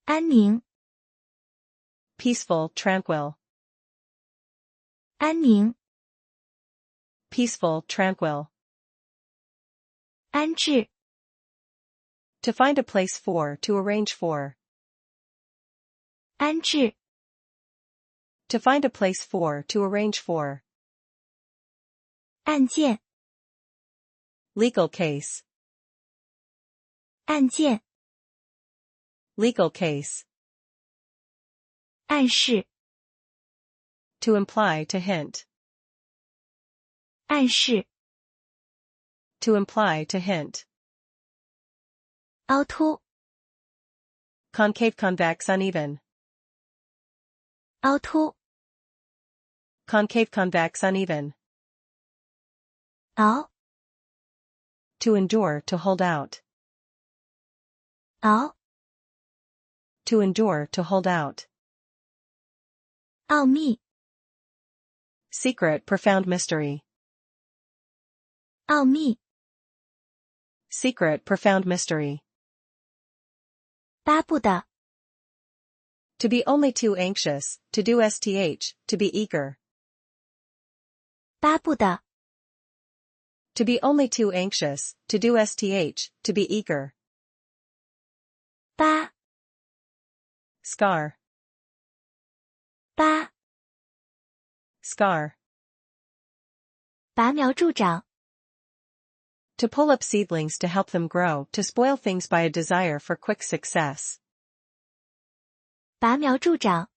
安宁， peaceful, tranquil, 安宁， peaceful, tranquil. 安置， To find a place for, to arrange for. 安置， To find a place for, to arrange for. 案件， Legal case, 案件， legal case. 暗示， To imply, to hint. 暗示， To imply, to hint. 凹凸， Concave, convex, uneven. 凹凸， Concave, convex, uneven. 熬， To endure, to hold out. 熬， To endure, to hold out. 奥秘， Secret, profound mystery. 奥秘， Secret, profound mystery. 巴不得， To be only too anxious, to do sth, to be eager. 巴不得， To be only too anxious, to do sth, to be eager. 疤， Scar, 疤， scar. 拔苗助长， To pull up seedlings to help them grow, to spoil things by a desire for quick success. 拔苗助长，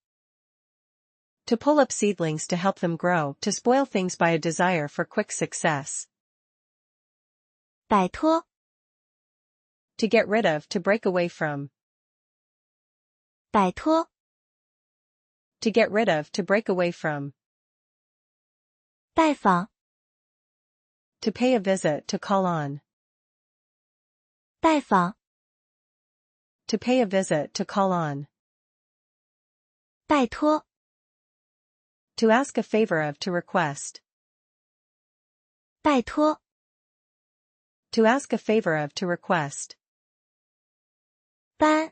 To pull up seedlings to help them grow, to spoil things by a desire for quick success. 摆脱， To get rid of, to break away from. 摆脱， To get rid of, to break away from. 拜访， To pay a visit, to call on. 拜访， To pay a visit, to call on. 拜托， To ask a favor of, to request. 拜托， To ask a favor of, to request. 斑，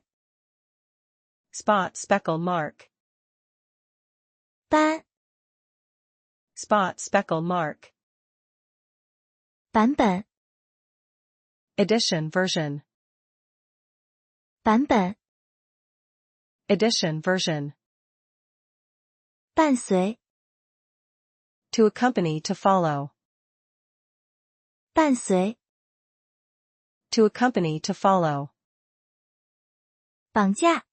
Spot, speckle, mark. 斑， Spot, speckle, mark. 版本， Edition, version. 版本， Edition, version. 伴随， To accompany, to follow. 伴随， To accompany, to follow. 绑架，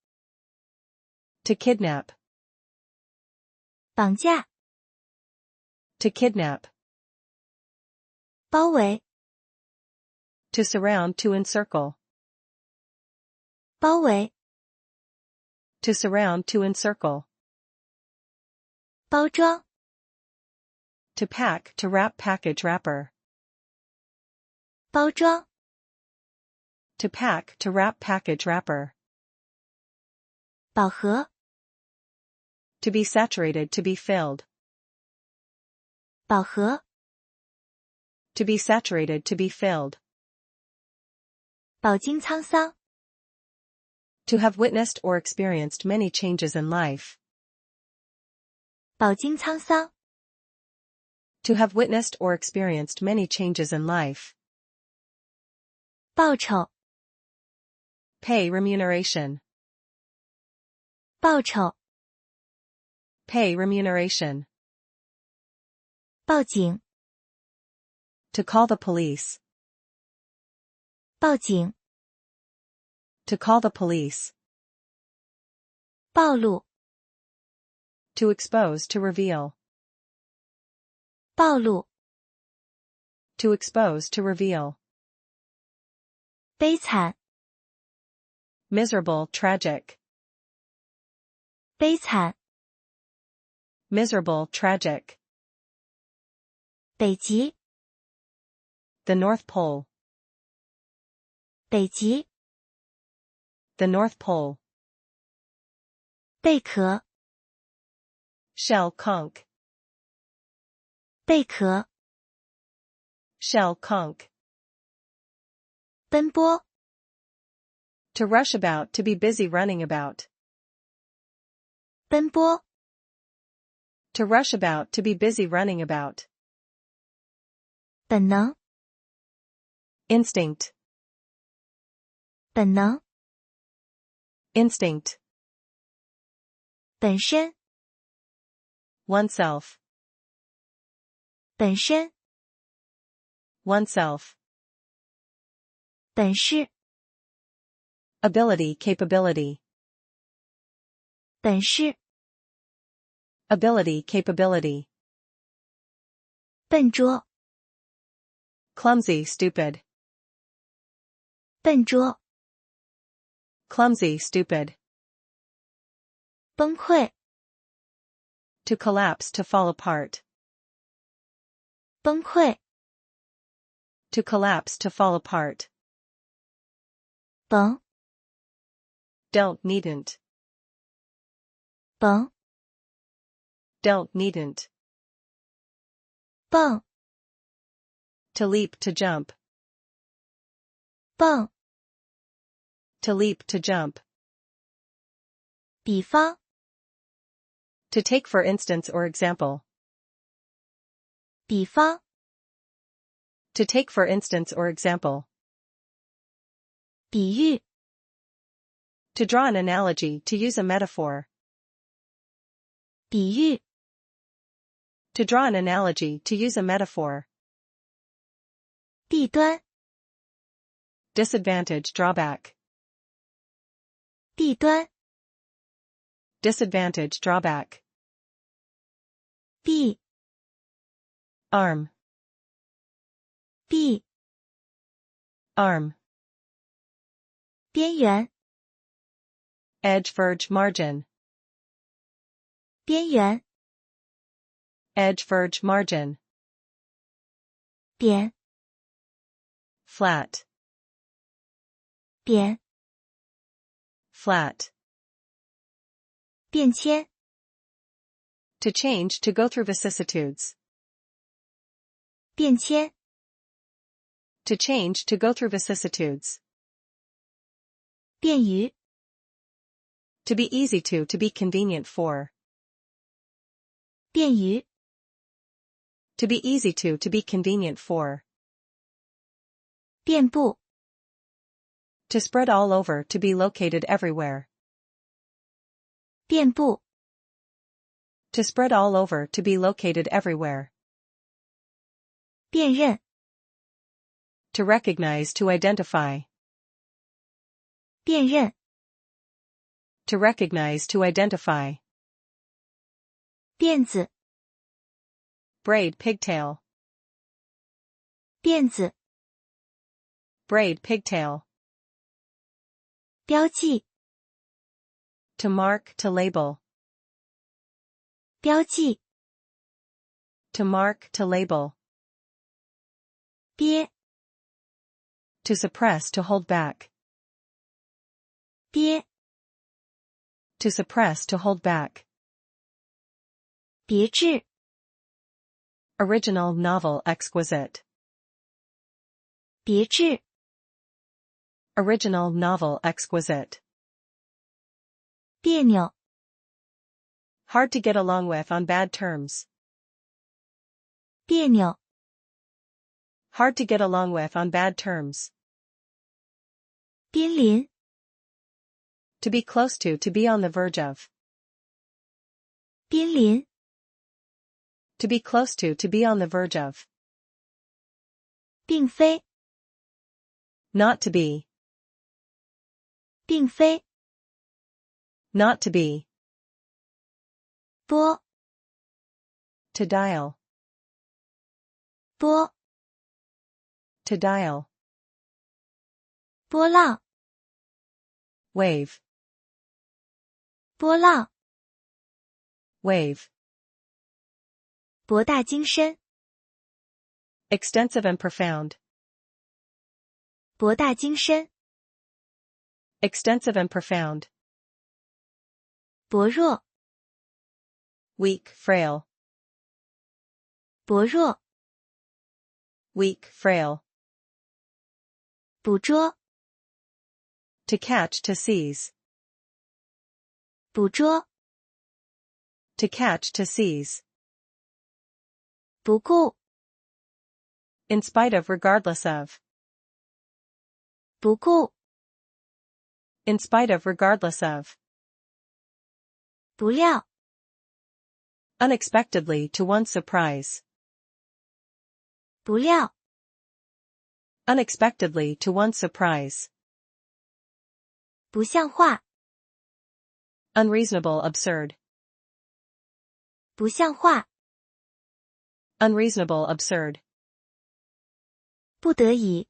To kidnap. 绑架， To kidnap. 包围， To surround, to encircle. 包围， To surround, to encircle. 包装， To pack, to wrap, package, wrapper. 包装， To pack, to wrap, package, wrapper. 饱和， To be saturated, to be filled. 饱和， To be saturated, to be filled. 饱经沧桑， To have witnessed or experienced many changes in life. 饱经沧桑， To have witnessed or experienced many changes in life. 报酬， Pay, remuneration. 报酬， Pay, remuneration. 报警， To call the police. 报警， To call the police. 暴露， To expose, to reveal. 暴露， To expose, to reveal. 悲惨， Miserable, tragic. 悲惨， Miserable, tragic. 北极， The North Pole. 北极， The North Pole. 贝壳， Shell, conch. 贝壳， Shell, conch. 奔波， To rush about, to be busy running about. 奔波， To rush about, to be busy running about. 本能， Instinct. 本能， Instinct. 本身， Oneself. 本身， Oneself. 本事， Ability, capability. 本事， Ability, capability. 笨拙， Clumsy, stupid. 笨拙， Clumsy, stupid. 崩溃， To collapse, to fall apart. 崩溃， To collapse, to fall apart. 甭， Don't, needn't. 甭， Don't, needn't. 蹦， To leap, to jump. 蹦， To leap, to jump. 比方， To take for instance or example. 比方， To take for instance or example. 比喻， To draw an analogy, to use a metaphor. 比喻， To draw an analogy, to use a metaphor. 弊端， Disadvantage, drawback. 弊端， Disadvantage, drawback. 弊， Arm. 弊， Arm. 边缘， Edge, verge, margin. 边缘， Edge, verge, margin. 点， Flat. 点， Flat. 变迁， To change, to go through vicissitudes. 变迁， To change, to go through vicissitudes. 便于， To be easy to be convenient for. 便于， To be easy to be convenient for. 遍布， To spread all over, to be located everywhere. 遍布， To spread all over, to be located everywhere. 辨认， To recognize, to identify. 辨认， To recognize, to identify. 辫子， Braid, pigtail. 辫子， Braid, pigtail. 标记， To mark, to label. 标记， To mark, to label. 憋， To suppress, to hold back. 憋， To suppress, to hold back. 别致， Original, novel, exquisite. 别致， Original, novel, exquisite. 别扭， Hard to get along with on bad terms. 别扭， Hard to get along with on bad terms. 濒临， To be close to be on the verge of. 濒临， To be close to be on the verge of. 并非， Not to be. 并非， Not to be. 波， To dial. 波， To dial. 波浪， Wave. 波浪， Wave. 博大精深， Extensive and profound. 博大精深， Extensive and profound. 薄弱， Weak, frail. 薄弱， Weak, frail. 捕捉， To catch, to seize. 捕捉， To catch, to seize. 不顾， In spite of, regardless of. 不顾， In spite of, regardless of. 不料， Unexpectedly, to one's surprise. 不料， Unexpectedly, to one's surprise. 不像话， Unreasonable, absurd. 不像话， Unreasonable, absurd. 不得已，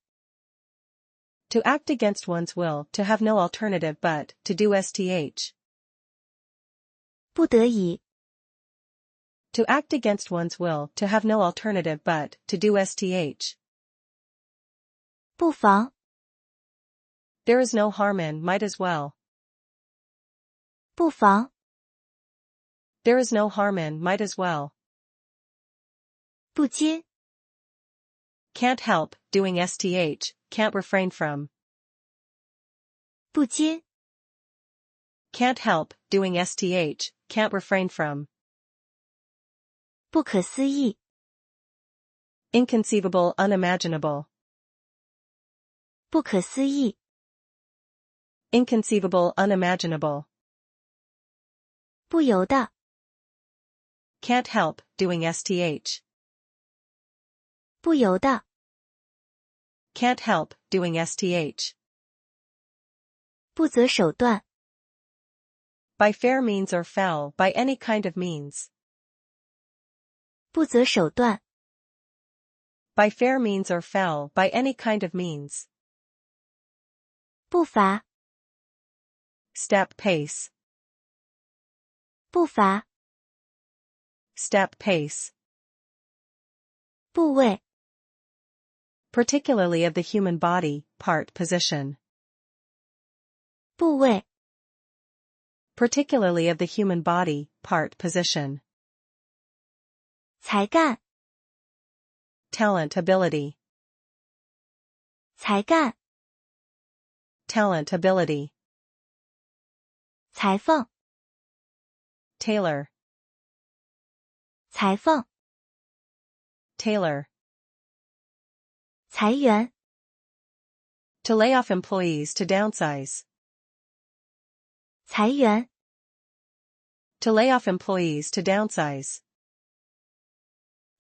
To act against one's will, to have no alternative but, to do sth. 不得已， To act against one's will, to have no alternative but, to do sth. 不妨， There is no harm in, might as well. 不妨， There is no harm in, might as well. 不禁， Can't help, doing sth, can't refrain from. 不禁， Can't help, doing sth, can't refrain from. 不可思议， Inconceivable, unimaginable. 不可思议， Inconceivable, unimaginable. 不由得， Can't help, doing sth. 不由得， Can't help, doing sth. 不择手段， By fair means or foul, by any kind of means. 不择手段， By fair means or foul, by any kind of means. 步伐， Step, pace. 步伐， Step, pace. 部位， Particularly of the human body, part, position. 部位， Particularly of the human body, part, position. 才干， Talent, ability. 才干， Talent, ability. 裁缝， Tailor. 裁缝， Tailor. 裁员， To lay off employees, to downsize. 裁员， To lay off employees, to downsize.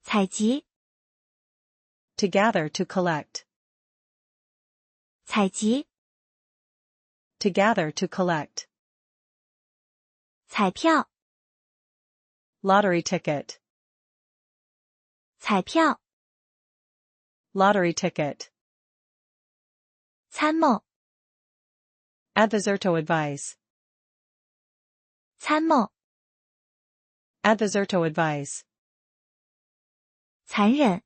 采集， To gather, to collect. 采集， To gather, to collect. 彩票， Lottery ticket. 彩票， Lottery ticket. 参谋， Adviserto, advise. 参谋， Adviserto, advise. 残忍，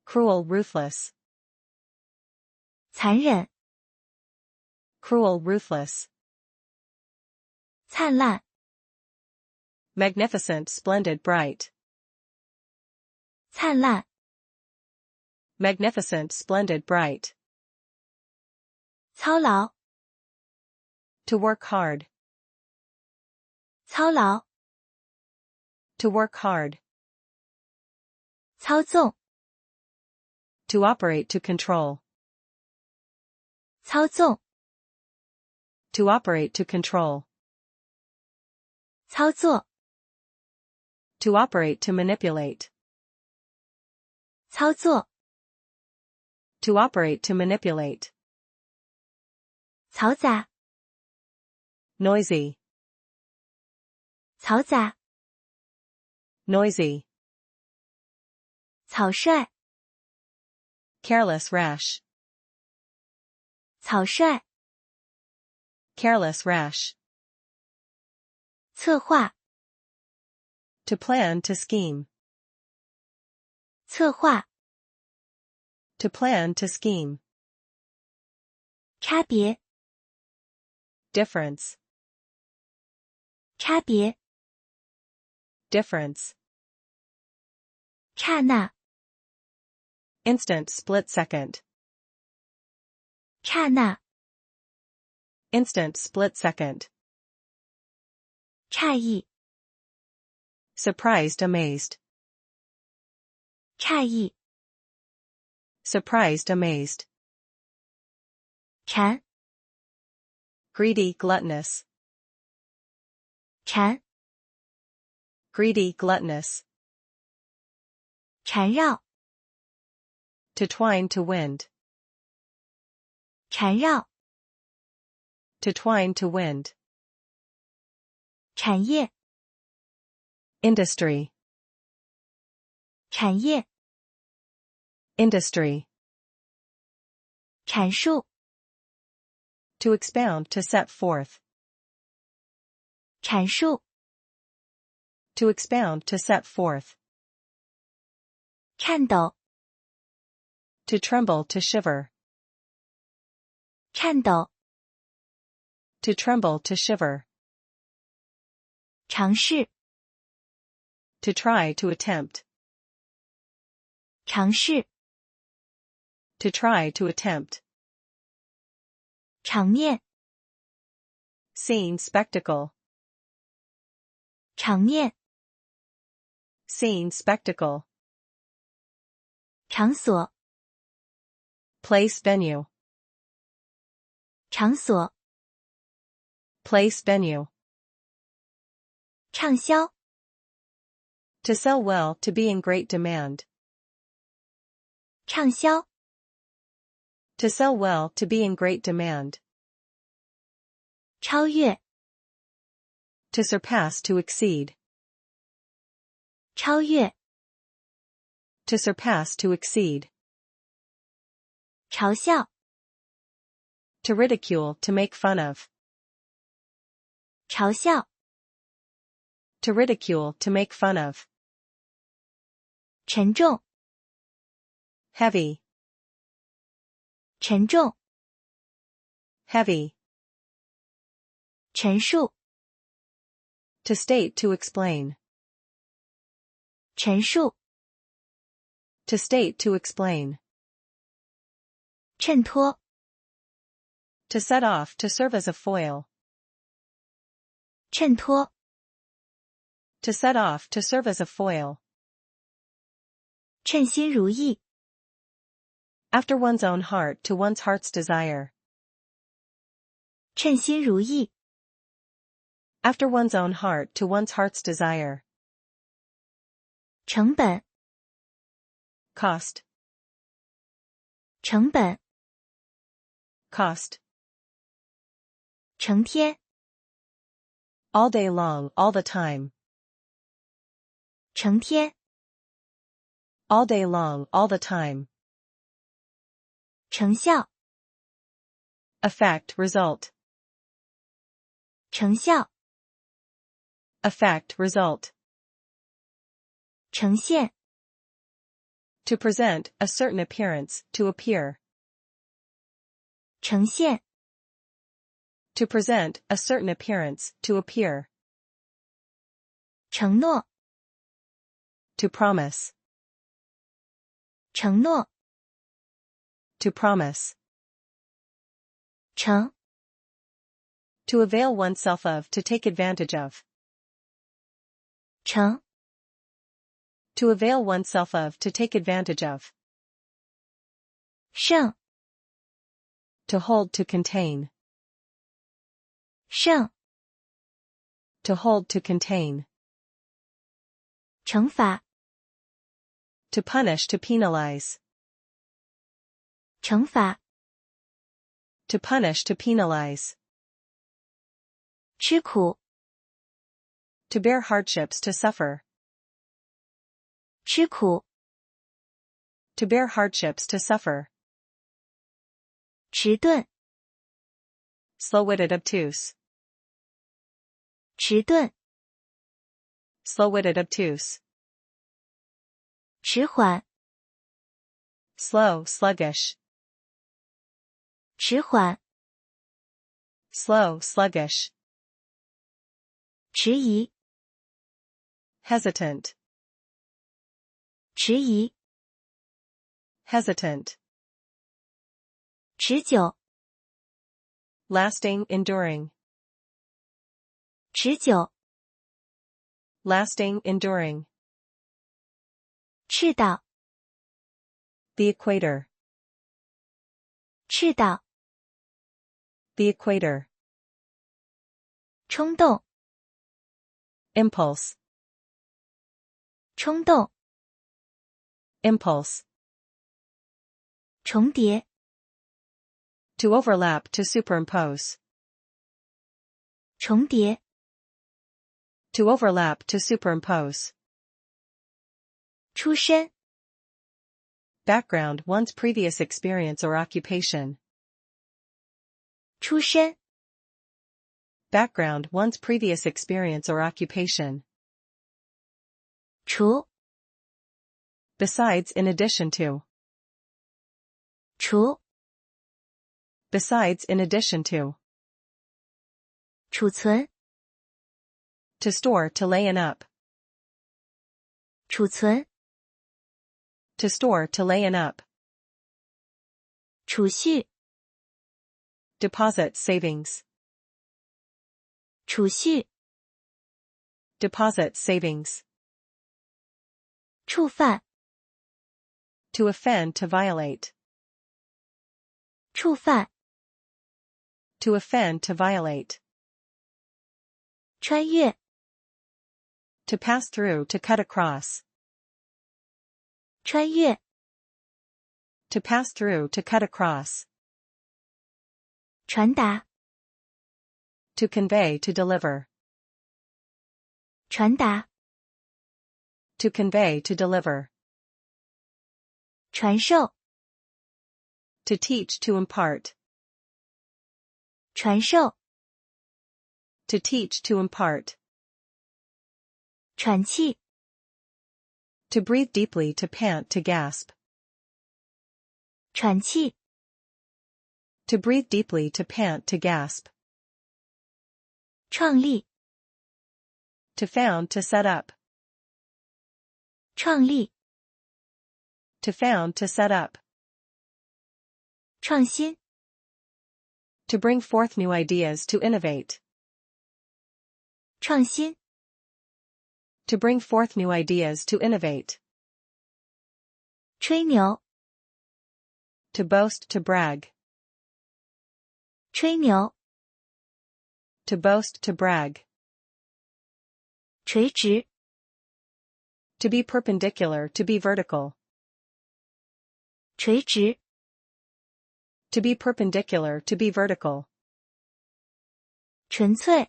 Cruel, ruthless. 残忍， Cruel, ruthless. 灿烂， Magnificent, splendid, bright. 灿烂， Magnificent, splendid, bright. 操劳， To work hard. 操劳， To work hard. 操纵， To operate, to control. 操纵， To operate, to control. 操作， To operate, to manipulate. 操作， To operate, to manipulate. 嘈杂， Noisy. 嘈杂， Noisy. 草率， Careless, rash. 草率， Careless, rash. 策划， To plan, to scheme. 策划， To plan, to scheme. 差别， Difference. 差别， Difference. 刹那， Instant, split second. 刹那， Instant split second. 诧异 Surprised amazed. 诧异 Surprised amazed. 馋 Greedy gluttonous. 馋 Greedy gluttonous. 缠绕 To twine to wind. 缠绕 To twine to wind. 产业 Industry. 产业 Industry. 阐述 To expound to set forth. 阐述 To expound to set forth. 颤抖 To tremble to shiver. 颤抖 To tremble to shiver. 尝试 To try to attempt. 尝试 To try to attempt. 场面 Scene spectacle. 场面 Scene spectacle. 场所 Place venue. 场所 Place venue. 畅销 To sell well to be in great demand. 畅销 To sell well to be in great demand. 超越 To surpass to exceed. 超越 To surpass to exceed. 嘲笑 To ridicule to make fun of. 嘲笑 To ridicule to make fun of. 沉重 Heavy. 沉重 Heavy. 陈述 To state to explain. 陈述 To state to explain. 衬托 To set off to serve as a foil. 衬托 To set off to serve as a foil. 称心如意 After one's own heart to one's heart's desire. 称心如意 After one's own heart to one's heart's desire. 成本 Cost. 成本 Cost. 成天 All day long, all the time. 成天 All day long, all the time. 成效 Effect, result. 成效 Effect, result. 呈现 To present, a certain appearance, to appear. 呈现 To present, a certain appearance, to appear. 承诺 To promise. 承诺 To promise. 成 To avail oneself of, to take advantage of. 成 To avail oneself of, to take advantage of. 胜 To hold, to contain. 胜 To hold, to contain. 惩罚 To punish, to penalize. 惩罚 To punish, to penalize. 吃苦 To bear hardships, to suffer. 吃苦 To bear hardships, to suffer. 迟钝 Slow-witted, obtuse. 迟钝 Slow-witted, obtuse. 迟缓 Slow, sluggish. 迟缓 Slow, sluggish. 迟疑 Hesitant. 迟疑 Hesitant. 持久 Lasting, enduring. 持久， Lasting, enduring. 赤道， The equator. 赤道， The equator. 冲动， Impulse. 冲动， Impulse. 重叠， To overlap, to superimpose. 重叠， To overlap, to superimpose. 出身， Background, one's previous experience or occupation. 出身， Background, one's previous experience or occupation. 除， Besides, in addition to. 除， Besides, in addition to. 储存， To store, to lay in up. 储存， To store, to lay in up. 储蓄， Deposit, savings. 储蓄， Deposit, savings. 触犯， To offend, to violate. 触犯， To offend, to violate. 穿越， To pass through, to cut across. 穿越， To pass through, to cut across. 传达， To convey, to deliver. 传达， To convey, to deliver. 传授， To teach, to impart. 传授， To teach, to impart. 喘气， To breathe deeply, to pant, to gasp. 喘气， To breathe deeply, to pant, to gasp. 创立， To found, to set up. 创立， To found, to set up. 创新， To bring forth new ideas, to innovate. 创新， To bring forth new ideas, to innovate. 吹牛， To boast, to brag. 吹牛， To boast, to brag. 垂直， To be perpendicular, to be vertical. 垂直， To be perpendicular, to be vertical. 纯粹，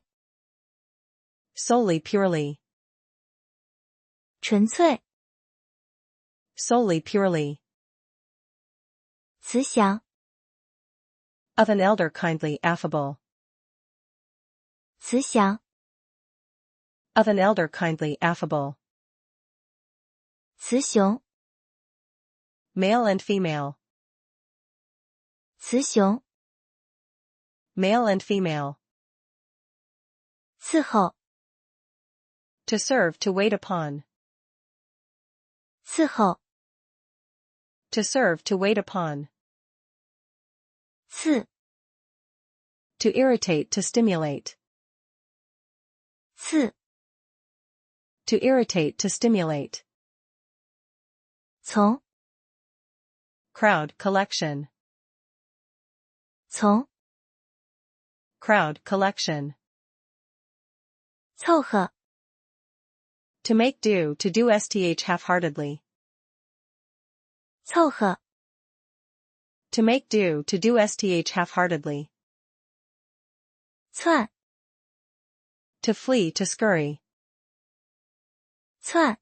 Solely, purely. 纯粹， Solely, purely. 慈祥， Of an elder, kindly, affable. 慈祥， Of an elder, kindly, affable. 雌雄， Male and female. 雌雄， Male and female. 伺候， To serve, to wait upon. 伺候， To serve, to wait upon. 刺， To irritate, to stimulate. 刺， To irritate, to stimulate. 从， Crowd, collection. 从， Crowd, collection. 凑合， To make do, to do sth half-heartedly. 凑合， To make do, to do sth half-heartedly. 窜， To flee, to scurry. 窜，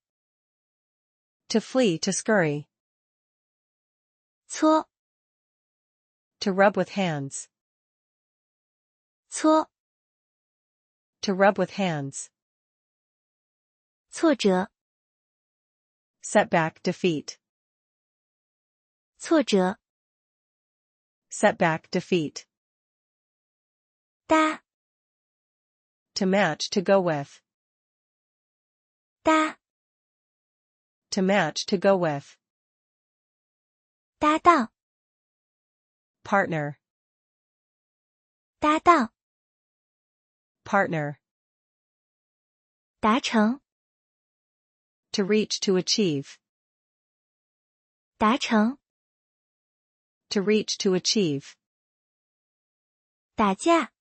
To flee, to scurry. 搓， To rub with hands. 搓， To rub with hands. 挫折， Setback, defeat. 挫折， Setback, defeat. 搭， To match, to go with. 搭， To match, to go with. 搭档， Partner. 搭档， partner, 达成， to reach to achieve, 达成， to reach to achieve, 打架，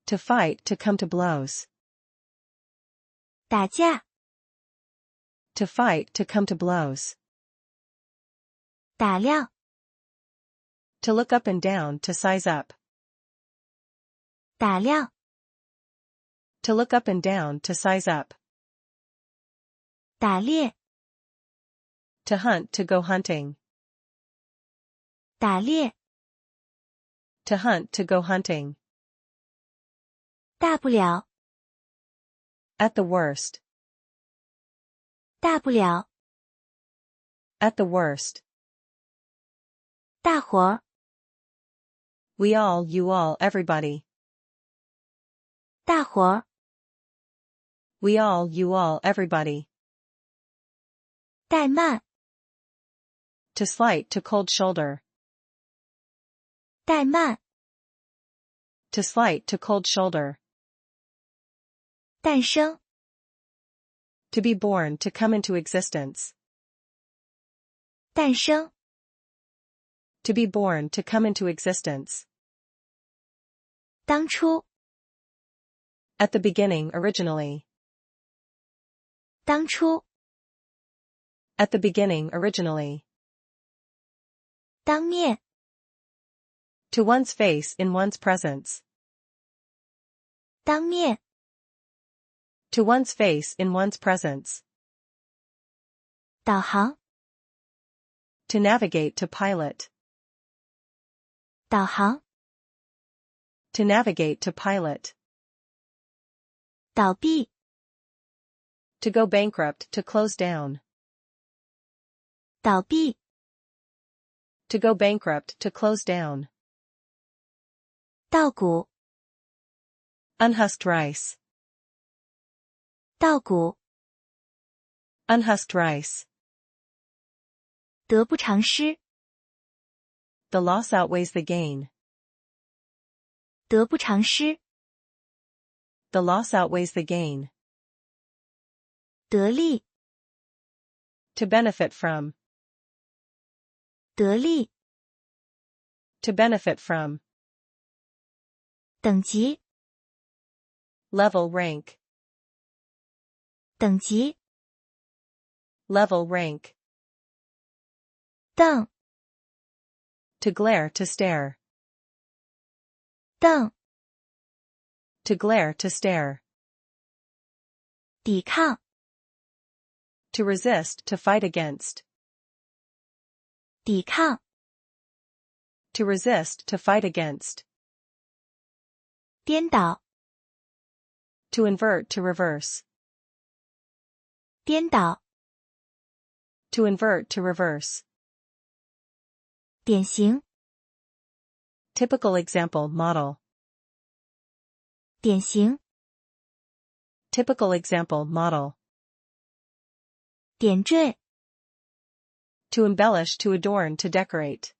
to fight to come to blows, 打架， to fight to come to blows, 打量， to look up and down to size up, 打量， to look up and down to size up, 打猎， to hunt to go hunting, 打猎， to hunt to go hunting, 大不了， at the worst, 大不了， at the worst, 大伙儿， we all, you all, everybody, 大伙儿， we all, you all, everybody, 怠慢， to slight to cold shoulder, 怠慢， to slight to cold shoulder, 诞生， to be born to come into existence, 诞生， to be born to come into existence, 当初， at the beginning originally, 当初， at the beginning originally, 当面， to one's face in one's presence, 当面， to one's face in one's presence, 导航， to navigate to pilot, 导航， to navigate to pilot, 倒闭， to go bankrupt to close down, 倒闭， to go bankrupt to close down, 稻谷， unhusked rice, 稻谷， unhusked rice, 得不偿失， the loss outweighs the gain, 得不偿失， the loss outweighs the gain, 得利， to benefit from, 得利， to benefit from, 等级， level rank, 等级， level rank, 瞪， to glare to stare, 瞪， to glare to stare, 抵抗， to resist to fight against, 抵抗， to resist to fight against, 颠倒， to invert to reverse, 颠倒， to invert to reverse, 典型， typical example model, 典型， typical example model, 点缀， to embellish to adorn to decorate,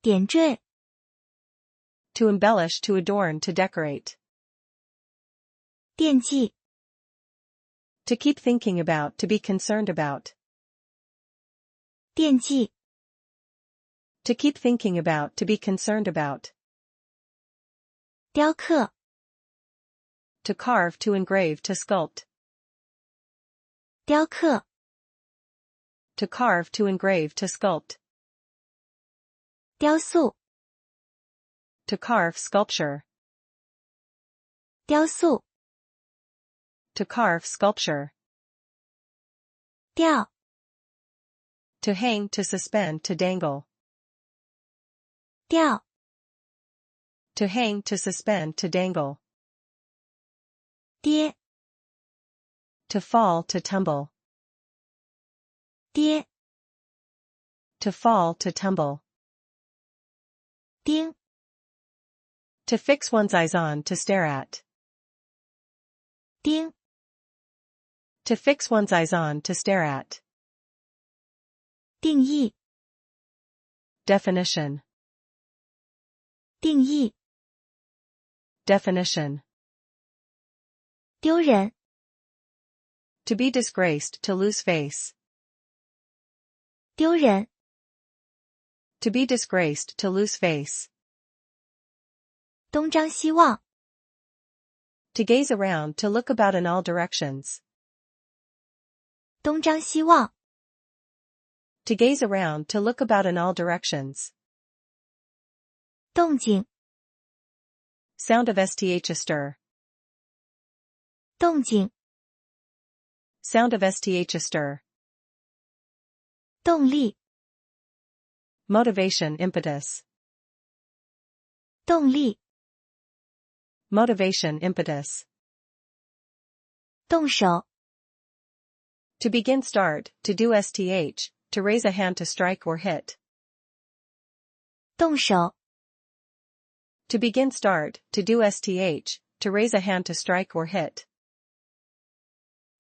点缀， to embellish to adorn to decorate, 惦记， to keep thinking about to be concerned about, 惦记， to keep thinking about to be concerned about, 雕刻， to carve to engrave to sculpt, 雕刻， to carve to engrave to sculpt, 雕塑， to carve sculpture, 雕塑， to carve sculpture, 吊， to hang to suspend to dangle, 吊， to hang to suspend to dangle, 跌， to fall to tumble, 跌， to fall to tumble, 钉， to fix one's eyes on to stare at, 钉， to fix one's eyes on to stare at, 定义， definition, 定义 Definition. 丢人 To be disgraced, to lose face. 丢人 To be disgraced, to lose face. 东张西望 To gaze around, to look about in all directions. 东张西望 To gaze around, to look about in all directions. 动静 Sound of sth, a stir. 动静 Sound of sth, a stir. 动力 Motivation, impetus. 动力 Motivation, impetus. 动手 To begin, start, to do sth, to raise a hand to strike or hit. 动手 To begin, start, to do sth, to raise a hand to strike or hit.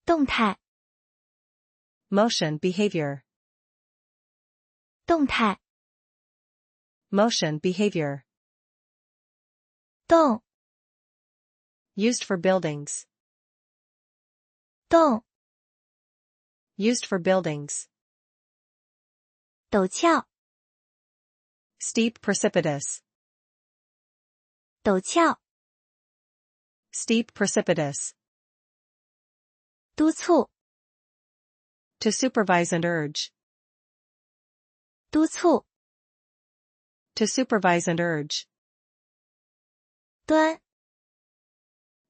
动态 Motion, behavior. 动态 Motion, behavior. 动 Used for buildings. 动 Used for buildings. 陡峭 Steep, precipitous. 陡峭 Steep, precipitous. 督促 To supervise and urge. 督促 To supervise and urge. 端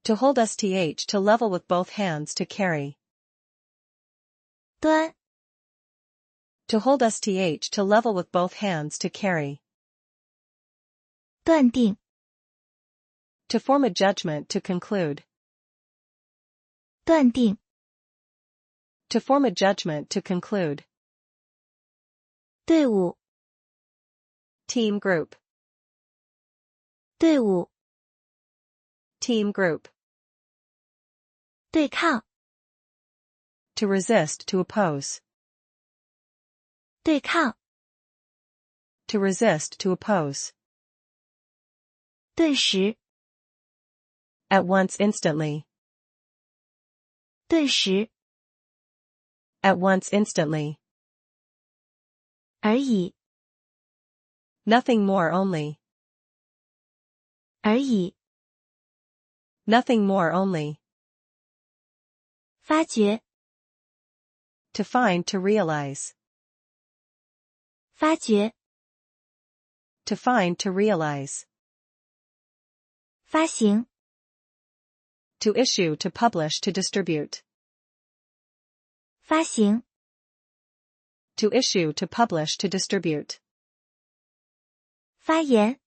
To hold sth, to level with both hands, to carry. 端 To hold sth, to level with both hands, to carry. 断定 To form a judgment, to conclude. 断定 To form a judgment, to conclude. 队伍 Team, group. 队伍 Team, group. 对抗 To resist, to oppose. 对抗 To resist, to oppose. 顿时 At once, instantly. 顿时 At once, instantly. 而已 Nothing more, only. 而已 Nothing more, only. 发掘 To find, to realize. 发掘 To find, to realize. 发行 To issue, to publish, to distribute. 发行 To issue, to publish, to distribute. 发言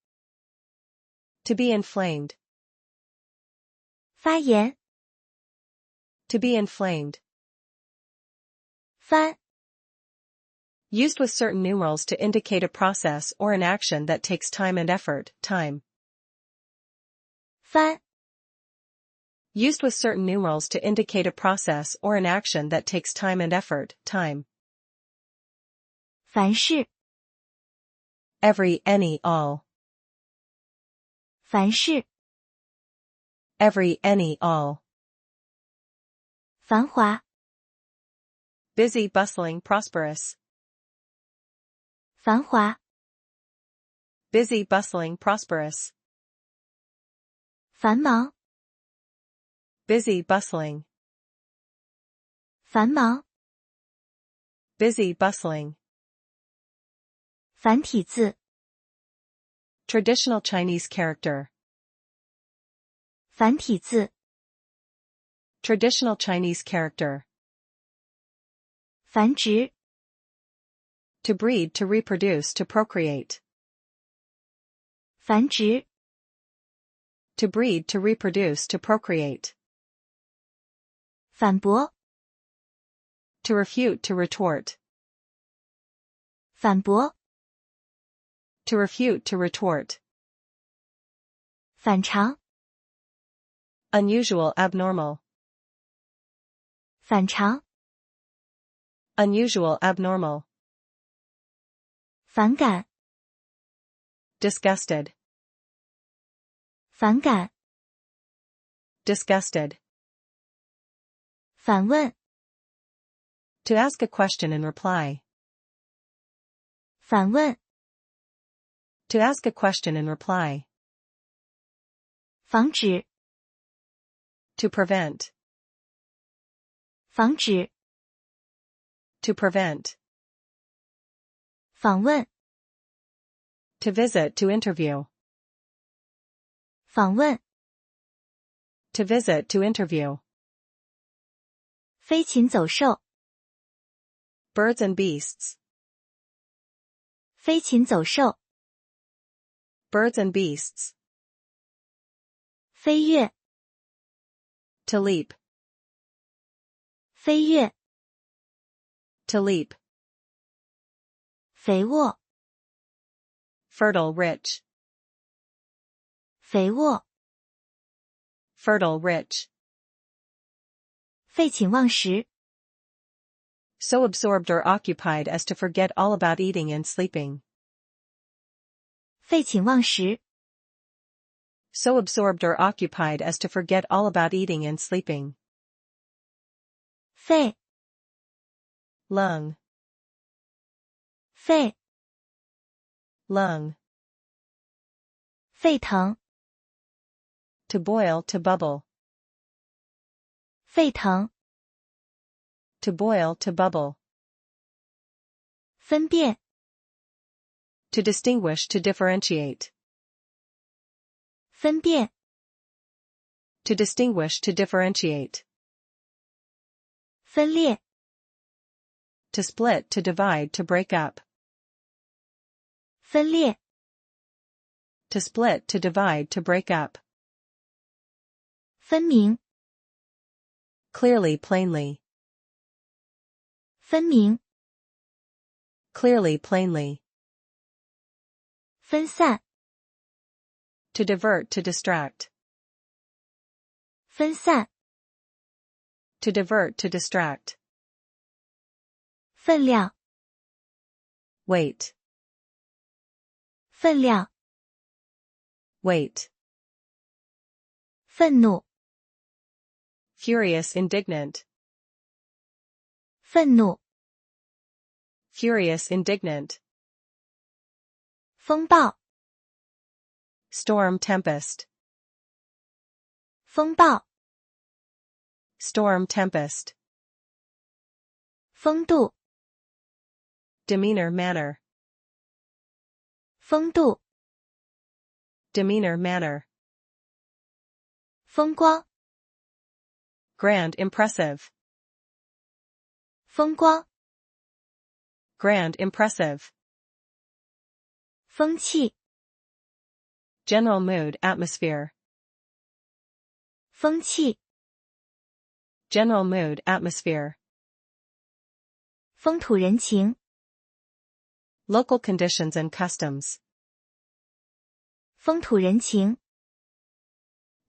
To be inflamed. 发言 To be inflamed. 翻 Used with certain numerals to indicate a process or an action that takes time and effort, time. 翻 Used with certain numerals to indicate a process or an action that takes time and effort, time. 凡事 Every, any, all. 凡事 Every, any, all. 繁华 Busy, bustling, prosperous. 繁华 Busy, bustling, prosperous. 繁忙 Busy, bustling. 繁忙 Busy, bustling. 繁体字 Traditional Chinese character. 繁体字 Traditional Chinese character. 繁殖 To breed, to reproduce, to procreate. 繁殖 To breed, to reproduce, to procreate. 反驳 To refute, to retort. 反驳 To refute, to retort. 反常 Unusual, abnormal. 反常 Unusual, abnormal. 反感 Disgusted. 反感， disgusted. 反问， To ask a question and reply. 反问， To ask a question and reply. 防止， To prevent. 防止， To prevent. 访问， To visit, to interview. 访问， To visit, to interview. 飞禽走兽， Birds and beasts. 飞禽走兽， Birds and beasts. 飞跃， To leap. 飞跃， To leap. 肥沃， Fertile, rich. 肥沃， Fertile, rich. 废寝忘食， So absorbed or occupied as to forget all about eating and sleeping. 废寝忘食， So absorbed or occupied as to forget all about eating and sleeping. 肺， Lung. 肺， Lung. 沸腾， To boil, to bubble. 沸腾， To boil, to bubble. 分辨， To distinguish, to differentiate. 分辨， To distinguish, to differentiate. 分裂， To split, to divide, to break up. 分裂， To split, to divide, to break up. 分明， Clearly, plainly. 分明， Clearly, plainly. 分散， To divert, to distract. 分散， To divert, to distract. 分量， Weight. 分量， Weight. 愤怒， Furious, indignant. 愤怒， Furious, indignant. 风暴， Storm, tempest. 风暴， Storm, tempest. 风度， Demeanor, manner. 风度， Demeanor, manner. 风光， Grand, impressive. 风光， Grand, impressive. 风气， General mood, atmosphere. 风气， General mood, atmosphere. 风土人情， Local conditions and customs. 风土人情，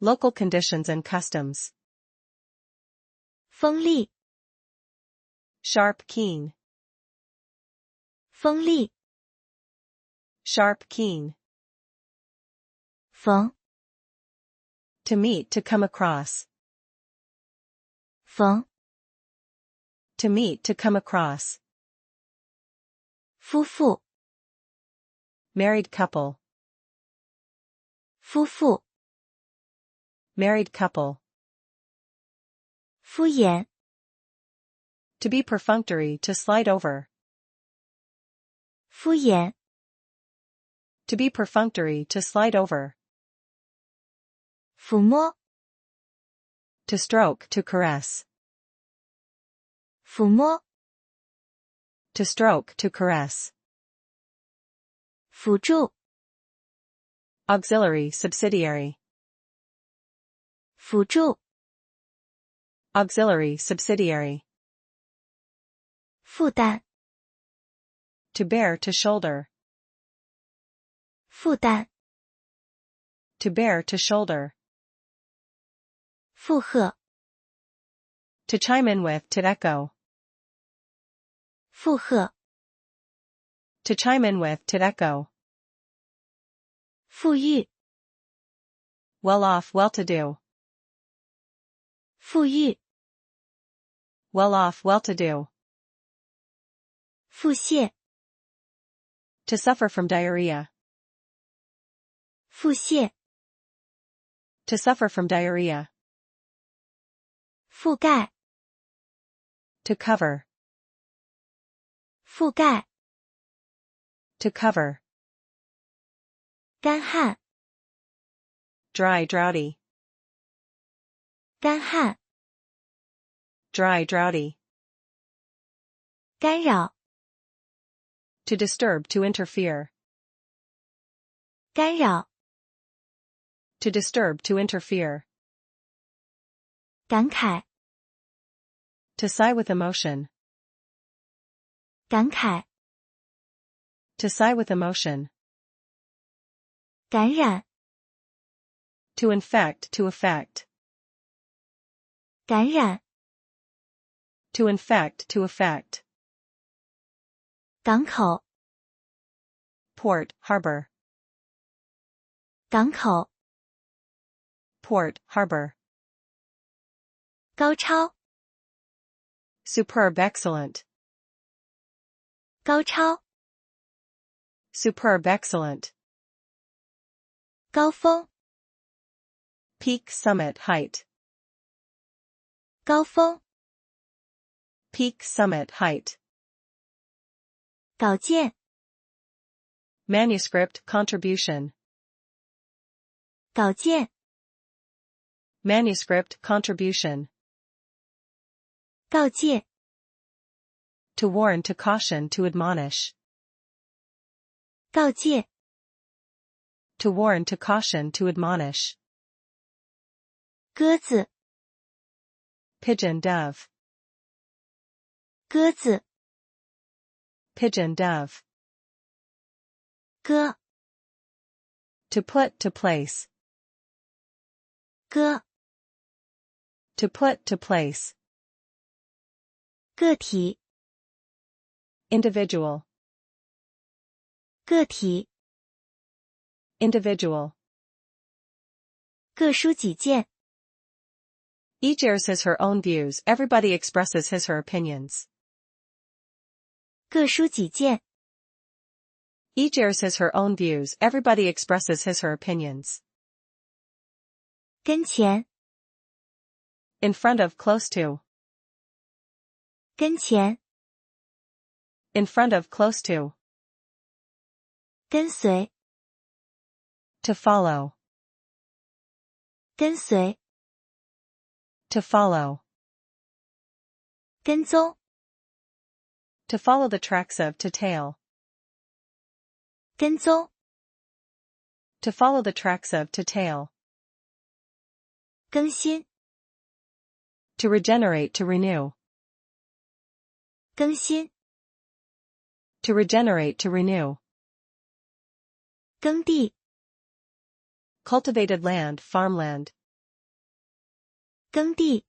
Local conditions and customs. 锋利， Sharp, keen. 锋利， Sharp, keen. 缝， To meet, to come across. 缝， To meet, to come across. 夫妇， Married couple. 夫妇， Married couple. 敷衍， To be perfunctory, to slide over. 敷衍， To be perfunctory, to slide over. 抚摸， To stroke, to caress. 抚摸， To stroke, to caress. 辅助， Auxiliary, subsidiary. 辅助， Auxiliary, subsidiary. 负担， To bear, to shoulder. 负担， To bear, to shoulder. 附和， To chime in with, to echo. 附和， To chime in with, to echo. 富裕， well off, well-to-do. 富裕 well off, well-to-do. 腹泻 To suffer from diarrhea. 腹泻 To suffer from diarrhea. 覆盖 To cover. 覆盖 To cover. 干旱 Dry, droughty. 干旱 Dry, droughty. 干扰 To disturb, to interfere. 干扰 To disturb, to interfere. 感慨 To sigh with emotion. 感慨 To sigh with emotion. 感染 To infect, to affect. 感染 To infect, to affect. 港口 Port, harbor. 港口 Port, harbor. 高超 Superb, excellent. 高超 Superb, excellent. 高峰 Peak, summit, height. 高峰 Peak, summit, height. 稿件 Manuscript, contribution. 稿件 Manuscript, contribution. 告诫 To warn, to caution, to admonish. 告诫 To warn, to caution, to admonish. 鸽子 Pigeon, dove. 鸽子 Pigeon, dove. 鸽 To put, to place. 鸽 To put, to place. 个体 Individual. 个体 Individual. 各抒己见 Each airs his her own views, everybody expresses his her opinions. 各抒己见 Each airs his her own views, everybody expresses his her opinions. 跟前 In front of, close to. 跟前 In front of, close to. 跟随 To follow. 跟随 To follow. 跟踪 To follow the tracks of, to tail. 跟踪 To follow the tracks of, to tail. 更新 To regenerate, to renew. 更新 To regenerate, to renew. 耕地 Cultivated land, farmland. 耕地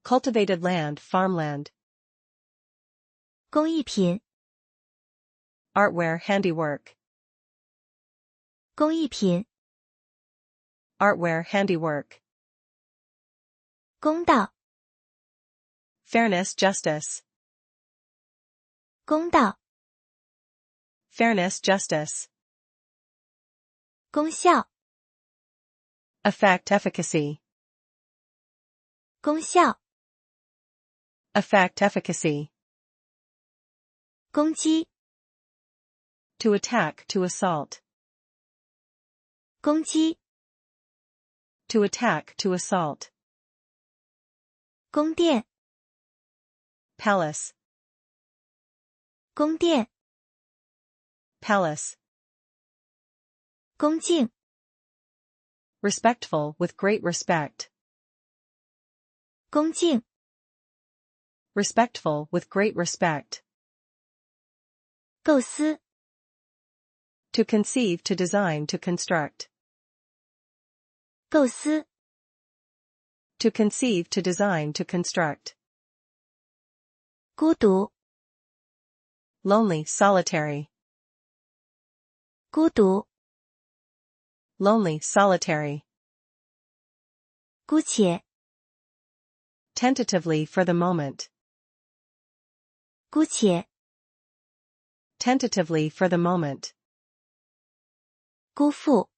Cultivated land, farmland. 工艺品 Artware, handiwork. 工艺品 Artware, handiwork. 公道 Fairness, justice. 公道 Fairness, justice. 功效 Effect, efficacy. 功效 Effect, efficacy. 攻击 To attack, to assault. 攻击 To attack, to assault. 宫殿 Palace. 宫殿 Palace. 恭敬 Respectful, with great respect. 恭敬 Respectful, with great respect. 构思 To conceive, to design, to construct. 构思 To conceive, to design, to construct. 孤独 Lonely, solitary. 孤独 lonely, solitary. 姑且， Tentatively for the moment. 姑且， Tentatively for the moment. 辜负，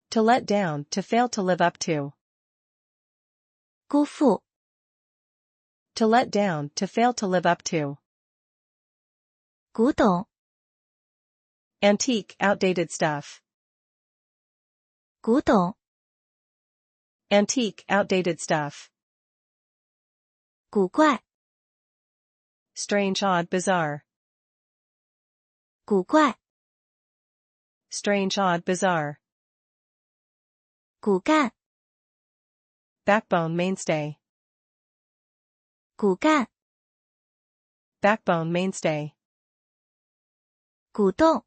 To let down, to fail to live up to. 辜负， To let down, to fail to live up to. 古董， Antique, outdated stuff. 古董， Antique, outdated stuff. 古怪， Strange, odd, bizarre. 古怪， Strange, odd, bizarre. 骨干， Backbone, mainstay. 骨干， Backbone, mainstay. 鼓动，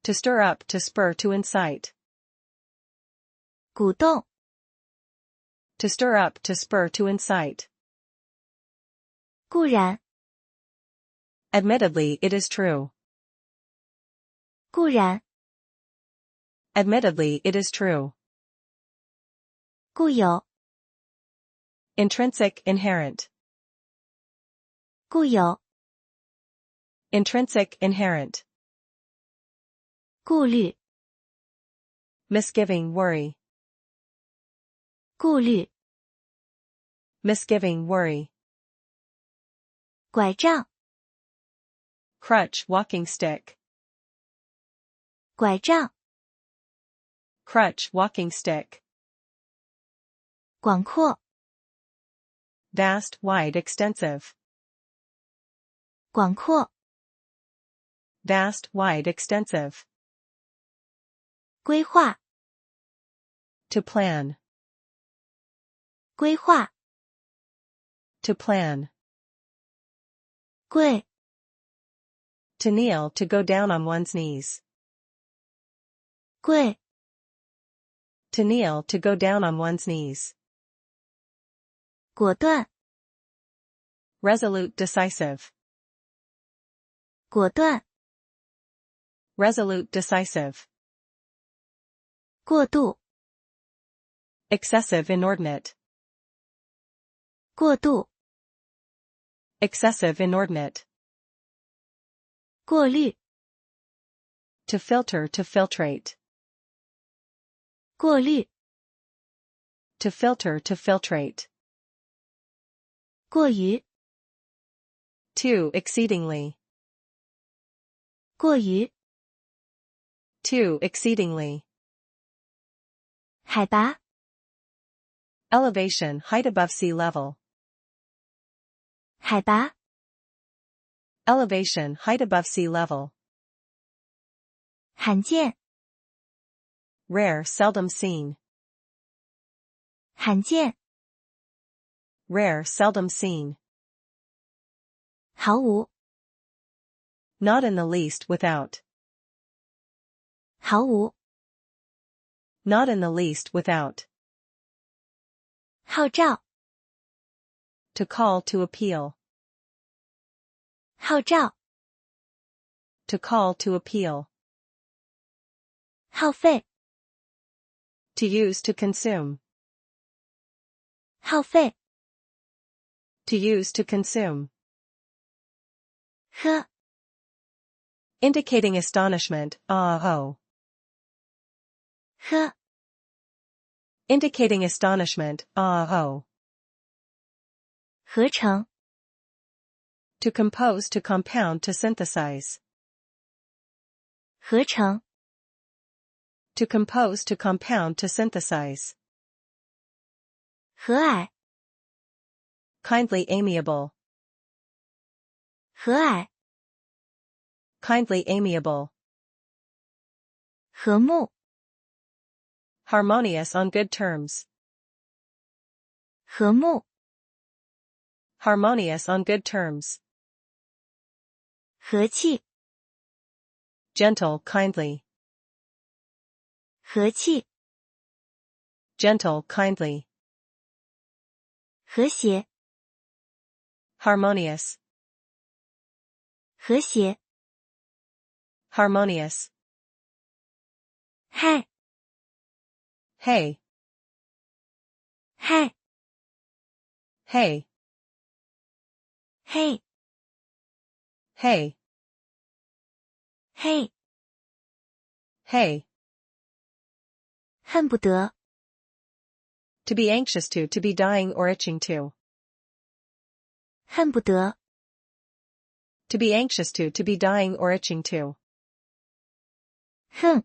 To stir up, to spur, to incite. 鼓动， To stir up, to spur, to incite. 固然， Admittedly, it is true. 固然， Admittedly, it is true. 固有， Intrinsic, inherent. 固有， Intrinsic, inherent. 顾虑， Misgiving, worry. 顾虑， Misgiving, worry. 拐杖， Crutch, walking stick. 拐杖， Crutch, walking stick. 广阔， Vast, wide, extensive. 广阔， Vast, wide, extensive. 规划， To plan. 规划， To plan. 跪， To kneel, to go down on one's knees. 跪， To kneel, to go down on one's knees. 果断， Resolute, decisive. 果断， Resolute, decisive. 过度， Excessive, inordinate. 过度， Excessive, inordinate. 过滤， To filter, to filtrate. 过滤， To filter, to filtrate. 过于， Too, exceedingly. 过于， Too, exceedingly. 海拔， Elevation, height above sea level. 海拔， Elevation, height above sea level. 罕见， Rare, seldom seen. 罕见， Rare, seldom seen. 毫无， Not in the least, without. 毫无， Not in the least, without. 号召， To call, to appeal. 号召， To call, to appeal. 耗费， To use, to consume. 耗费， To use, to consume. 喝， Indicating astonishment, oh. 喝， Indicating astonishment, oh. 合成， To compose, to compound, to synthesize. 合成， To compose, to compound, to synthesize. 和蔼， Kindly, amiable. 和蔼， Kindly, amiable. 和睦， Harmonious, on good terms. 和睦， Harmonious, on good terms. 和气， Gentle, kindly. 和气， Gentle, kindly. 和谐， Harmonious. 和谐， Harmonious. 嗨， hey, 嗨， hey, 嘿， hey, 嘿， hey. 恨不得， To be anxious to be dying or itching to. 恨不得， To be anxious to be dying or itching to. 哼，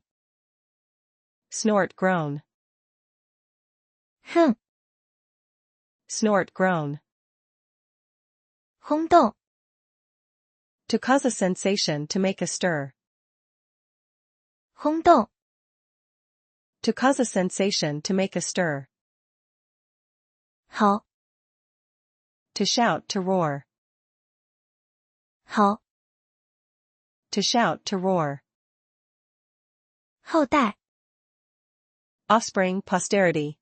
Snort, groan. 哼， Snort, groan. 轰动， To cause a sensation, to make a stir. 轰动， To cause a sensation, to make a stir. 吼， To shout, to roar. 吼， To shout, to roar. 后代， Offspring, posterity.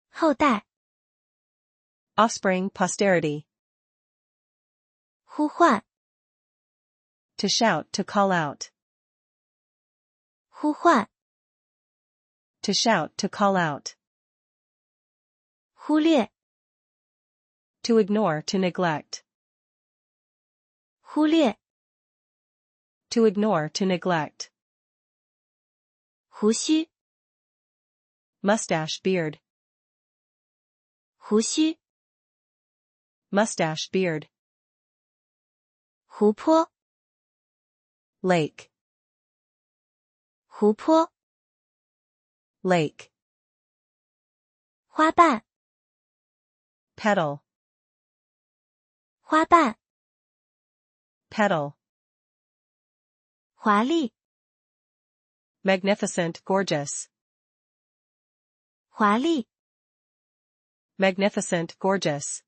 后代， Offspring, posterity. 呼唤， To shout, to call out. 呼唤， To shout, to call out. 忽略， To ignore, to neglect. 忽略， To ignore, to neglect. 胡须， Mustache, beard. 胡须， Mustache, beard. 湖泊， Lake. 湖泊， Lake. 花瓣， Petal. 花瓣， Petal. 华丽， Magnificent, gorgeous. 华丽， Magnificent, gorgeous.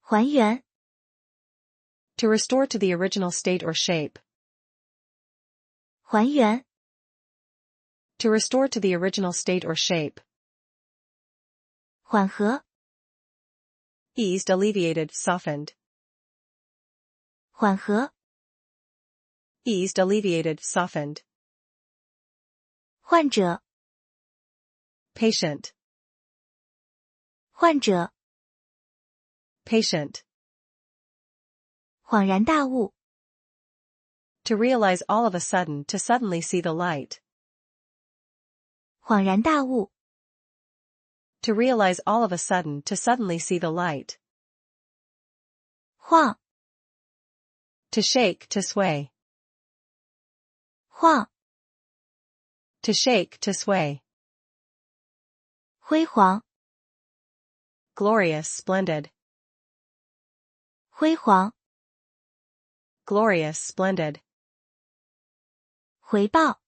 还原， To restore to the original state or shape. 还原， To restore to the original state or shape. 缓和， Eased, alleviated, softened. 缓和， Eased, alleviated, softened. 患者， Patient. 患者， Patient. 恍然大悟， To realize all of a sudden, to suddenly see the light. 恍然大悟， To realize all of a sudden, to suddenly see the light. 晃， To shake, to sway. 晃， To shake, to sway. 辉煌， Glorious, splendid. 辉煌， Glorious, splendid. 回报，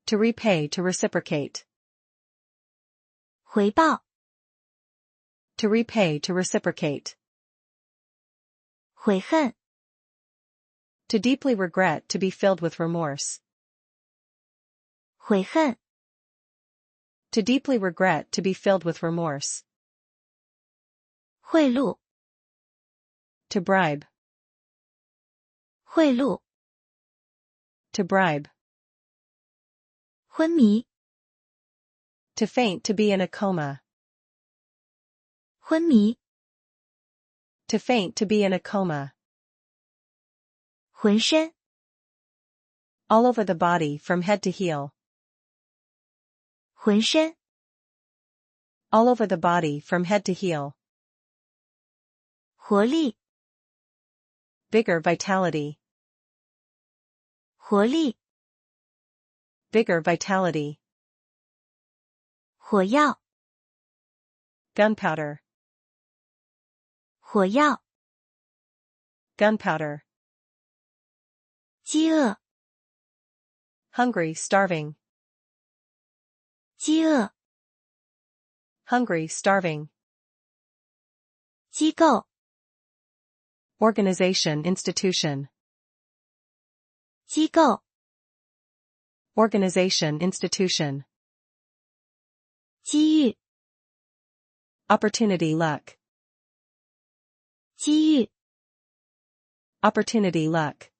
To repay, to reciprocate. 回报， To repay, to reciprocate. 悔恨， To deeply regret, to be filled with remorse. 悔恨， To deeply regret, to be filled with remorse. 贿赂， To bribe. 贿赂， To bribe. 昏迷， To faint, to be in a coma. 昏迷， To faint, to be in a coma. 浑身， All over the body, from head to heel. 浑身， All over the body, from head to heel. 活力， Vigor, vitality. 活力， Vigor, vitality. 火药， Gunpowder. 火药， Gunpowder. 饥饿， Hungry, starving. 饥饿， Hungry, starving. 机构， Organization, institution. 机构， Organization, institution. 机遇， Opportunity, luck. 机遇， Opportunity, luck.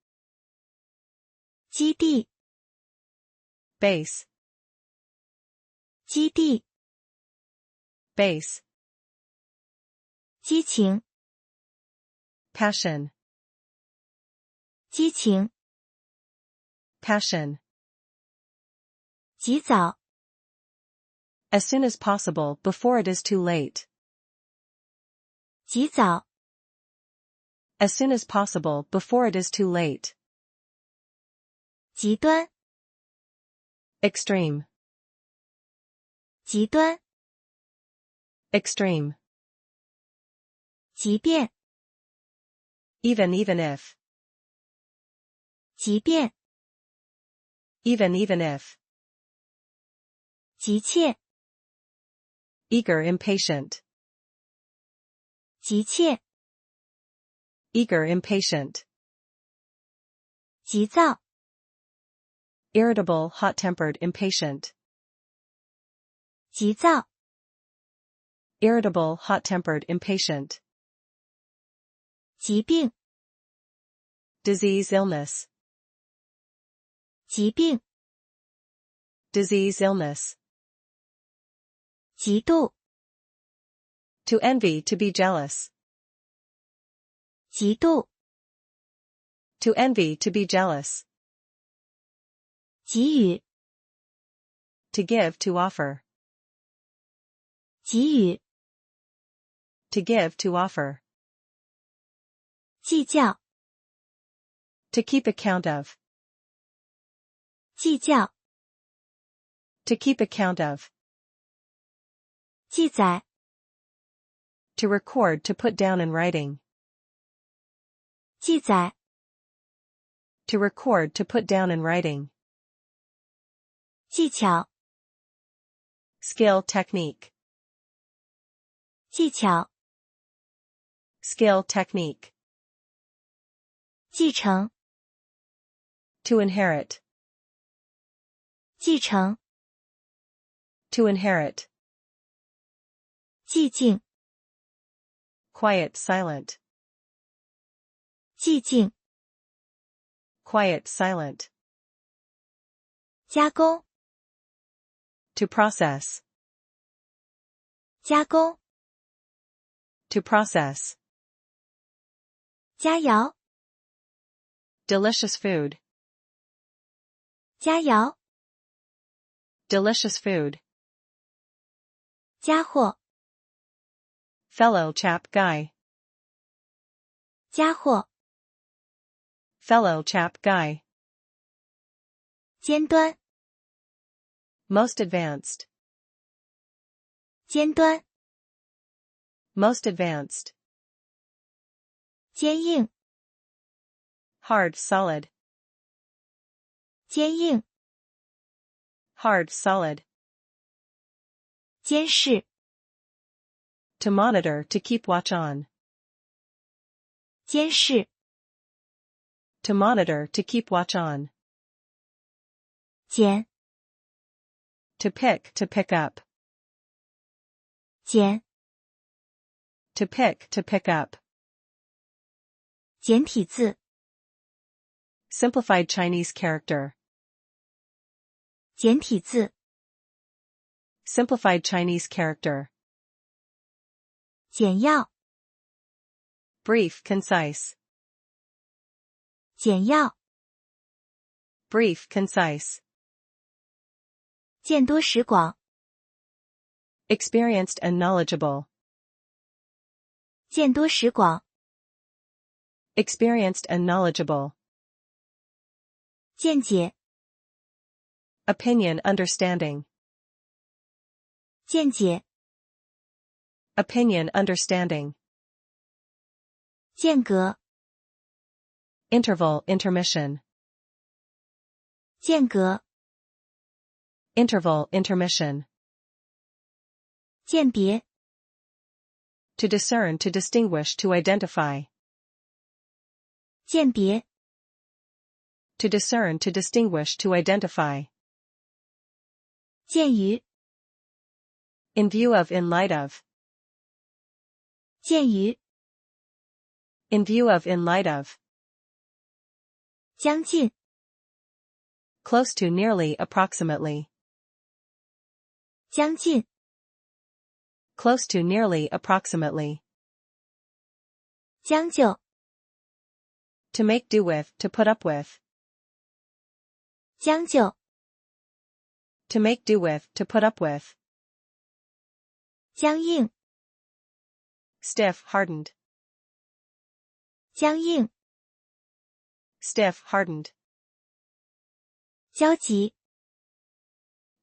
基地， base, 基地， base, 激情， passion, 激情， passion. 及早， As soon as possible before it is too late. 及早， As soon as possible before it is too late. 极端， Extreme, 极端， extreme. 即便， Even if, 即便， even if. 急切， Eager, impatient, 急切， eager, impatient. 急躁， Irritable, hot-tempered, impatient. 急躁， Irritable, hot-tempered, impatient. 疾病， Disease, illness, 疾病， disease, illness. 嫉妒， To envy, to be jealous. 嫉妒， To envy, to be jealous. 给予， To give, to offer. 给予， To give, to offer. 计较， To keep account of. 计较， To keep account of. 记载， To record, to put down in writing. 记载， To record, to put down in writing. 技巧， Skill, technique. 技巧， Skill, technique. 继承， To inherit. 继承， To inherit. 寂静， Quiet, silent. 寂静， Quiet, silent. 加工， To process. 加工， To process. 佳肴， Delicious food. 佳肴， Delicious food. 家伙， Fellow chap, guy. 家伙， Fellow chap, guy. 尖端， Most advanced. 尖端， Most advanced. 坚硬， Hard, solid. 坚硬， Hard, solid. 监视， To monitor, to keep watch on. 监视， To monitor, to keep watch on. 捡， To pick up. 捡， To pick up. 简体字， Simplified Chinese character. 简体字， Simplified Chinese character. 简要， Brief, concise. 简要， Brief, concise. 见多识广， Experienced and knowledgeable. 见多识广， Experienced and knowledgeable. 见解， Opinion, understanding. 见解， Opinion, understanding. 间隔， Interval, intermission. 间隔， Interval, intermission. 鉴别， To discern, to distinguish, to identify. 鉴别， To discern, to distinguish, to identify. 鉴于， In view of, in light of. 鉴于， In view of, in light of. 将近 Close to, nearly, approximately. 将近， Close to, nearly, approximately. 将就， To make do with, to put up with. 将就， To make do with, to put up with. 僵硬， Stiff, hardened. 僵硬， Stiff, hardened. 焦急，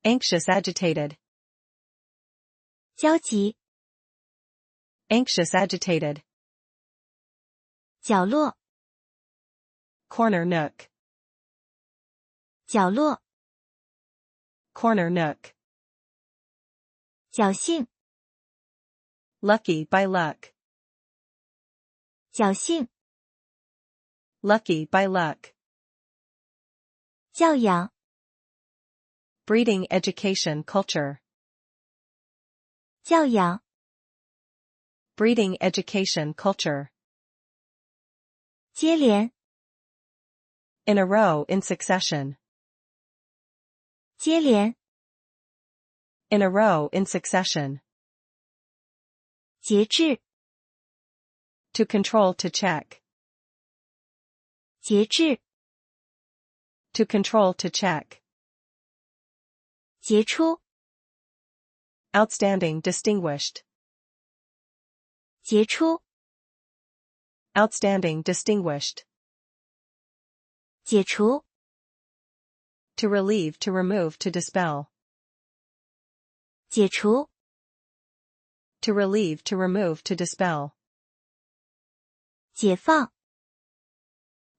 Anxious, agitated. 焦急， Anxious, agitated. 角落， Corner, nook. 角落， Corner, nook. 侥幸， Lucky, by luck. 侥幸， Lucky, by luck. 教养， Breeding, education, culture. 教养， Breeding, education, culture. 接连， In a row, in succession. 接连， In a row, in succession. 节制， To control, to check. 节制， To control, to check. 杰出， Outstanding, distinguished. 杰出， Outstanding, distinguished. 解除， To relieve, to remove, to dispel. 解除， To relieve, to remove, to dispel. 解放，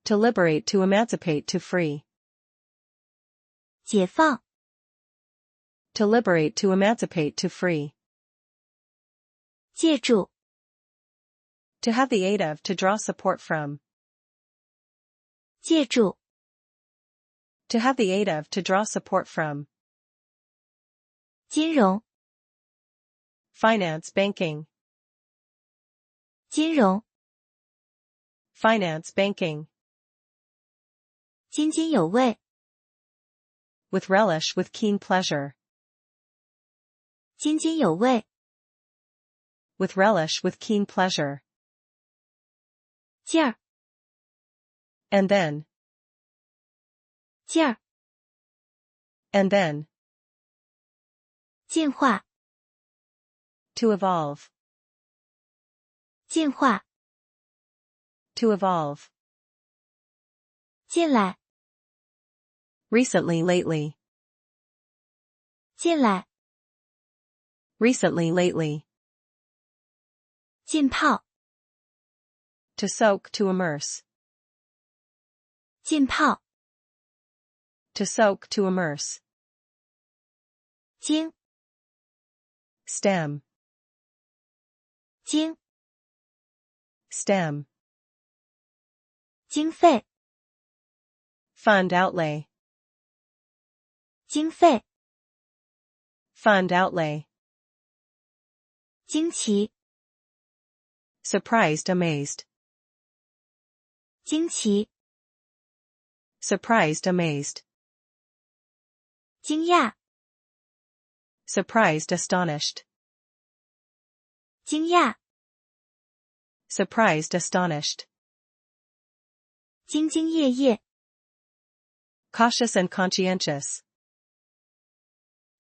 To liberate, to emancipate, to free. 解放， To liberate, to emancipate, to free. 借助， To have the aid of, to draw support from. 借助， To have the aid of, to draw support from. 金融， Finance, banking. 金融， Finance, banking. 津津有味， With relish, with keen pleasure. 津津有味， With relish, with keen pleasure. 劲儿， And then. 劲儿， And then. 进化， To evolve. 进化， To evolve. 进来， Recently, lately. 进来， Recently, lately. 浸泡， To soak, to immerse. 浸泡， To soak, to immerse. 经， Stem. 经， Stem. 经费， Fund outlay. 经费， Fund outlay. 惊奇， Surprised, amazed. 惊奇， Surprised, amazed. 惊讶， Surprised, astonished. 惊讶， Surprised, astonished. 兢兢业业， Cautious and conscientious.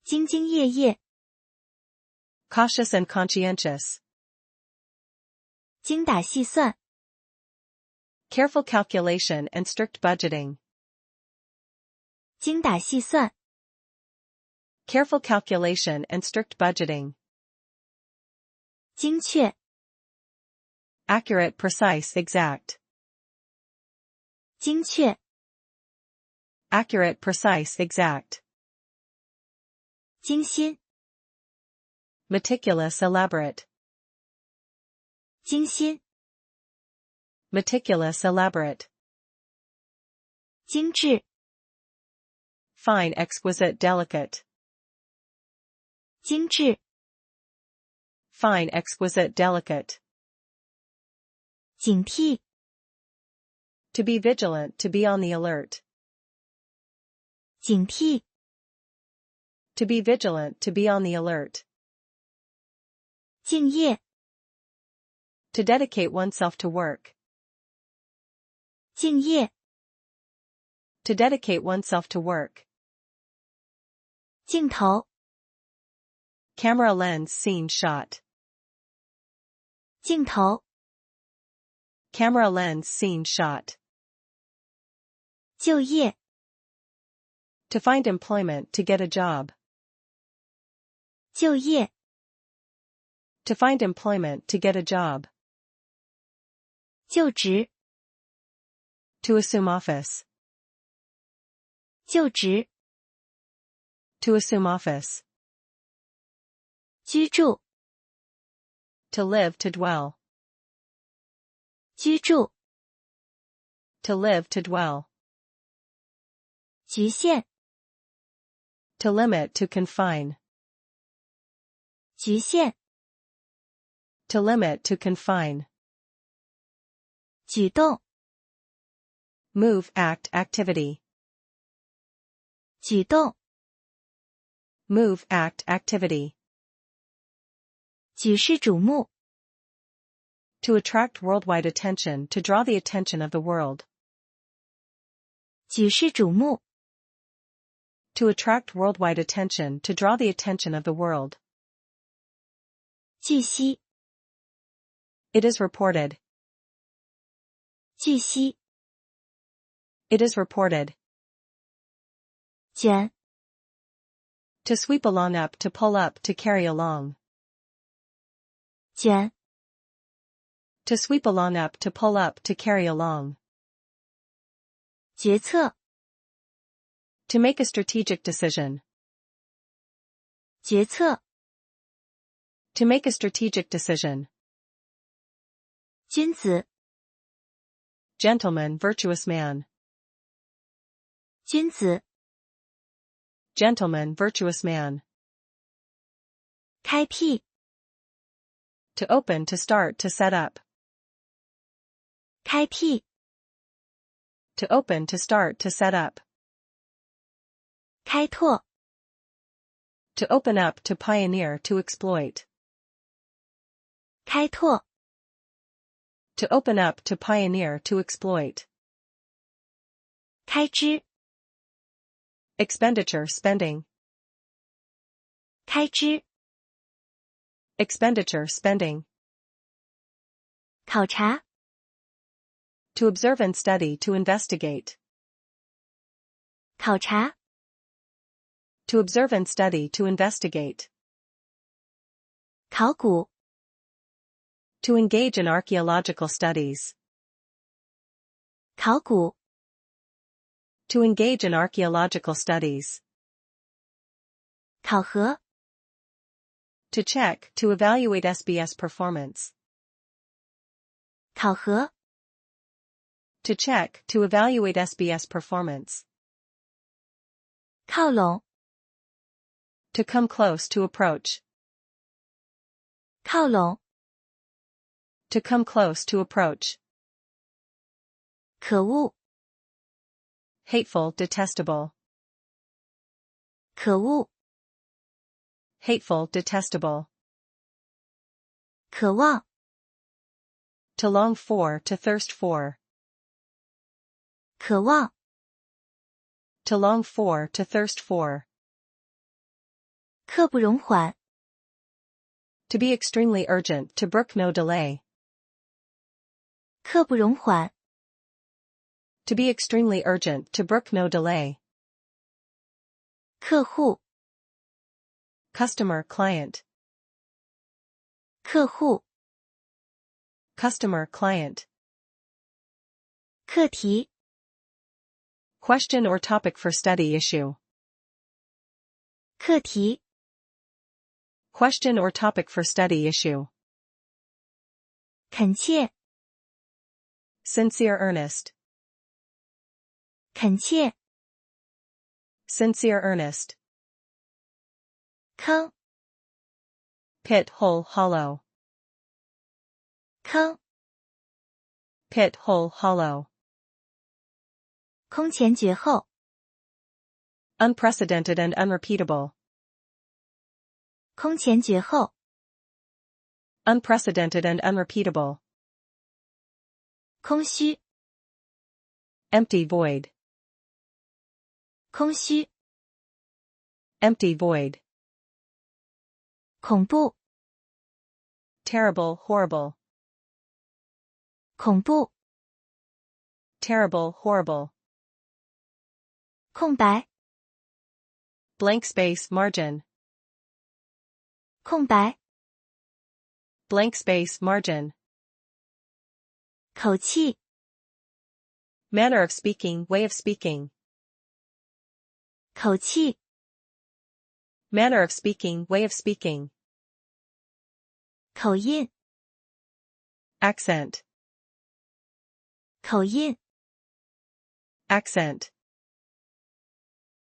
兢兢业业， Cautious and conscientious. 精打细算， Careful calculation and strict budgeting. 精打细算， Careful calculation and strict budgeting. 精确， Accurate, precise, exact. 精确， Accurate, precise, exact. 精心， Meticulous, elaborate. 精心， Meticulous, elaborate. 精致， Fine, exquisite, delicate. 精致， Fine, exquisite, delicate. 警惕， To be vigilant, to be on the alert. 警惕， To be vigilant, to be on the alert. 敬业， To dedicate oneself to work. 敬业， To dedicate oneself to work. 镜头， Camera lens, scene, shot. 镜头， Camera lens, scene, shot. 就业， To find employment, to get a job. 就业， To find employment, to get a job. 就职， To assume office. 就职， To assume office. 居住， To live, to dwell. 居住， To live, to dwell. 局限， To limit, to confine. 局限， To limit, to confine. 举动， Move, act, activity. 举动， Move, act, activity. 举世瞩目， To attract worldwide attention, to draw the attention of the world. 举世瞩目， To attract worldwide attention, to draw the attention of the world. 据悉， It is reported. 据悉， It is reported. 卷， To sweep along, up, to pull up, to carry along. 卷， To sweep along, up, to pull up, to carry along. 决策， To make a strategic decision. 决策， To make a strategic decision. 君子， Gentleman, virtuous man. 君子， Gentleman, virtuous man. 开辟， To open, to start, to set up. 开辟， To open, to start, to set up. 开拓， To open up, to pioneer, to exploit. 开拓， To open up, to pioneer, to exploit. 开支， Expenditure, spending. 开支， Expenditure, spending. 考察， To observe and study, to investigate. 考察， To observe and study, to investigate. 考古， To engage in archaeological studies. 考古， To engage in archaeological studies. 考核， To check, to evaluate SBS performance. 考核， To check, to evaluate SBS performance. 靠拢， To come close, to approach. 靠拢， To come close, to approach. 可恶， Hateful, detestable. 可恶， Hateful, detestable. 渴望， To long for, to thirst for. 渴望， To long for, to thirst for. 刻不容缓， To be extremely urgent, to brook no delay. 刻不容缓， To be extremely urgent, to brook no delay. 客户， Customer, client. 客户， Customer, client. 课题， Question or topic for study issue. 课题， Question or topic for study issue. 恳切， Sincere, earnest. 恳切， Sincere, earnest. 坑， Pit, hole, hollow. 坑， Pit, hole, hollow. 空前绝后， Unprecedented and unrepeatable. 空前绝后， Unprecedented and unrepeatable. 空虚， Empty void. 空虚， Empty void. 恐怖， Terrible, horrible. 恐怖， Terrible, horrible. 空白， Blank space, margin. 空白， Blank space, margin. 口气， Manner of speaking, way of speaking. 口气， Manner of speaking, way of speaking. 口音， Accent. 口音， Accent.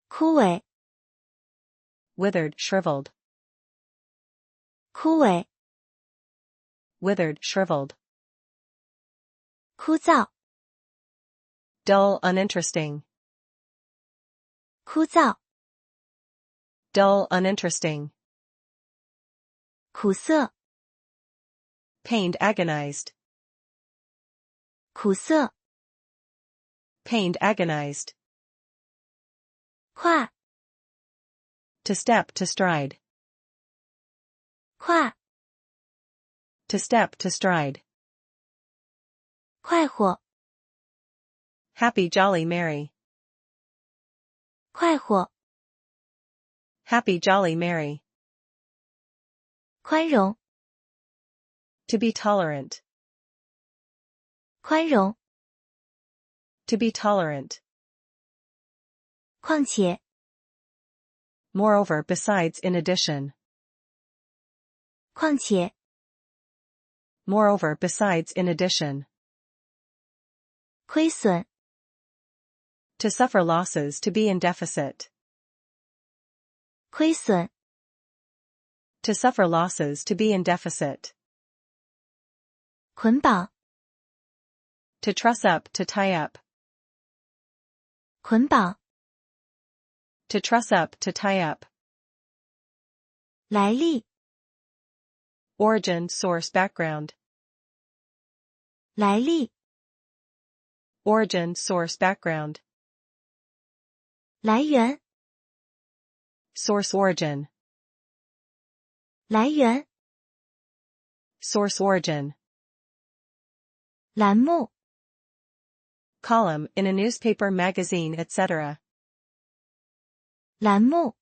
枯萎， Withered, shriveled. 枯萎， Withered, shriveled. 枯燥， Dull, uninteresting. 枯燥， Dull, uninteresting. 苦涩， Pained, agonized. 苦涩， Pained, agonized. 跨， To step, to stride. 跨， To step, to stride. 快活， Happy, jolly, merry. 快活， Happy, jolly, merry. 宽容， To be tolerant. 宽容， To be tolerant. 况且， Moreover, besides, in addition. 况且， Moreover, besides, in addition. 亏损， To suffer losses, to be in deficit. 亏损， To suffer losses, to be in deficit. 捆绑， To truss up, to tie up. 捆绑， To truss up, to tie up. 来历， Origin, source, background. 来历， Origin, source, background. 来源， Source, origin. 来源， Source, origin. 栏目， Column, in a newspaper, magazine, etc. 栏目，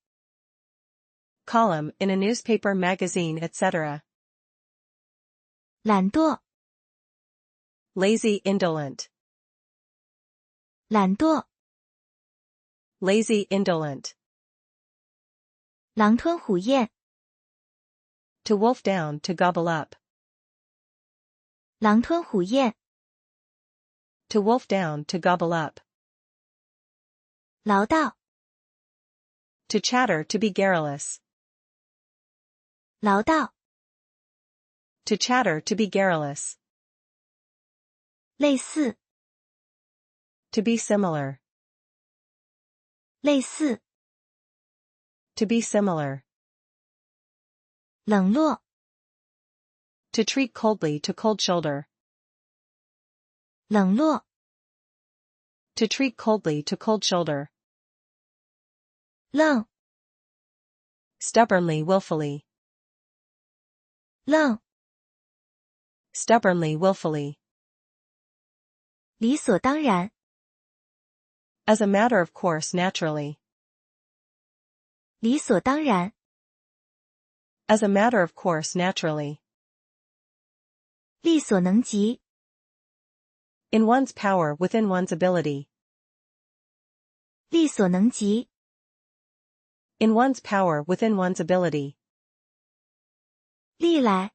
Column, in a newspaper, magazine, etc. 懒惰， Lazy, indolent. 懒惰， Lazy, indolent. 狼吞虎咽， To wolf down, to gobble up. 狼吞虎咽， To wolf down, to gobble up. 唠叨， To chatter, to be garrulous. 唠叨， To chatter, to be garrulous. 类似， To be similar. 类似， To be similar. 冷落， To treat coldly, to cold shoulder. 冷落， To treat coldly, to cold shoulder. 愣， Stubbornly, willfully. 愣， Stubbornly, willfully. 理所当然， As a matter of course, naturally. 理所当然， As a matter of course, naturally. 力所能及， In one's power, within one's ability. 力所能及， In one's power, within one's ability. 历来，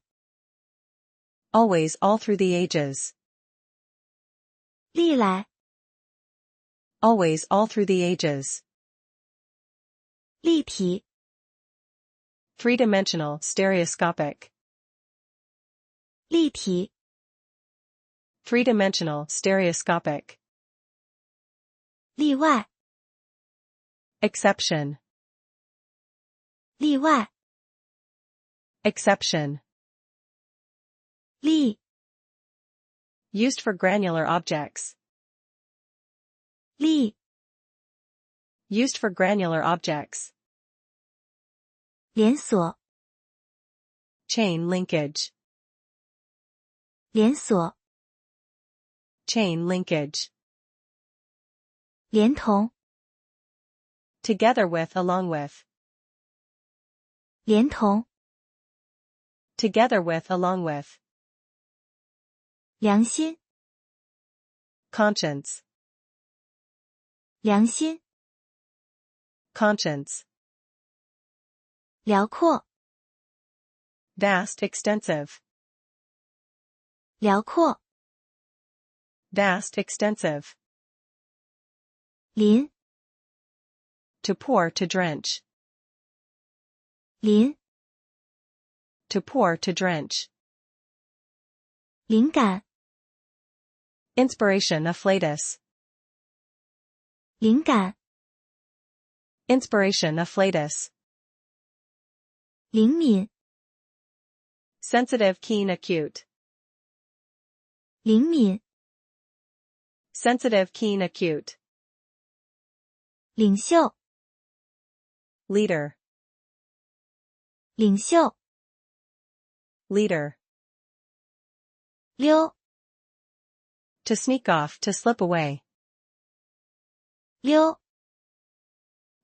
Always, all through the ages. 历来， Always, all through the ages. 立体， Three-dimensional, stereoscopic. 立体， Three-dimensional, stereoscopic. 例外， Exception. 例外， Exception. 例， Used for granular objects. 例， Used for granular objects. 连锁， Chain linkage. 连锁， Chain linkage. 连同， Together with, along with. 连同， Together with, along with. 良心， Conscience. 良心， Conscience. 辽阔， Vast, extensive. 辽阔， Vast, extensive. 淋， To pour, to drench. 淋， To pour, to drench. 灵感， Inspiration, afflatus. 灵感， Inspiration, afflatus. 灵敏， Sensitive, keen, acute. 灵敏， Sensitive, keen, acute. 领袖， Leader. 领袖， Leader. 溜， To sneak off, to slip away. 溜，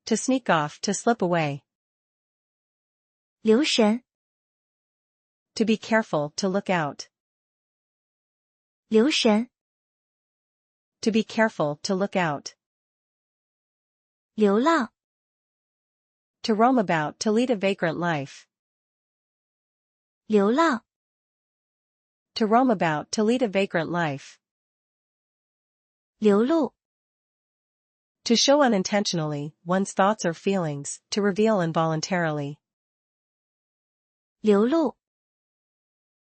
To sneak off, to slip away. 留神， To be careful, to look out. 留神， To be careful, to look out. 流浪， To roam about, to lead a vagrant life. 流浪， To roam about, to lead a vagrant life. 流露， To show unintentionally, one's thoughts or feelings, to reveal involuntarily. 流露，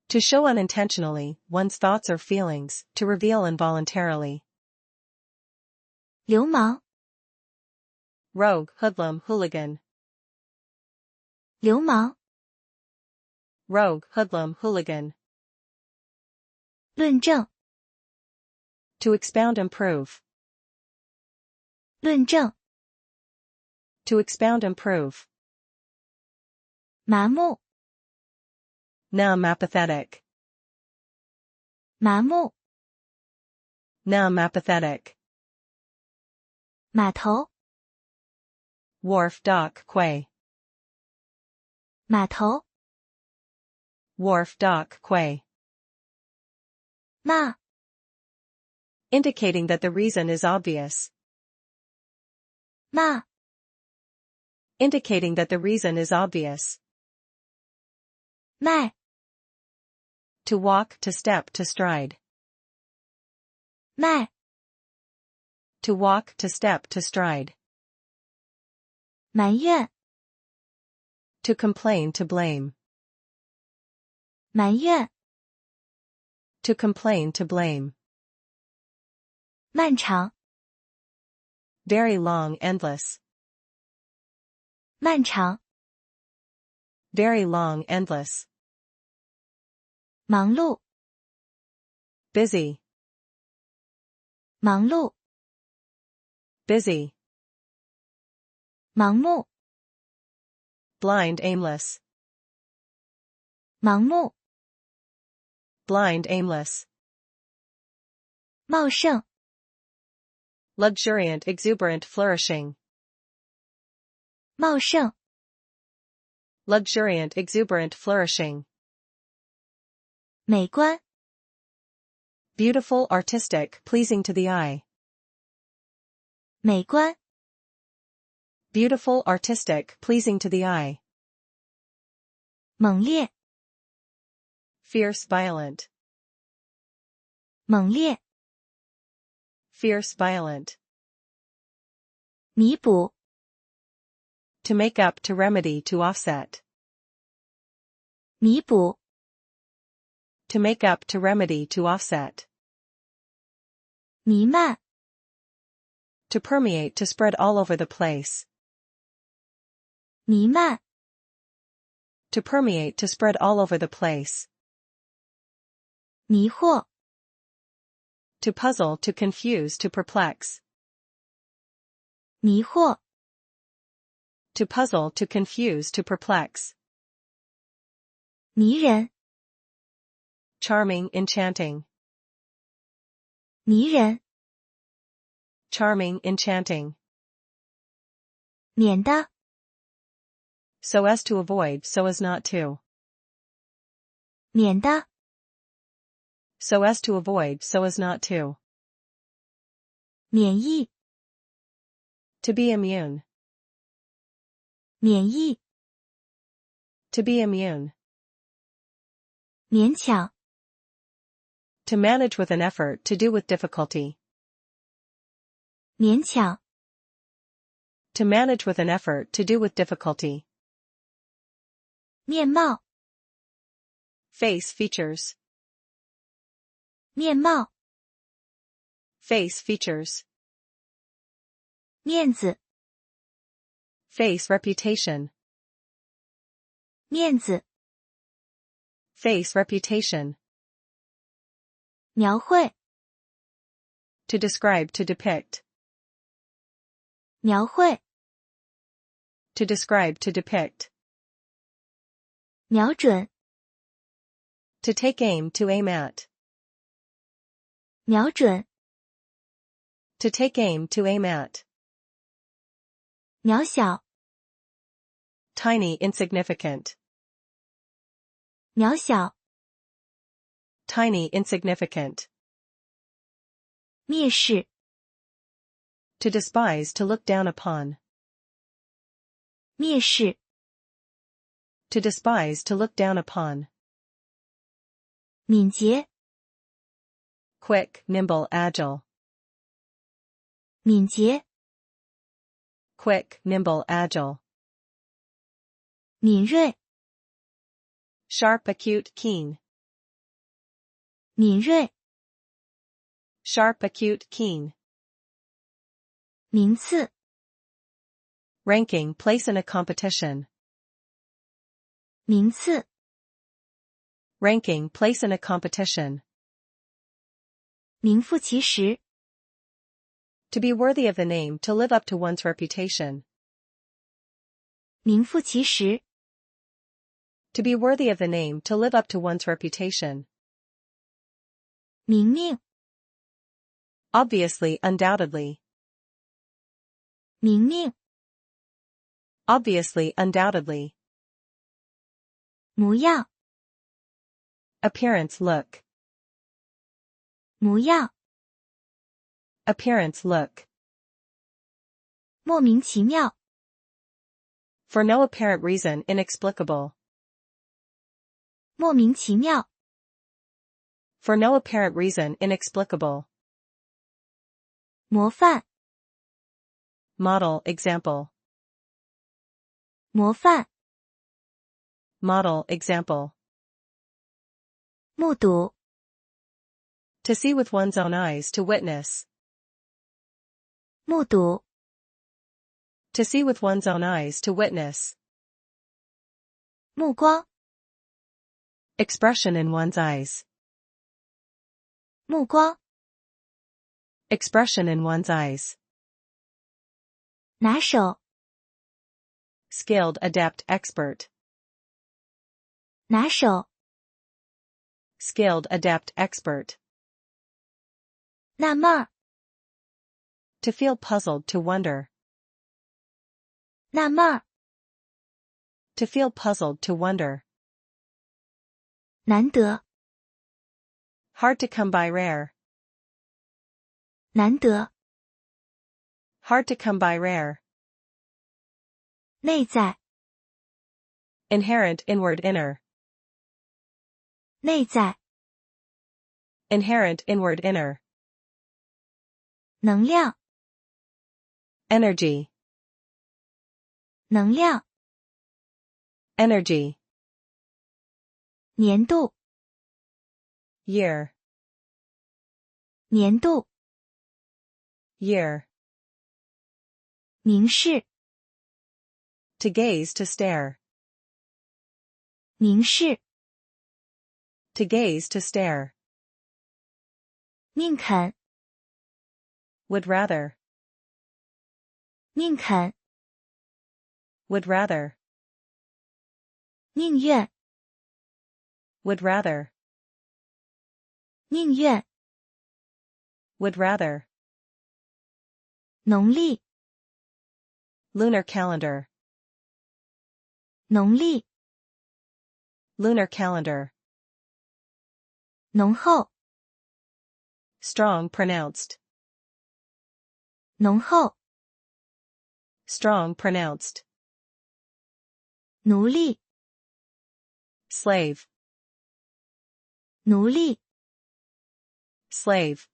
To show unintentionally, one's thoughts or feelings, to reveal involuntarily. 流氓， Rogue, hoodlum, hooligan. 流氓， Rogue, hoodlum, hooligan. 论证， To expound and prove. 论证， To expound and prove. 麻木， Numb, apathetic. 麻木， Numb, apathetic. 码头， Wharf, dock, quay. 码头， Wharf, dock, quay. 骂， Indicating that the reason is obvious. 骂， Indicating that the reason is obvious. 迈， To walk, to step, to stride. 迈， To walk, to step, to stride. 埋怨， To complain, to blame. 埋怨， To complain, to blame. 漫长， Very long, endless. 漫长， Very long, endless. 忙碌， Busy. 忙碌， Busy. 盲目， Blind, aimless. 盲目， Blind, aimless. 茂盛， Luxuriant, exuberant, flourishing. 茂盛， Luxuriant, exuberant, flourishing. 美观， Beautiful, artistic, pleasing to the eye. 美观， Beautiful, artistic, pleasing to the eye. 猛烈， Fierce, violent. 猛烈， Fierce, violent. 弥补， To make up, to remedy, to offset. 弥补， To make up, to remedy, to offset. 弥漫， To permeate, to spread all over the place. 弥漫 To permeate, to spread all over the place. 迷惑 To puzzle, to confuse, to perplex. 迷惑 To puzzle, to confuse, to perplex. 迷人 Charming, enchanting. 迷人 Charming, enchanting. 免得 So as to avoid, so as not to. 免得 So as to avoid, so as not to. 免疫 To be immune. 免疫 To be immune. 勉强 To manage with an effort, to do with difficulty. 勉强 To manage with an effort, to do with difficulty. 面貌 Face features. 面貌 Face features. 面子 Face reputation. 面子 Face reputation. 描绘 To describe, to depict. 描绘 To describe, to depict. 瞄准 To take aim, to aim at. 瞄准 To take aim, to aim at. 渺小 Tiny, insignificant. 渺小 Tiny, insignificant. 蔑视 To despise, to look down upon. 蔑视 To despise, to look down upon. 敏捷 Quick, nimble, agile. 敏捷 Quick, nimble, agile. 敏锐 Sharp, acute, keen. 敏锐 Sharp, acute, keen. 名次 Ranking, place in a competition. 名次 Ranking, place in a competition. 名副其实 To be worthy of the name, to live up to one's reputation. 名副其实 To be worthy of the name, to live up to one's reputation. 明命 Obviously, undoubtedly. 明命 Obviously, undoubtedly. 模样 Appearance, look. 模样 Appearance, look. 莫名其妙 For no apparent reason, inexplicable. 莫名其妙 For no apparent reason, inexplicable. 模范 Model, example. 模范 Model, example. 目睹 To see with one's own eyes, to witness. 目睹 To see with one's own eyes, to witness. 目光 Expression in one's eyes. 目光 Expression in one's eyes. 拿手 Skilled, adept, expert. 拿手 Skilled, adept, expert. 纳闷儿 To feel puzzled, to wonder. 纳闷儿 To feel puzzled, to wonder. 难得 Hard to come by, rare. 难得 Hard to come by, rare. 内在 Inherent, inward, inner. 内在 Inherent, inward, inner. 能量 Energy. 能量 Energy. 年度 Year. 年度 Year. 凝视， To gaze to stare. 凝视， To gaze to stare. 宁肯， Would rather. 宁肯， Would rather. 宁愿， Would rather. 宁愿， Would rather. 农历， Lunar calendar. 农历， Lunar calendar. 浓厚， Strong pronounced. 浓厚， Strong pronounced. 奴隶， Slave. 奴隶， Slave.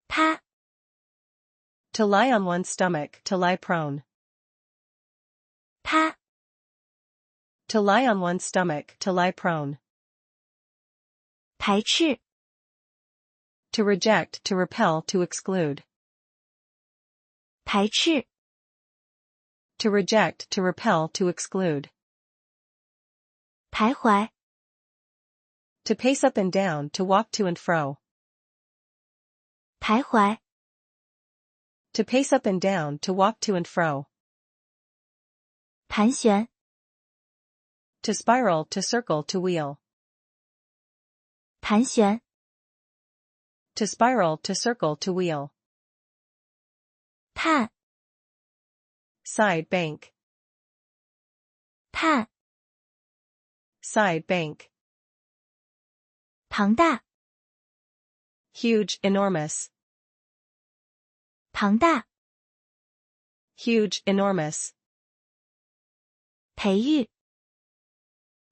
趴， To lie on one's stomach, to lie prone. 趴， To lie on one's stomach, to lie prone. 排斥， To reject, to repel, to exclude. 排斥， To reject, to repel, to exclude. 徘徊， To pace up and down, to walk to and fro. 徘徊， To pace up and down, to walk to and fro. 盘旋， To spiral, to circle, to wheel. 盘旋， To spiral, to circle, to wheel. 畔， Side bank. 畔， Side bank. 庞大， Huge, enormous. 庞大， Huge, enormous. 培育，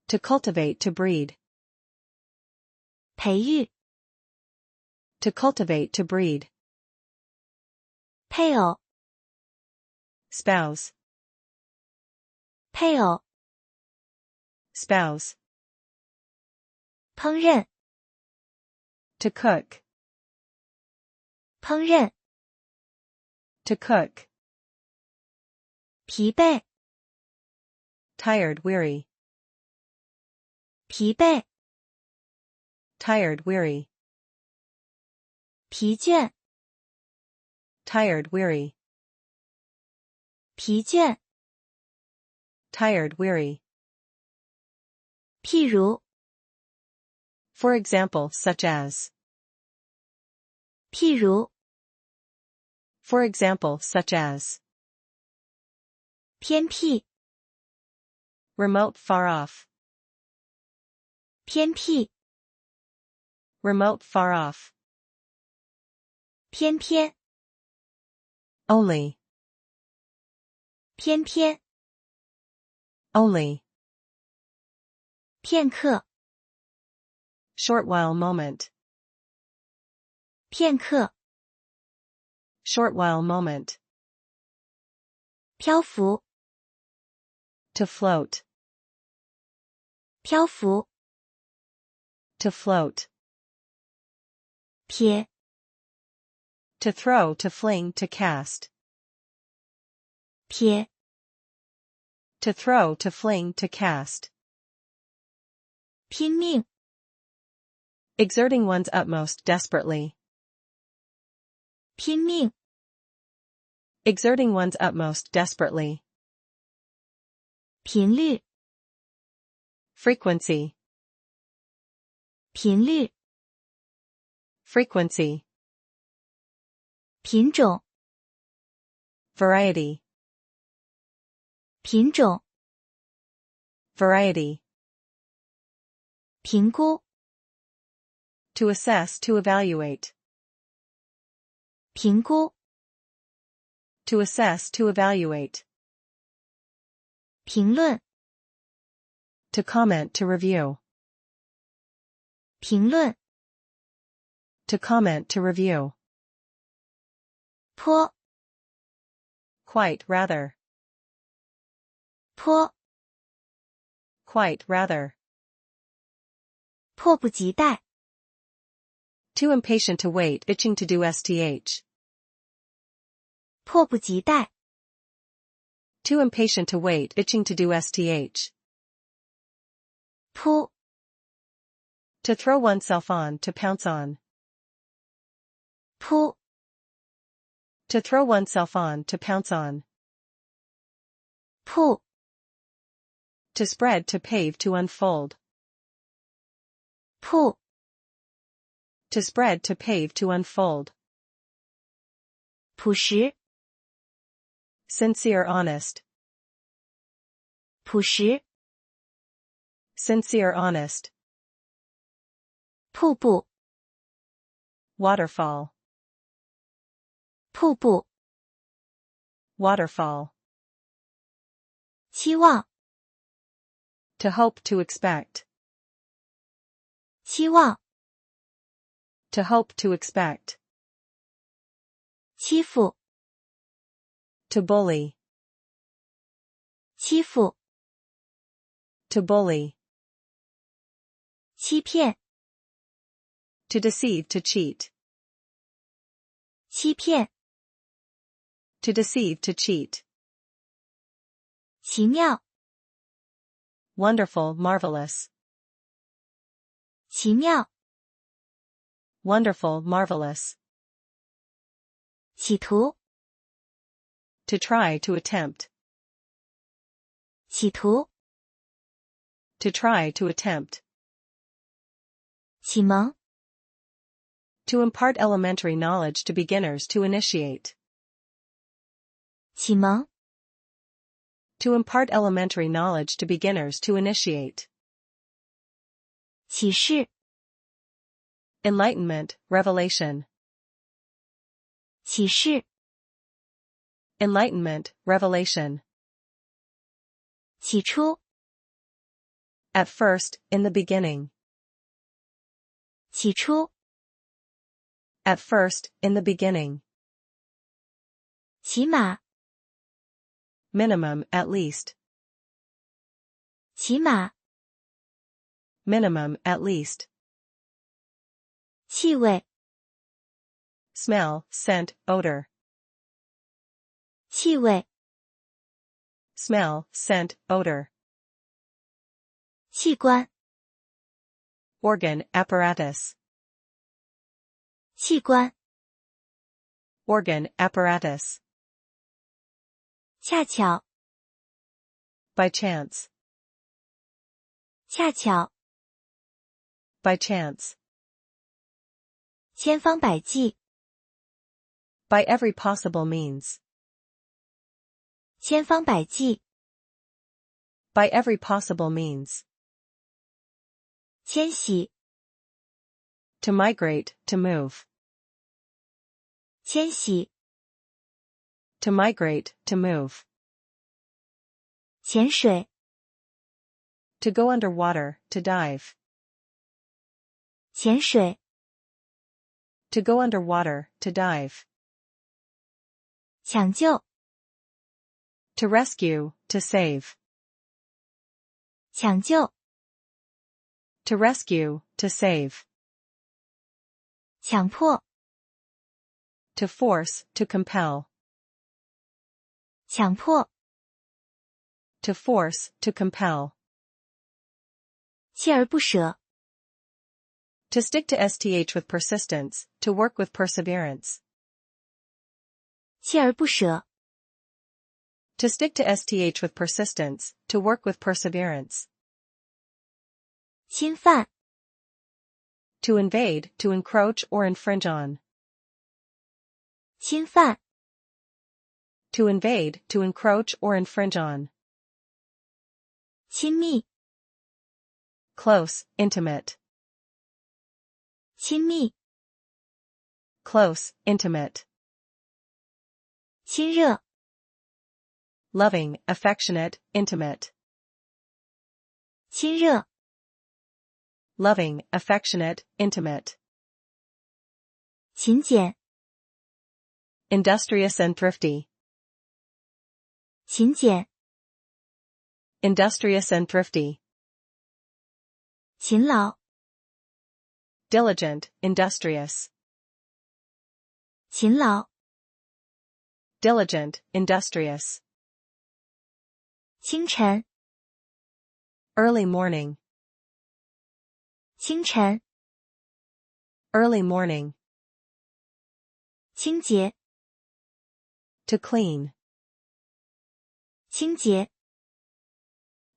To cultivate, to breed. 培育， To cultivate, to breed. 配偶， Spouse. 配偶， Spouse. 烹饪， To cook. 烹饪， To cook. 疲惫， Tired, weary. 疲惫， Tired, weary. 疲倦， Tired, weary. 疲倦， Tired, weary. 譬如， For example, such as. 譬如， For example, such as. 偏僻， Remote, far off. 偏僻， Remote, far off. 偏偏， Only. 偏偏， Only. 片刻， Short while moment. 片刻， Short while moment. 漂浮， To float. 漂浮， To float. 撇， To throw, to fling, to cast. 撇， To throw, to fling, to cast. 拼命， Exerting one's utmost desperately. 拼命， Exerting one's utmost desperately. 频率， Frequency. 频率， Frequency. 品种， Variety. 品种， Variety. 评估， To assess, to evaluate. 评估， To assess, to evaluate. 评论， To comment, to review. 评论， To comment, to review. 颇， Quite, rather. 颇， Quite, rather. 迫不及待， Too impatient to wait, itching to do sth. 迫不及待。Too impatient to wait, itching to do sth. 扑， To throw oneself on, to pounce on. 扑， To throw oneself on, to pounce on. 铺， To spread, to pave, to unfold. 铺， To spread, to pave, to unfold. 朴实， Sincere, honest. 朴实， Sincere, honest. 瀑布， Waterfall. 瀑布， Waterfall. 期望， To hope, to expect. 期望， To hope, to expect. 欺负， To bully. 欺负， To bully. 欺骗， To deceive, to cheat. 欺骗， To deceive, to cheat. 奇妙， Wonderful, marvelous. 奇妙， Wonderful, marvelous. 企图， To try, to attempt. 企图， To try, to attempt. 启蒙， To impart elementary knowledge to beginners, to initiate. 启蒙， To impart elementary knowledge to beginners, to initiate. 启示， Enlightenment, revelation. 启示， Enlightenment, revelation. 起初， At first, in the beginning. 起初， At first, in the beginning. 起码， Minimum, at least. 起码， Minimum, at least. 气味， Smell, scent, odor. 气味， Smell, scent, odor. 器官， Organ, apparatus. 器官， Organ, apparatus. 恰巧， By chance. 恰巧， By chance. 千方百计， By every possible means. 千方百计， By every possible means. 迁徙， To migrate, to move. 迁徙， To migrate, to move. 潜水， To go underwater, to dive. 潜水， To go underwater, to dive. 抢救， To rescue, to save. 抢救， To rescue, to save. 强迫， To force, to compel. 强迫， To force, to compel. 锲而不舍， To stick to sth with persistence, to work with perseverance. 锲而不舍， To stick to sth with persistence, to work with perseverance. 侵犯， To invade, to encroach or infringe on. 侵犯， To invade, to encroach or infringe on. 亲密， Close, intimate. 亲密， Close, intimate. 亲热， Loving, affectionate, intimate. 亲热， Loving, affectionate, intimate. 勤俭， Industrious and thrifty. 勤俭， Industrious and thrifty. 勤劳， Diligent, industrious. 勤劳， diligent, industrious. 清晨， Early morning, 清晨， early morning. 清洁， To clean, 清洁，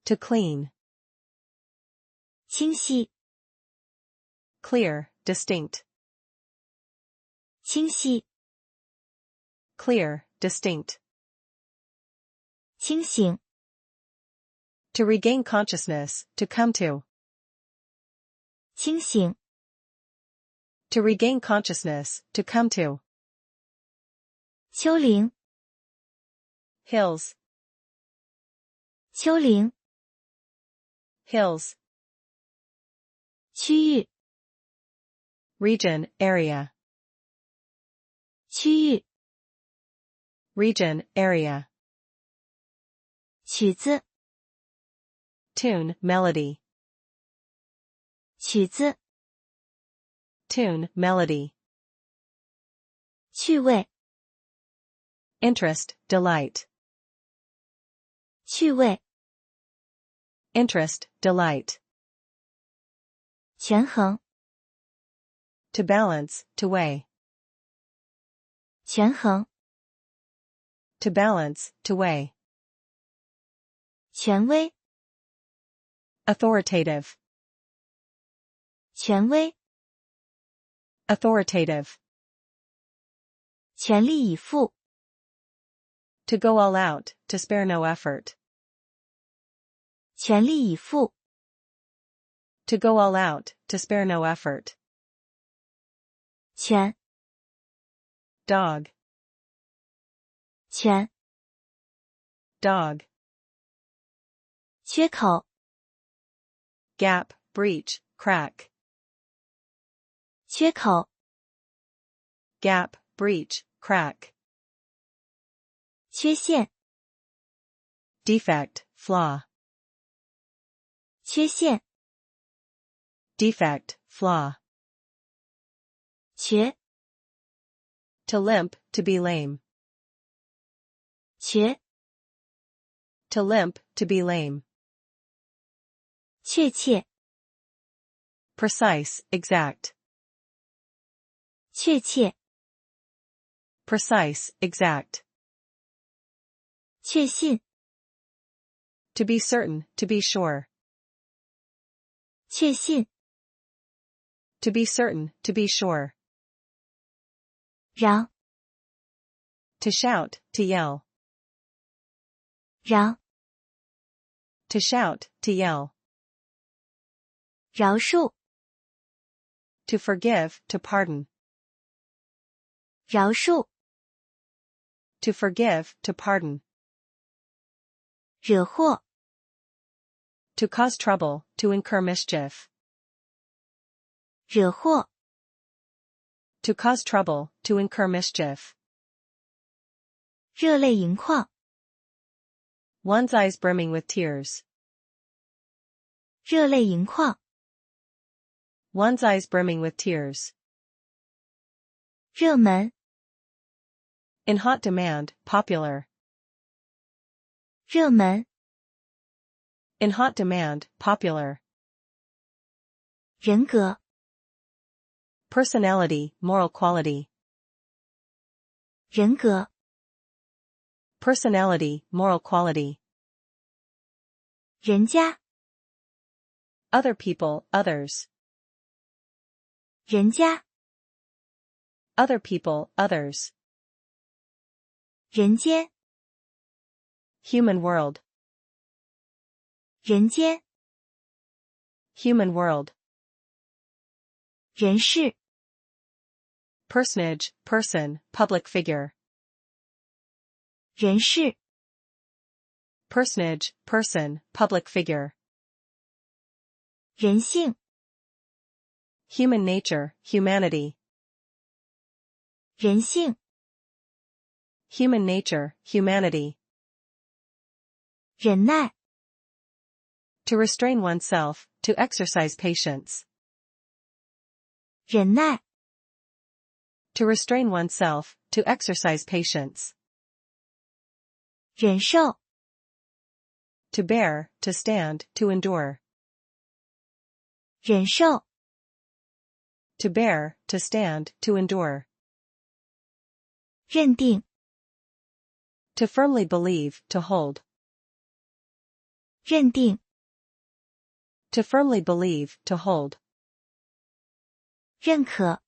to clean. 清晰， Clear, distinct. 清晰， Clear, distinct. 清醒， To regain consciousness, to come to. 清醒， To regain consciousness, to come to. 丘陵， Hills, 丘陵， hills. 区域， Region, area. 区域， Region, area. 曲子， Tune, melody. 曲子， Tune, melody. 趣味， Interest, delight. 趣味， Interest, delight. 权衡， To balance, to weigh. 权衡， To balance, to weigh. 权威， Authoritative, 权威， authoritative. 全力以赴， To go all out, to spare no effort. 全力以赴， To go all out, to spare no effort. 全， Dog, 全， dog. 缺口， Gap, breach, crack. 缺口， Gap, breach, crack. 缺陷， Defect, flaw. 缺陷， Defect, flaw. 瘸， To limp, to be lame. 瘸， To limp, to be lame. 确切， Precise, exact. 确切， Precise, exact. 确信， To be certain, to be sure. 确信， To be certain, to be sure. 嚷， To shout, to yell. 嚷， To shout, to yell. 饶恕， To forgive, to pardon. 饶恕， To forgive, to pardon. 惹祸， To cause trouble, to incur mischief. 惹祸， To cause trouble, to incur mischief. 热泪盈眶， One's eyes brimming with tears. 热泪盈眶， One's eyes brimming with tears. 热门， In hot demand, popular. 热门， In hot demand, popular. 人格， Personality, moral quality. 人格， Personality, moral quality. 人家， Other people, others. 人家， Other people, others. 人间， Human world. 人间， Human world. 人事， Personage, person, public figure. 人事， Personage, person, public figure. 人性， Human nature, humanity. 人性， Human nature, humanity. 忍耐， To restrain oneself, to exercise patience. 忍耐， To restrain oneself, to exercise patience. 忍受， To bear, to stand, to endure. 忍受， To bear, to stand, to endure. 认定， To firmly believe, to hold. 认定， To firmly believe, to hold. 认可，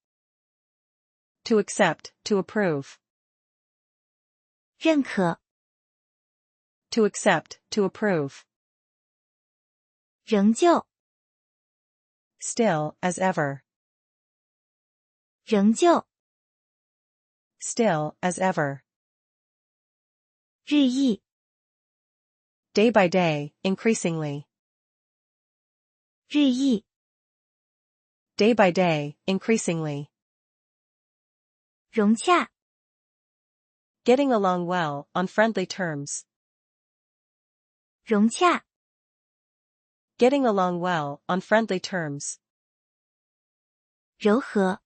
To accept, to approve. 认可， To accept, to approve. 仍旧， Still, as ever. 仍旧， Still, as ever. 日益， Day by day, increasingly. 日益， Day by day, increasingly. 融洽， Getting along well, on friendly terms. 融洽， Getting along well, on friendly terms. 柔和，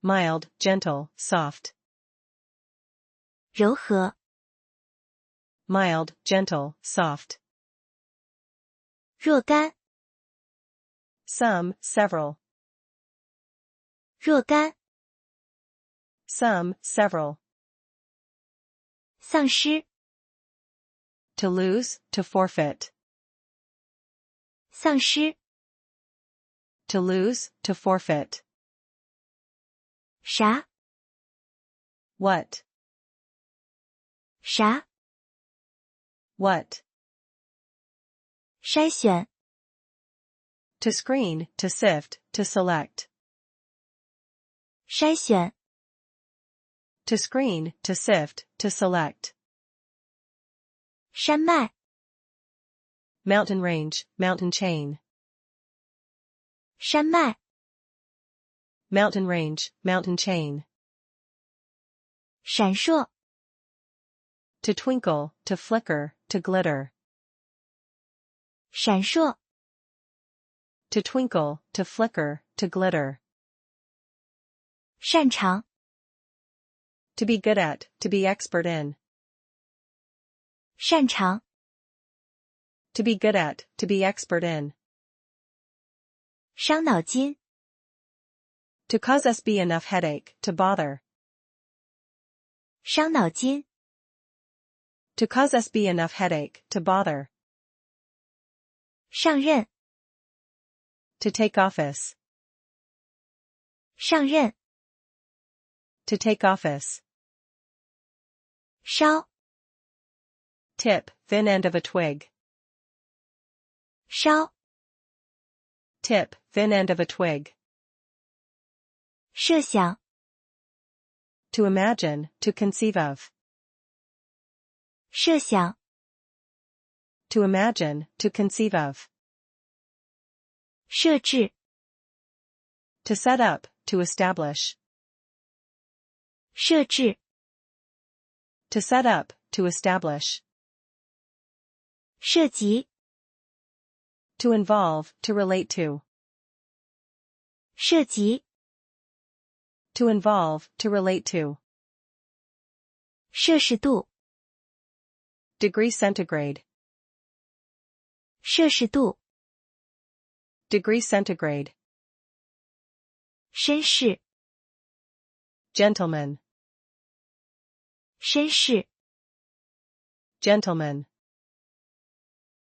Mild, gentle, soft. 柔和， Mild, gentle, soft. 若干， Some, several. 若干， Some, several. 丧失， To lose, to forfeit. 丧失， To lose, to forfeit. 啥， What? 啥， What? 筛选， To screen, to sift, to select. 筛选， To screen, to sift, to select. 山脉， Mountain range, mountain chain. 山脉， Mountain range, mountain chain. 闪烁， To twinkle, to flicker, to glitter. 闪烁， To twinkle, to flicker, to glitter. 擅长， To be good at, to be expert in. 擅长， To be good at, to be expert in. 伤脑筋， To cause us be enough headache, to bother. 伤脑筋， To cause us be enough headache, to bother. 上任， To take office. 上任， To take office. 烧， Tip, thin end of a twig. 烧， Tip, thin end of a twig. 设想， To imagine, to conceive of. 设想， To imagine, to conceive of. 设置， To set up, to establish. 设置， To set up, to establish. 涉及， To involve, to relate to. 涉及， To involve, to relate to. 摄氏度， Degree centigrade. 摄氏度， Degree centigrade. 绅士， Gentleman. 绅士， Gentleman.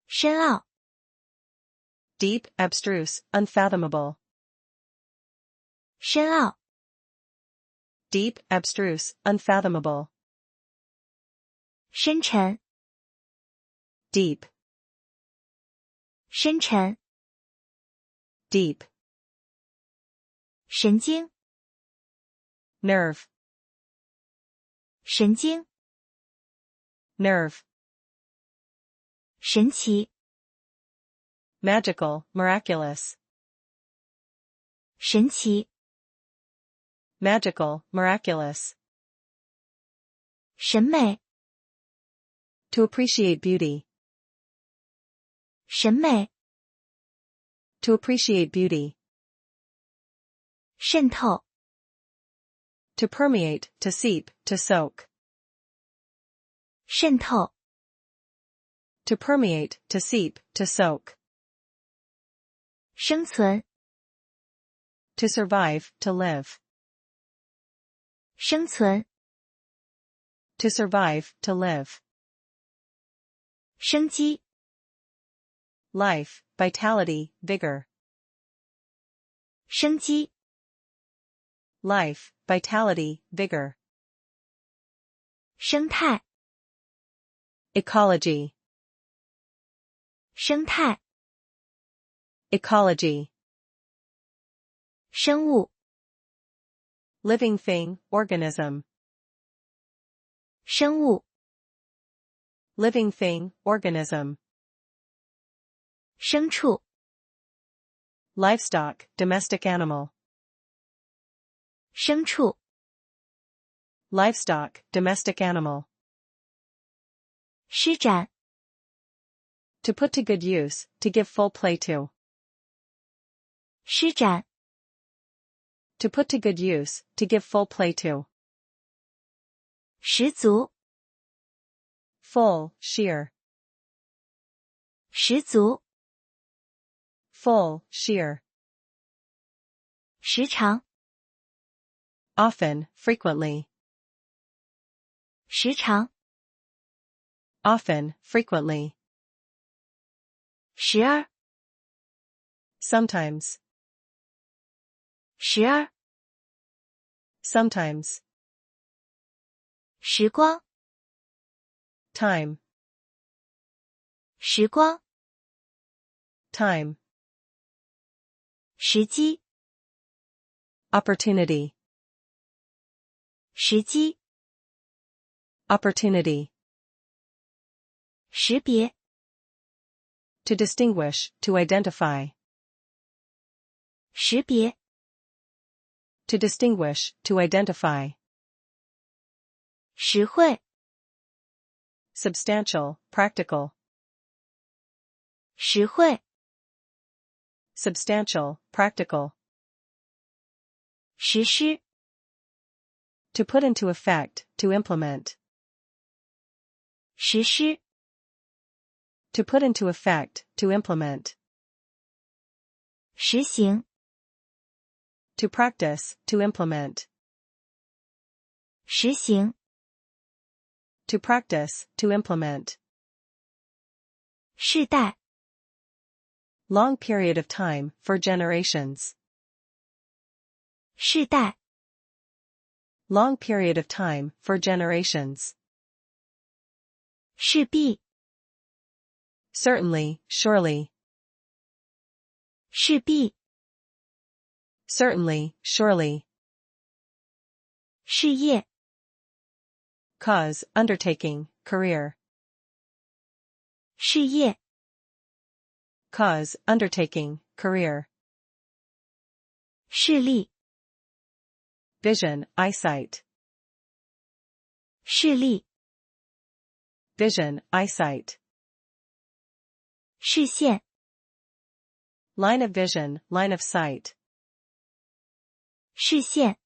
深奥， Deep, abstruse, unfathomable. 深奥， Deep, abstruse, unfathomable. 深沉， Deep, 深沉， deep. 神经， Nerve, 神经， nerve. 神奇， Magical, miraculous. 神奇， Magical, miraculous. 审美， To appreciate beauty. 审美， To appreciate beauty. 渗透， To permeate, to seep, to soak. 渗透。To permeate, to seep, to soak. 生存。To survive, to live. 生存。To survive, to live. 生机。Life, vitality, vigor. 生机。Life, vitality, vigor. 生态。Ecology. 生态。Ecology. 生物。Living thing, organism. 生物。Living thing, organism. 牲畜。Livestock, domestic animal. 牲畜。Livestock, domestic animal. 施展。To put to good use, to give full play to. 施展。To put to good use, to give full play to. 十足。Full, sheer. 十足。Full, sheer. 时常。Often, frequently. 时常。Often, frequently. 时而。Sometimes. 时而。Sometimes. 时光。Time. 时光。Time. 时机。Opportunity. 时机。Opportunity. 识别。To distinguish, to identify. 识别。To distinguish, to identify. 实惠。Substantial, practical. 实惠。Substantial, practical. 实施。To put into effect, to implement. 实施。To put into effect, to implement. 实行。To practice, to implement. 实行。To practice, to implement. 世代。Long period of time, for generations. 世代。Long period of time, for generations. 势必。Certainly, surely. 势必。Certainly, surely. 事业。Cause, undertaking, career. 事业。Cause, undertaking, career. 视力。Vision, eyesight. 视力。Vision, eyesight. 视线。Line of vision, line of sight. 视线。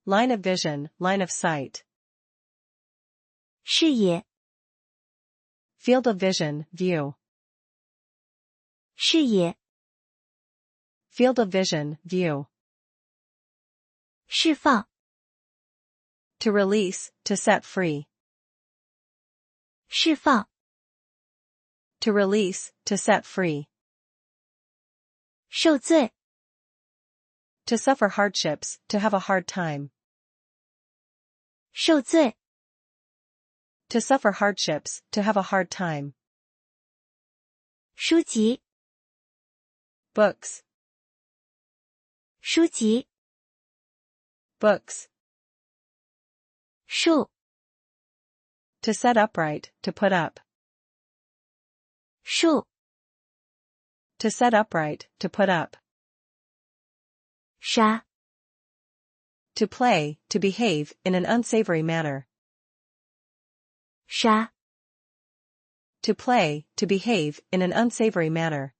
Line of vision, line of sight. 视野。Field of vision, view. 视野。Field of vision, view. 释放。To release, to set free. 释放。To release, to set free. 受罪。To suffer hardships, to have a hard time. 受罪。To suffer hardships, to have a hard time. 书籍。Books. 书籍。Books. 树。To set upright, to put up. 树。To set upright, to put up. 杀。To play, to behave in an unsavory manner. 杀。To play, to behave in an unsavory manner.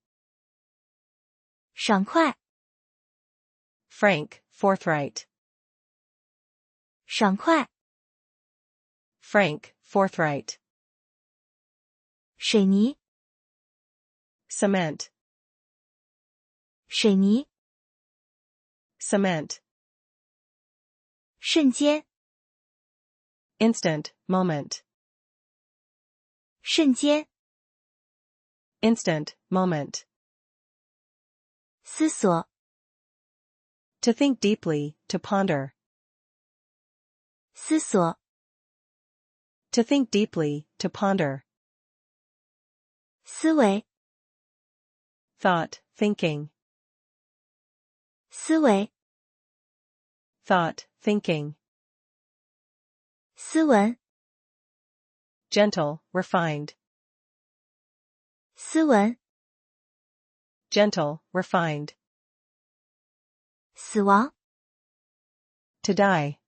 爽快。Frank, forthright. 爽快。Frank, forthright. 水泥， Cement. 水泥， Cement. 瞬间， Instant, moment. 瞬间， Instant, moment. 思索， To think deeply, to ponder. 思索， To think deeply, to ponder. 思维， Thought, thinking. 思维， Thought, thinking. 斯文， Gentle, refined. 斯文， Gentle, refined. 死亡， To die.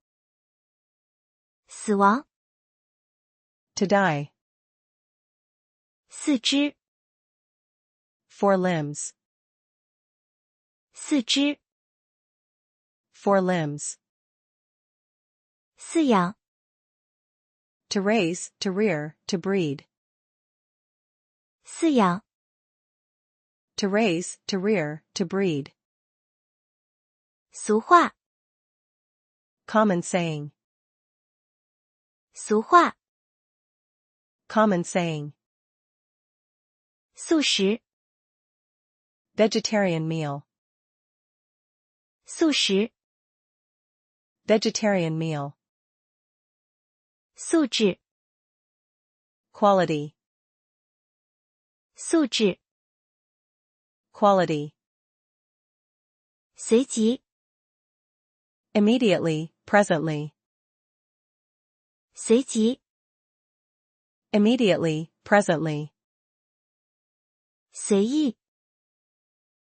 死亡， To die. 四肢， Four limbs. 四肢， Four limbs. 饲养， To raise, to rear, to breed. 饲养， To raise, to rear, to breed. 俗话， Common saying. 俗话， Common saying. 素食， Vegetarian meal. 素食， Vegetarian meal. 素质， Quality. 素质， Quality. 随即， Immediately, presently. 随即， Immediately, presently. 随意，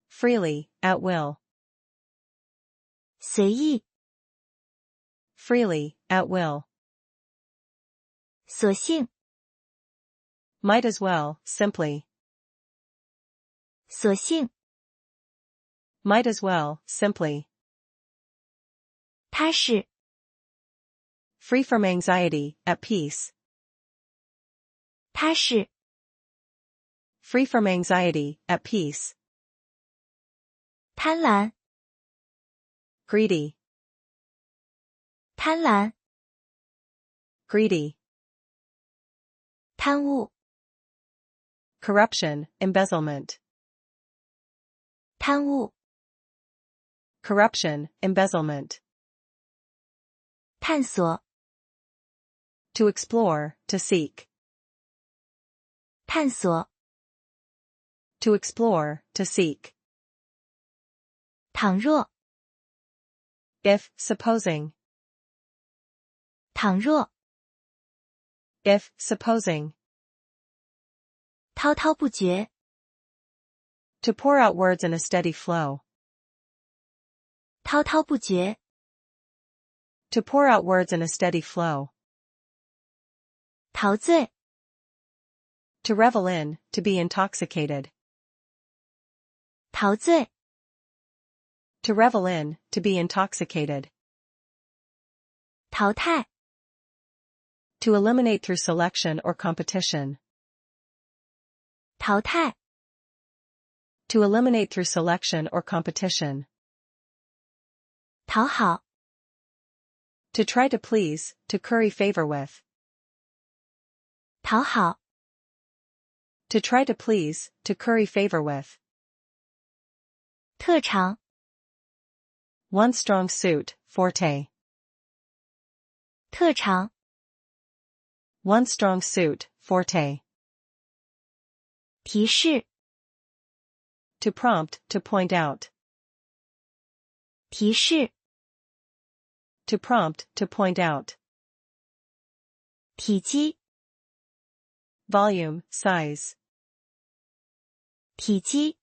Freely, at will. 随意， Freely, at will. 所幸， Might as well, simply. 所幸， Might as well, simply. 踏实， Free from anxiety, at peace. 踏实， Free from anxiety, at peace. 贪婪， Greedy. 贪婪， Greedy. 贪污， Corruption, embezzlement. 贪污， Corruption, embezzlement. 探索， To explore, to seek. 探索， To explore, to seek. 倘若， If, supposing. 倘若， If, supposing. 滔滔不绝， To pour out words in a steady flow. 滔滔不绝， To pour out words in a steady flow. 陶醉， To revel in, to be intoxicated. 陶醉， To revel in, to be intoxicated. 淘汰， To eliminate through selection or competition. 淘汰， To eliminate through selection or competition. 讨好， To try to please, to curry favor with. 讨好， To try to please, to curry favor with. 特长， One strong suit, forte. 特长， One strong suit, forte. 提示， To prompt, to point out. 提示， To prompt, to point out. 体积， Volume, size. 体积，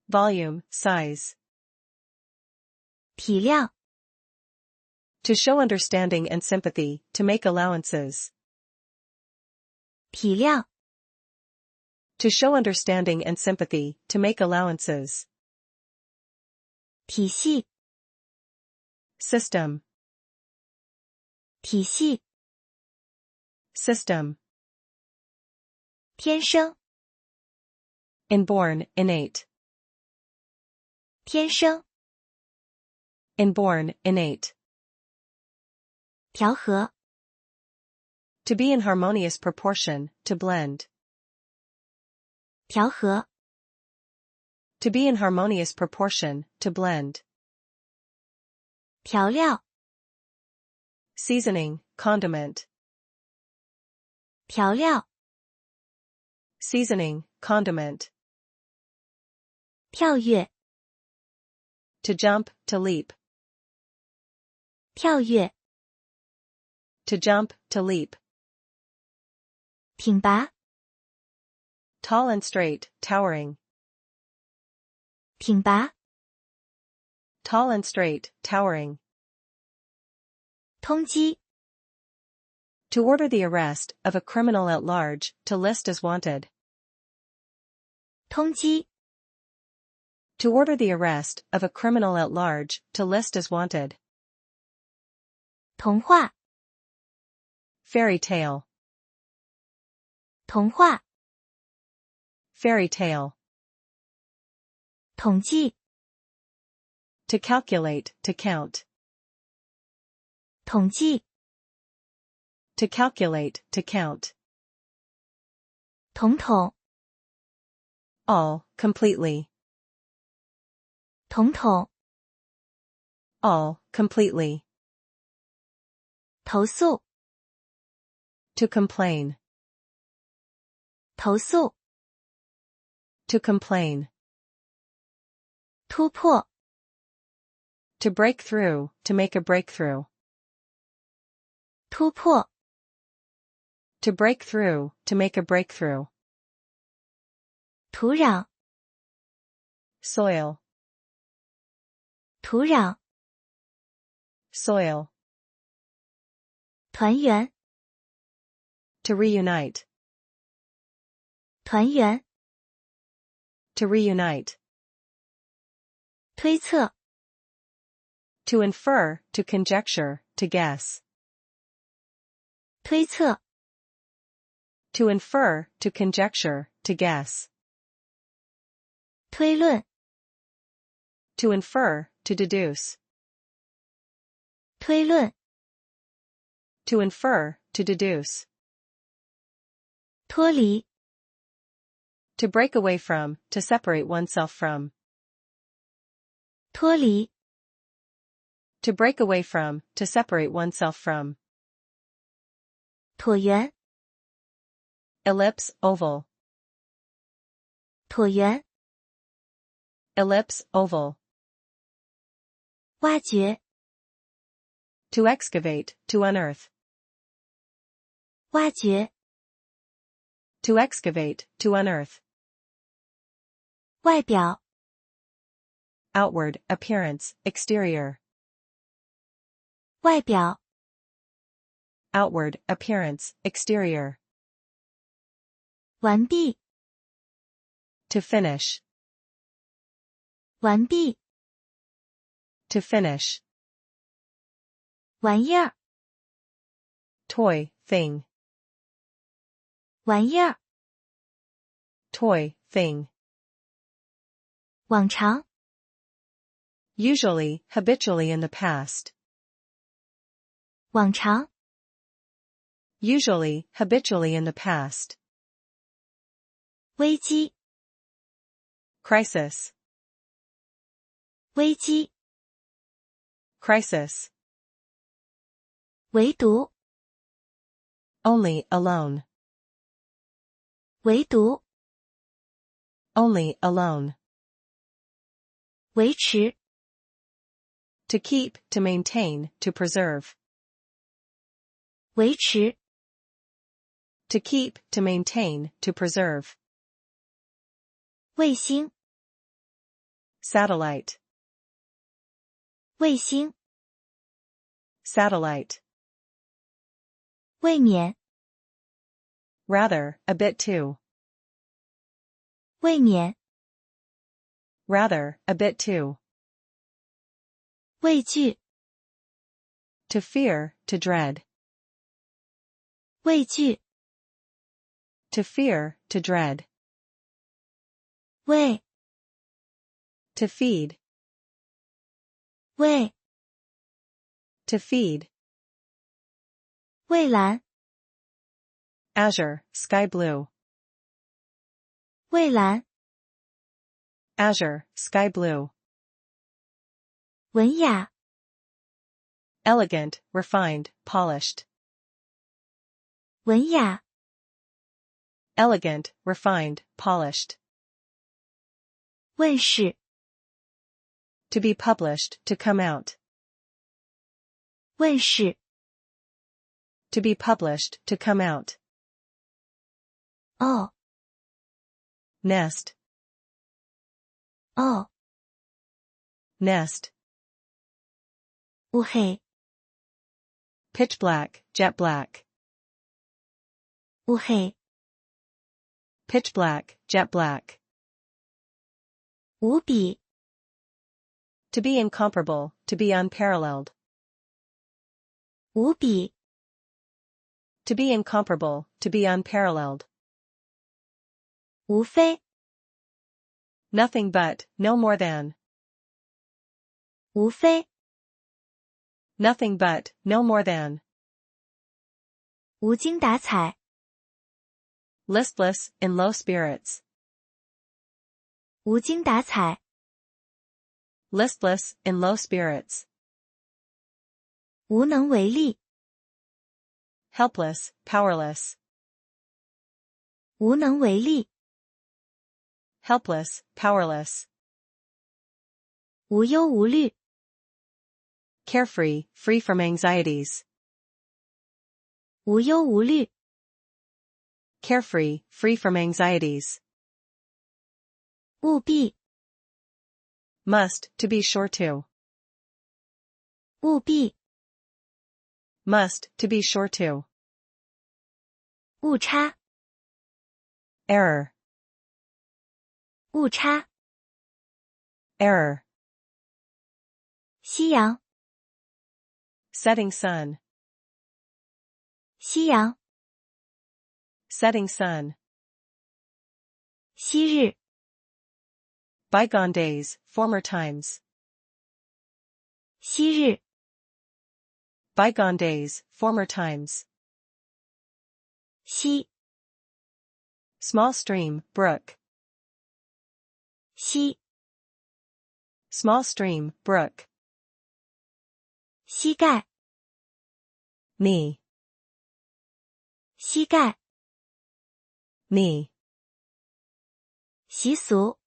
Volume, size. 体谅， To show understanding and sympathy, to make allowances. 体谅， To show understanding and sympathy, to make allowances. 体系， System. 体系， System. 天生， Inborn, innate. 天生， Inborn, innate. 调和， To be in harmonious proportion, to blend. 调和， To be in harmonious proportion, to blend. 调料， Seasoning, condiment. 调料， Seasoning, condiment. 跳跃， To jump, to leap. 跳跃， To jump, to leap. 挺拔， Tall and straight, towering. 挺拔， Tall and straight, towering. 通缉， To order the arrest of a criminal at large, to list as wanted. 通缉， To order the arrest of a criminal at large, to list as wanted. 童话， Fairy tale. 童话， Fairy tale. 统计， To calculate, to count. 统计， To calculate, to count. 统统， All, completely. 统统， All, completely. 投诉， To complain. 投诉， To complain. 突破， To break through, to make a breakthrough. 突破， To break through, to make a breakthrough. 土壤， Soil. 土壤， Soil. 团圆， To reunite. 团圆， To reunite. 推测， To infer, to conjecture, to guess. 推测， To infer, to conjecture, to guess. 推论， To infer, to deduce. 推论， To infer, to deduce. 脱离， To break away from, to separate oneself from. 脱离， To break away from, to separate oneself from. 椭圆， Ellipse, oval. 椭圆， Ellipse, oval. 挖掘， To excavate, to unearth. 挖掘， To excavate, to unearth. 外表， Outward, appearance, exterior. 外表， Outward, appearance, exterior. 完毕， To finish. 完毕， To finish. 玩意儿， Toy, thing. 玩意儿， Toy, thing. 往常， Usually, habitually in the past. 往常， Usually, habitually in the past. 危机， Crisis. 危机， Crisis. 唯独， Only, alone. 唯独， Only, alone. 维持， To keep, to maintain, to preserve. 维持， To keep, to maintain, to preserve. 卫星， Satellite. 卫星， Satellite. 卫冕， Rather, a bit too. 卫冕， Rather, a bit too. 畏惧， To fear, to dread. 畏惧， To fear, to dread. 畏， To feed, 畏， to feed. 蔚蓝， Azure, sky blue. 蔚蓝， Azure, sky blue. 文雅， Elegant, refined, polished. 文雅， Elegant, refined, polished. 问世， To be published, to come out. 问世， To be published, to come out. 哦， Nest, 哦， nest. 乌黑， Pitch black, jet black. 乌黑， Pitch black, jet black. 无比， To be incomparable, to be unparalleled. 无比， To be incomparable, to be unparalleled. 无非， Nothing but, no more than. 无非， Nothing but, no more than. 无精打采， Listless, in low spirits. 无精打采， Listless, in low spirits. 无能为力， Helpless, powerless. 无能为力， Helpless, powerless. 无忧无虑， Carefree, free from anxieties. 无忧无虑， Carefree, free from anxieties. 务必， Must, to be sure to. 务必， Must, to be sure to. 误差， Error, 误差， error. 夕阳， Setting sun, 夕阳， setting sun. 昔日， Bygone days, former times. 昔日， Bygone days, former times. 溪， Small stream, brook. 溪， Small stream, brook. 膝盖， Knee, 膝盖， knee. 习俗，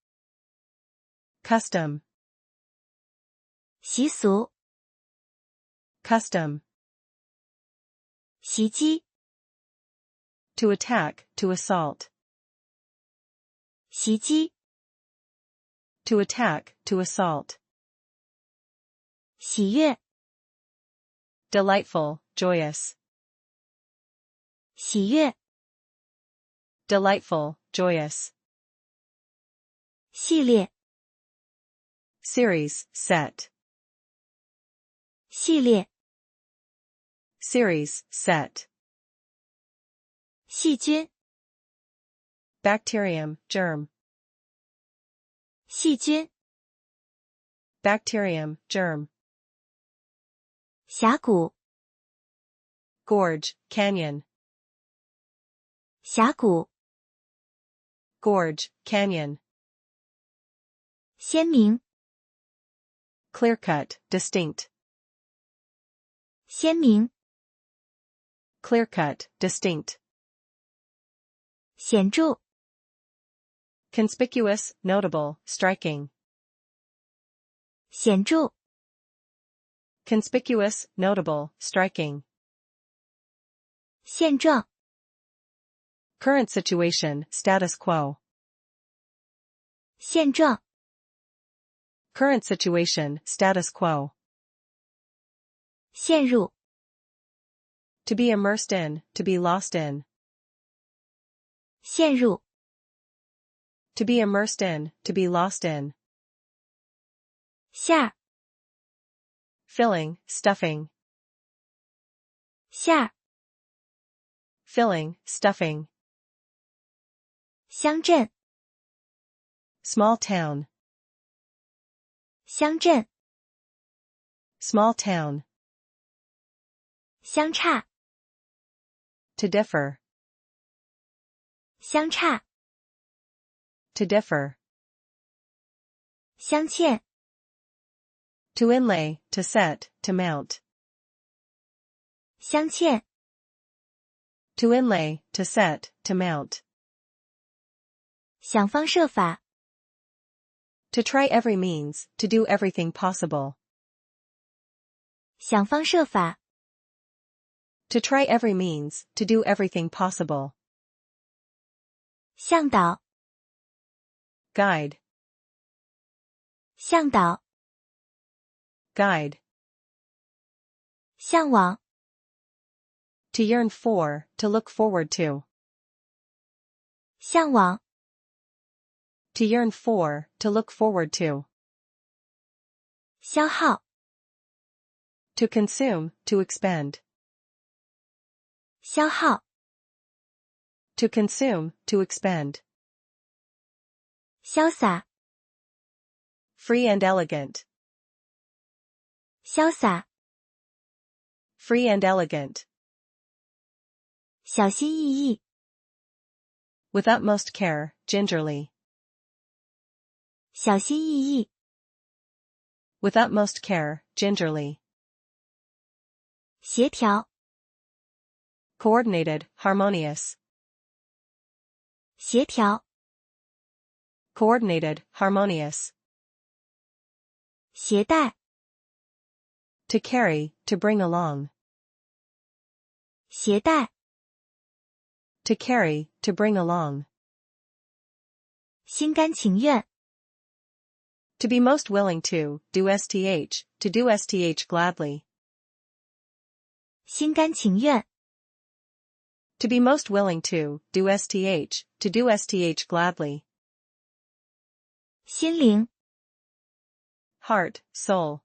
Custom, 习俗， custom. 袭击， To attack, to assault. 袭击， To attack, to assault. 喜悦， Delightful, joyous. 喜悦， Delightful, joyous. 系列， Series, set. 系列， Series, set. 细菌， Bacterium, germ. 细菌， Bacterium, germ. 峡谷， Gorge, canyon. 峡谷， Gorge, canyon. 鲜明， Clear-cut, distinct. 鲜明， Clear-cut, distinct. 显著， Conspicuous, notable, striking. 显著， Conspicuous, notable, striking. 现状， Current situation, status quo. 现状， Current situation, status quo. 陷入， To be immersed in, to be lost in. 陷入， To be immersed in, to be lost in. 馅儿， Filling, stuffing. 馅儿， filling, stuffing. 乡镇 Small town. 乡镇 Small town. 相差 To differ. 相差 To differ. 镶嵌 To inlay, to set, to mount. 镶嵌 To inlay, to set, to mount. 想方设法 To try every means, to do everything possible. 想方设法 To try every means, to do everything possible. 向导 Guide. 向导 Guide. 向往 To yearn for, to look forward to. 向往 To yearn for, to look forward to. 消耗 To consume, to expend. 消耗 To consume, to expend. 潇洒 Free and elegant. 潇洒 Free and elegant. 小心翼翼 With utmost care, gingerly. 小心翼翼 With utmost care, gingerly. 协调 Coordinated, harmonious. 协调 Coordinated, harmonious. 携带 To carry, to bring along. 携带 To carry, to bring along. 心甘情愿 To be most willing to do sth gladly. 心甘情愿 To be most willing to do sth gladly. 心灵 Heart, soul.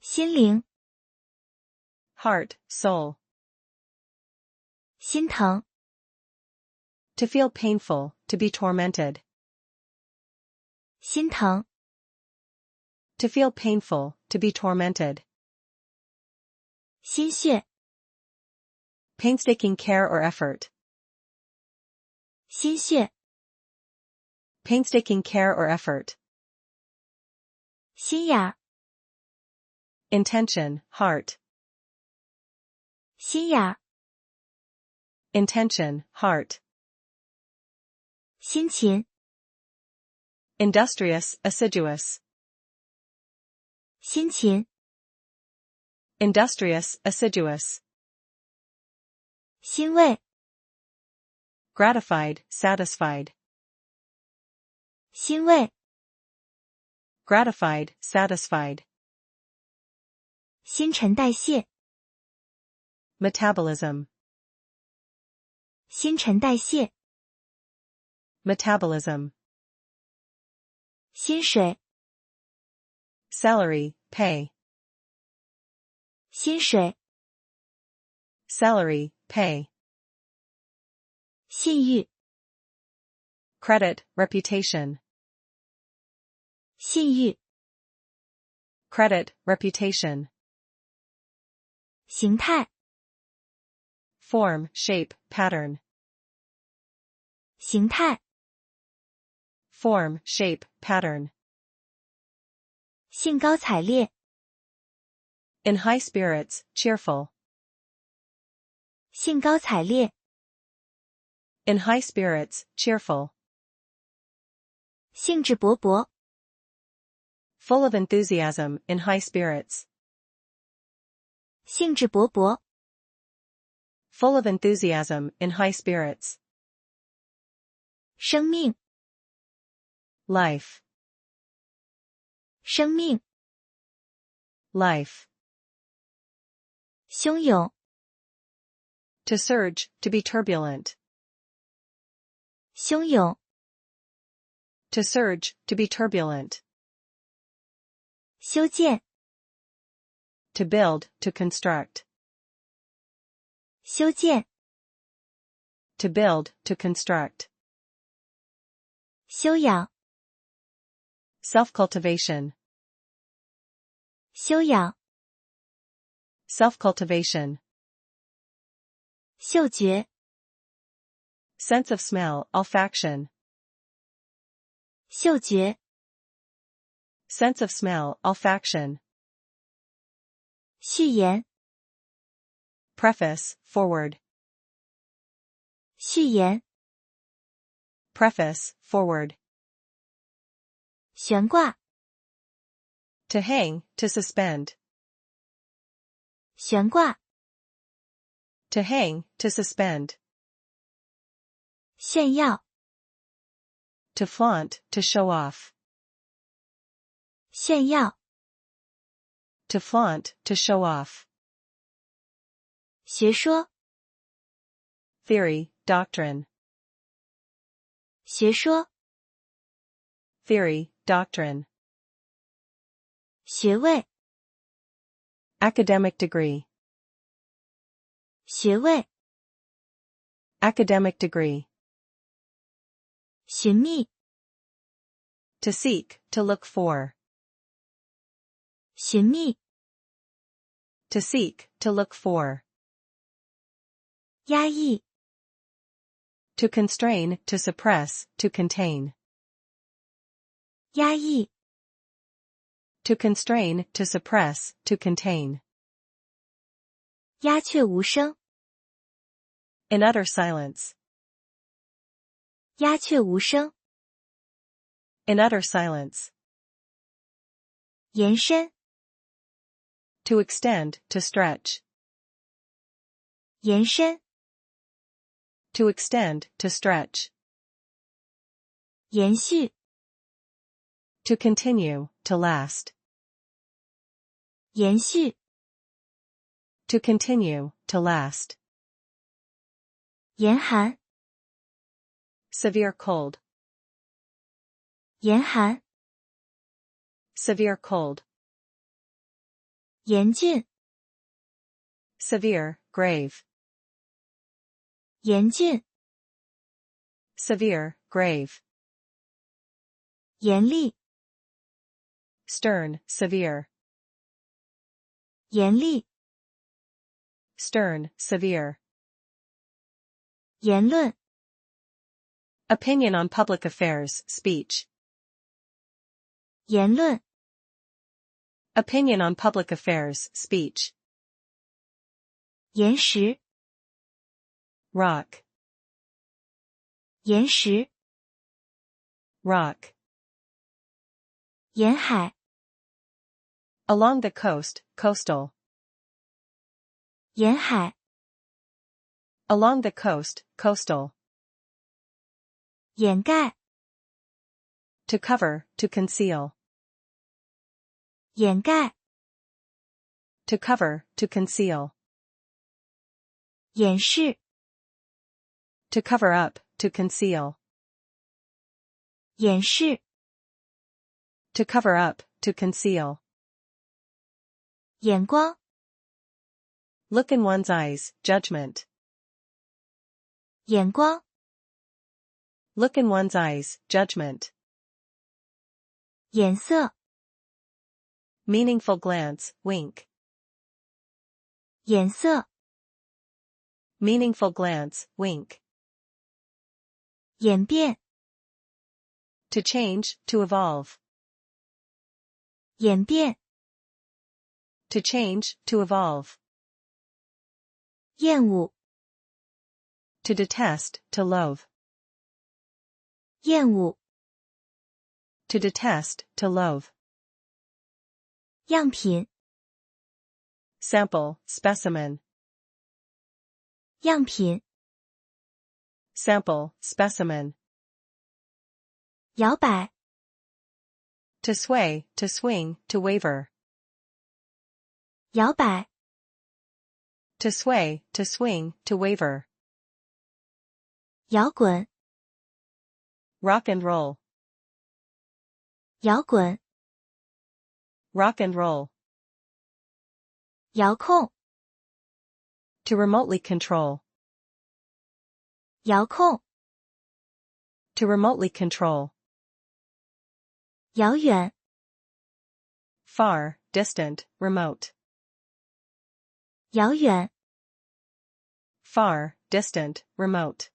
心灵 Heart, soul. 心疼 To feel painful, to be tormented. 心疼 To feel painful, to be tormented. 心血 Painstaking care or effort. 心血 Painstaking care or effort. 心眼儿 Intention, heart. 心眼儿 Intention, heart. 辛勤 Industrious, assiduous. 辛勤 Industrious, assiduous. 欣慰 Gratified, satisfied. 欣慰 Gratified, satisfied. 新陈代谢 Metabolism. 新陈代谢 Metabolism. 薪水 Salary, pay. 薪水 Salary, pay. 信誉 Credit, reputation. 信誉 Credit, reputation. 形态 Form, shape, pattern. 形态 Form, shape, pattern. 兴高采烈 In high spirits, cheerful. 兴高采烈 In high spirits, cheerful. 兴致勃勃 Full of enthusiasm, in high spirits. 兴致勃勃 Full of enthusiasm, in high spirits. 生命 Life. 生命 Life. 汹涌 To surge, to be turbulent. 汹涌 To surge, to be turbulent. 修建 To build, to construct. 修建， To build, to construct. 修养， Self-cultivation. 修养， Self-cultivation. 嗅觉， Sense of smell, olfaction. 嗅觉， Sense of smell, olfaction. 序言， Preface, forward. 序言， Preface, forward. 悬挂， To hang, to suspend. 悬挂， To hang, to suspend. 炫耀， To flaunt, to show off. 炫耀， To flaunt, to show off. 学说， Theory, doctrine. 学说， Theory, doctrine. 学位， Academic degree. 学位， Academic degree. 寻觅， To seek, to look for. 寻觅， To seek, to look for. 压抑， To constrain, to suppress, to contain. 压抑， To constrain, to suppress, to contain. 鸦雀无声， In utter silence. 鸦雀无声， In utter silence. 延伸， To extend, to stretch. 延伸， To extend, to stretch. 延续， To continue, to last. 延续， To continue, to last. 严寒， Severe cold. 严寒， Severe cold. 严峻， Severe, grave. 严峻， Severe, grave. 严厉， Stern, severe. 严厉， Stern, severe. 言论， Opinion on public affairs, speech. 言论， Opinion on public affairs, speech. 岩石， Rock. 岩石， Rock. 沿海， Along the coast, coastal. 沿海， Along the coast, coastal. 掩盖， To cover, to conceal. 掩盖， To cover, to conceal. 掩饰， To cover up, to conceal. 掩饰， To cover up, to conceal. 眼光， Look in one's eyes, judgment. 眼光， Look in one's eyes, judgment. 眼色， Meaningful glance, wink. 眼色， Meaningful glance, wink. 演变， To change, to evolve. 演变， To change, to evolve. 厌恶， To detest, to loathe. 厌恶， To detest, to loathe. 样品， Sample, specimen. 样品， Sample, specimen. 摇摆， To sway, to swing, to waver. 摇摆， To sway, to swing, to waver. 摇滚， Rock and roll. 摇滚， Rock and roll. 遥控， To remotely control. 遥控， To remotely control. 遥远， Far, distant, remote. 遥远， Far, distant, remote.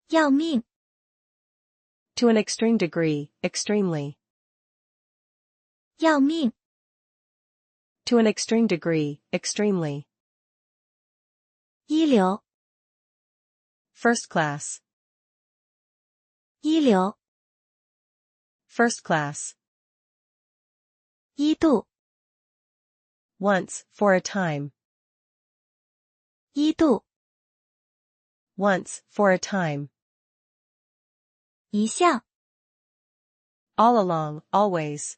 要命， To an extreme degree, extremely. 要命， To an extreme degree, extremely. 一流， First class. 一流， First class. 一度， Once, for a time. 一度， Once, for a time. 一向， All along, always.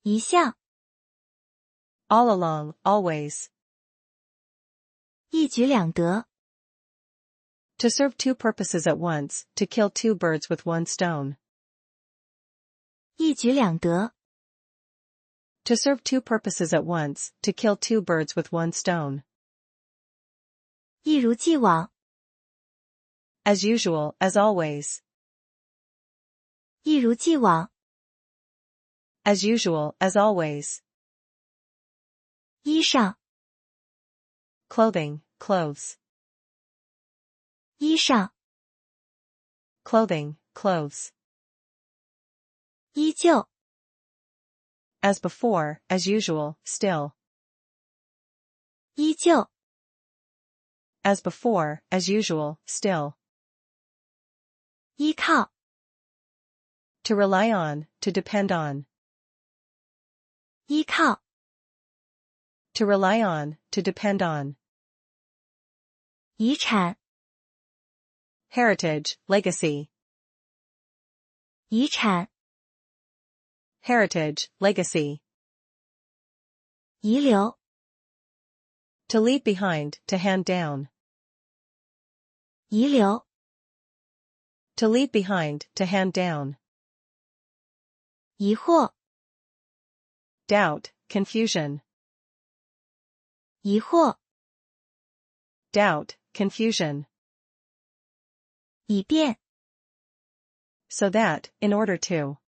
一向， All along, always. 一举两得， To serve two purposes at once, to kill two birds with one stone. 一举两得， To serve two purposes at once, to kill two birds with one stone. 一如既往， As usual, as always. 一如既往， As usual, as always. 衣裳， Clothing, clothes. 衣裳， Clothing, clothes. 依旧， As before, as usual, still. 依旧， As before, as usual, still. 依靠， To rely on, to depend on. 依靠， To rely on, to depend on. 遗产， Heritage, legacy. 遗产， Heritage, legacy. 遗留， To leave behind, to hand down. 遗留， To leave behind, to hand down. 疑惑， Doubt, confusion. 疑惑， Doubt, confusion. 以便， So that, in order to.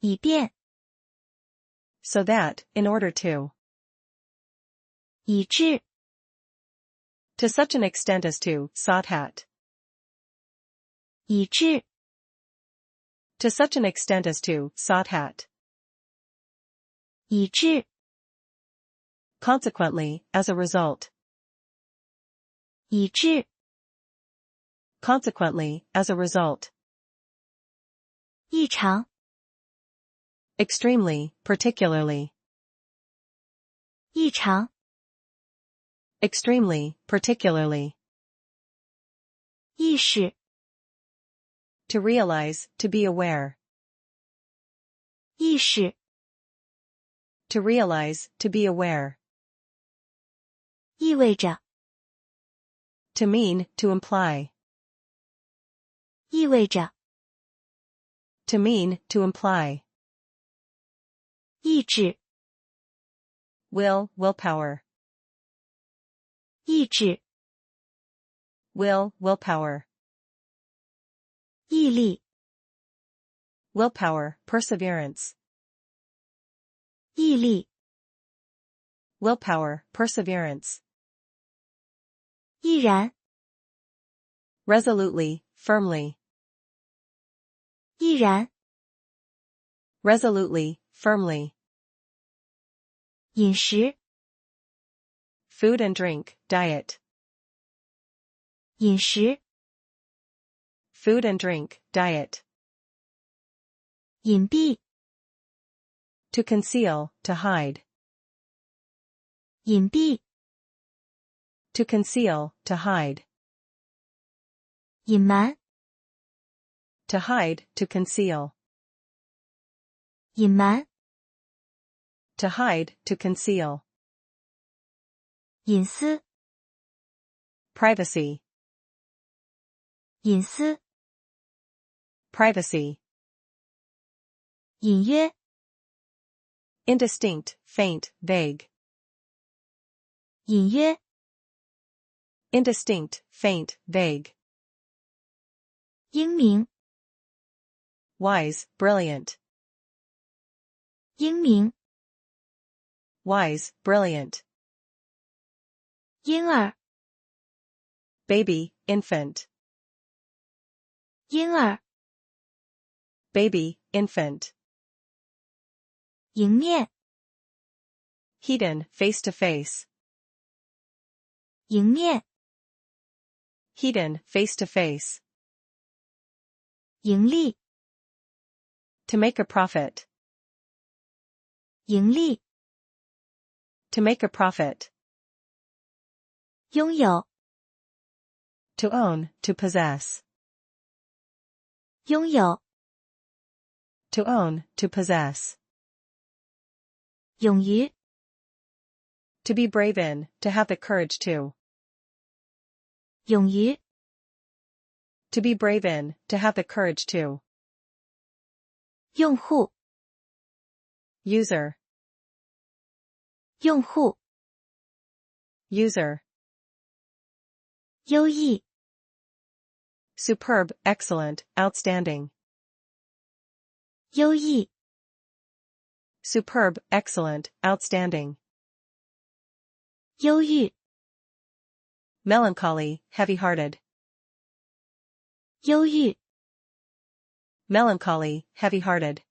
以便， So that, in order to. 以致， To such an extent as to, sought at. 以致， To such an extent as to, sought at. 以致， Consequently, as a result. 以致， Consequently, as a result. 异常， Extremely, particularly. 异常， Extremely, particularly. 意识， To realize, to be aware. 意识， To realize, to be aware. 意味着， To mean, to imply. 意味着， To mean, to imply. 意志， Will, willpower. 意志， Will, willpower. 毅力， Willpower, perseverance. 毅力， Willpower, perseverance. 毅然， Resolutely, firmly. 毅然， Resolutely, firmly. 饮食， Food and drink, diet. 饮食， Food and drink, diet. 隐蔽， To conceal, to hide. 隐蔽， To conceal, to hide. 隐瞒， To hide, to conceal. 隐瞒， To hide, to conceal. 隐私， Privacy. 隐私， Privacy. 隐约， Indistinct, faint, vague. 隐约， indistinct, faint, vague. 英明， Wise, brilliant. 英明， Wise, brilliant. 婴儿， Baby, infant. 婴儿， Baby, infant. 迎面， Hidden, face to face. 迎面， Hidden, face to face. 盈利， To make a profit. 盈利， To make a profit. 拥有， To own, to possess. 拥有， To own, to possess. 勇于， To be brave in, to have the courage to. 勇于， To be brave in, to have the courage to. 用户， User, 用户， user. 优异， Superb, excellent, outstanding. 优异， Superb, excellent, outstanding. 忧郁， Melancholy, heavy-hearted. 忧郁， Melancholy, heavy-hearted.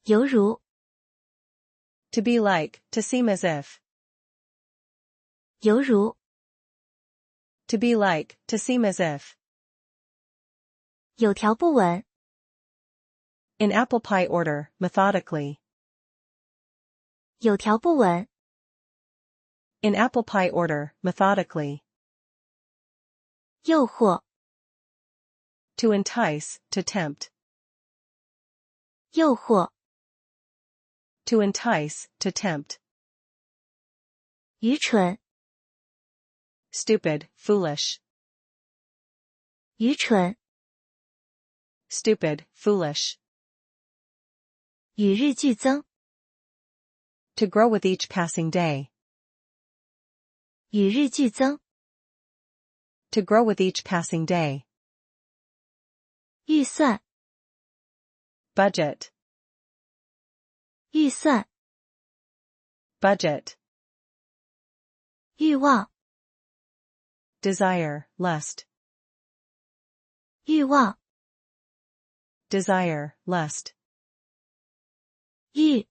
犹如， To be like, to seem as if. 犹如， To be like, to seem as if. 有条不紊， In apple pie order, methodically. 有条不紊， In apple pie order, methodically. 诱惑， To entice, to tempt. 诱惑， To entice, to tempt. 愚蠢， Stupid, foolish. 愚蠢， Stupid, foolish. 与日俱增， To grow with each passing day. 与日俱增， To grow with each passing day. 预算， Budget, 预算， budget. 欲望， Desire, lust. 欲望， Desire, lust. 欲，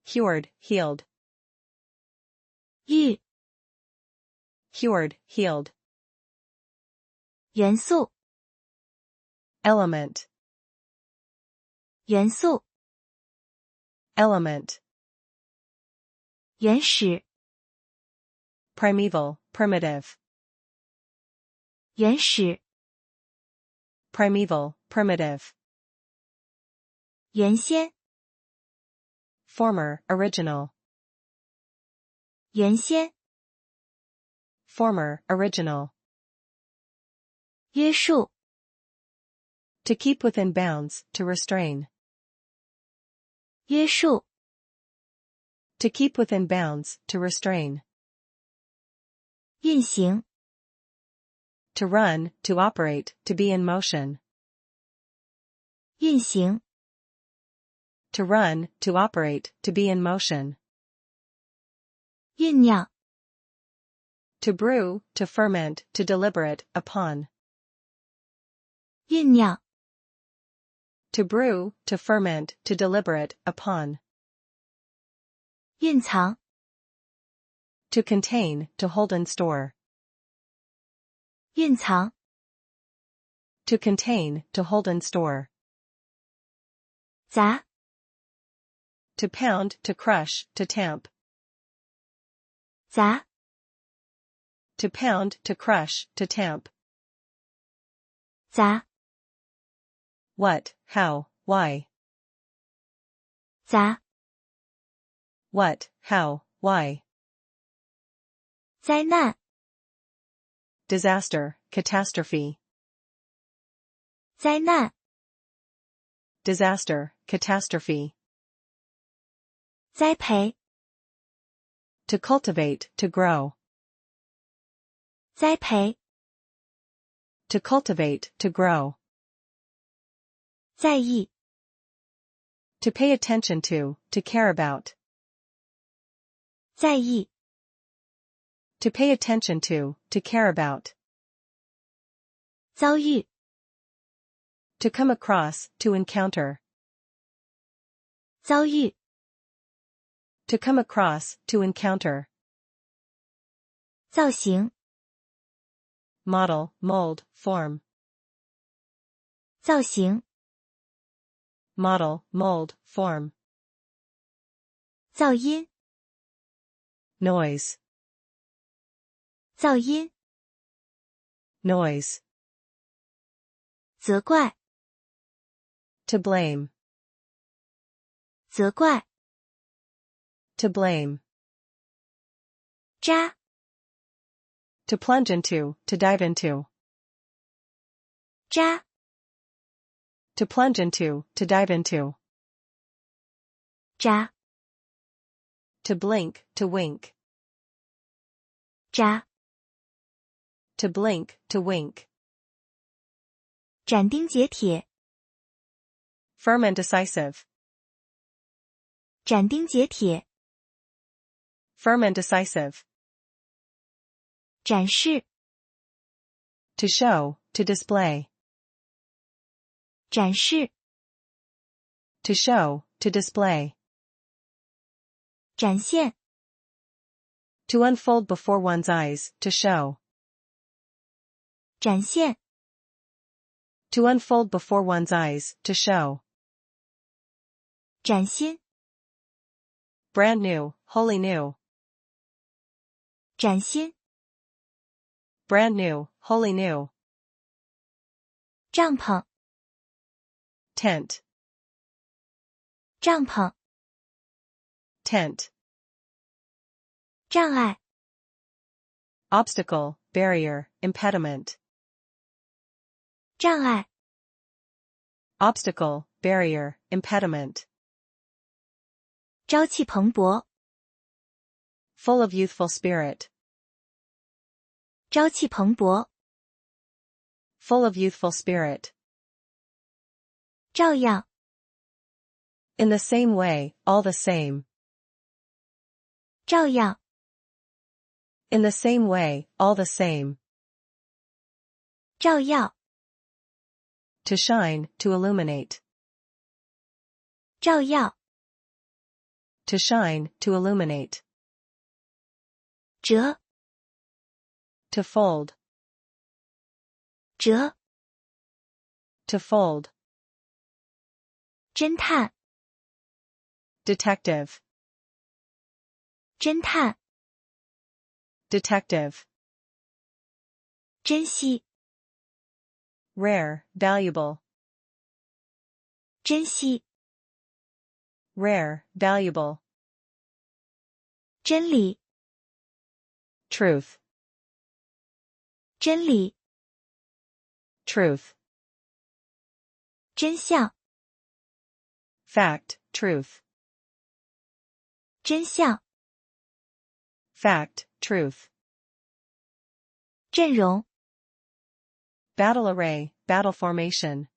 Cured, healed. 欲， Cured, healed. 元素， Element, 元素， element. 原始， Primeval, primitive. 原始， Primeval, primitive. 原先， Former, original. 原先， Former, original. 约束， To keep within bounds, to restrain. 约束， To keep within bounds, to restrain. 运行， To run, to operate, to be in motion. 运行， To run, to operate, to be in motion. 酝酿， To brew, to ferment, to deliberate, upon. 酝酿， To brew, to ferment, to deliberate, upon. 蕴藏， To contain, to hold in store. 蕴藏， To contain, to hold in store. 砸， To pound, to crush, to tamp. 砸， To pound, to crush, to tamp. 砸， What, how, why. 砸， What, how, why. 灾难， Disaster, catastrophe. 灾难， Disaster, catastrophe. 栽培， To cultivate, to grow. 栽培、 To cultivate, to grow. 在意、 To pay attention to care about. 在意、 To pay attention to care about. 遭遇、 To come across, to encounter. 遭遇、 To come across, to encounter. 造型、 Model, mold, form. 造型、 Model, mold, form. 噪音、 Noise. 噪音、 Noise. 责怪、 To blame. 责怪、 To blame. 扎、 To plunge into, to dive into. 扎、 To plunge into, to dive into. 扎、 To blink, to wink. 扎、 To blink, to wink. 斩钉截铁、 Firm and decisive. 斩钉截铁、 Firm and decisive. 展示、 To show, to display. 展示、 To show, to display. 展现、 To unfold before one's eyes, to show. 展现、 To unfold before one's eyes, to show. 崭新、 Brand new, wholly new. 崭新、 Brand new, wholly new. 帐篷、 Tent. 帐篷、 Tent. 障碍、 Obstacle, barrier, impediment. 障碍、 Obstacle, barrier, impediment. 朝气蓬勃、 Full of youthful spirit. 朝气蓬勃、 Full of youthful spirit. 照样、 In the same way, all the same. 照样、 In the same way, all the same. 照耀、 To shine, to illuminate. 照耀、 To shine, to illuminate. 折、 To fold. 折、 To fold. 侦探、 Detective. 侦探、 Detective. 珍惜、 Rare, valuable. 珍惜、 Rare, valuable. 真理、 Truth. 真理、 Truth. 真相、 Fact, truth. 真相、 Fact, truth. 阵容、 Battle array, battle formation.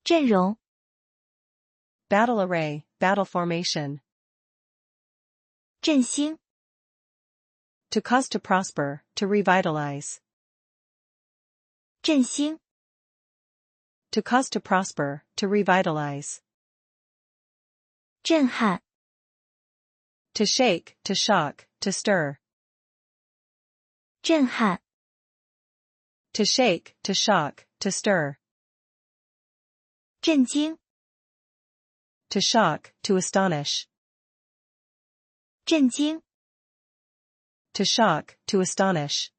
阵容、 Battle array, battle formation. 振兴、 To cause to prosper, to revitalize. 振兴、 To cause to prosper, to revitalize. 震撼、 To shake, to shock, to stir. 震撼、 To shake, to shock, to stir. 震惊、 To shock, to astonish. 震惊、 To shock, to astonish.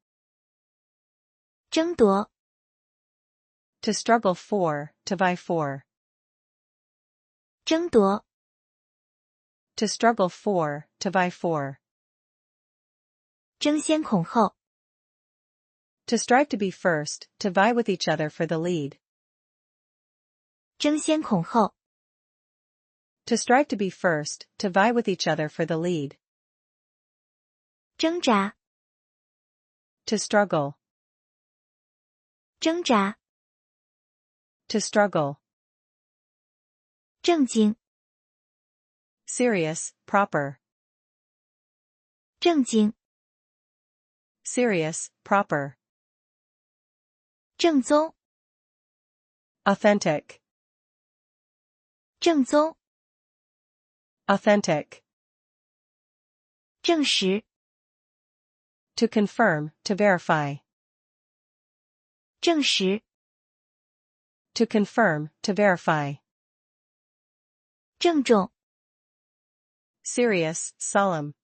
争夺、 To struggle for, to vie for. 争夺、 To struggle for, to vie for. 争先恐后、 To strive to be first, to vie with each other for the lead. 争先恐后、 To strive to be first, to vie with each other for the lead. 挣扎， To struggle. 挣扎， To struggle. 正经， Serious, proper. 正经， Serious, proper. 正宗， Authentic. 正宗， Authentic. 证实， To confirm, to verify. 证实， To confirm, to verify. 郑重， Serious, solemn.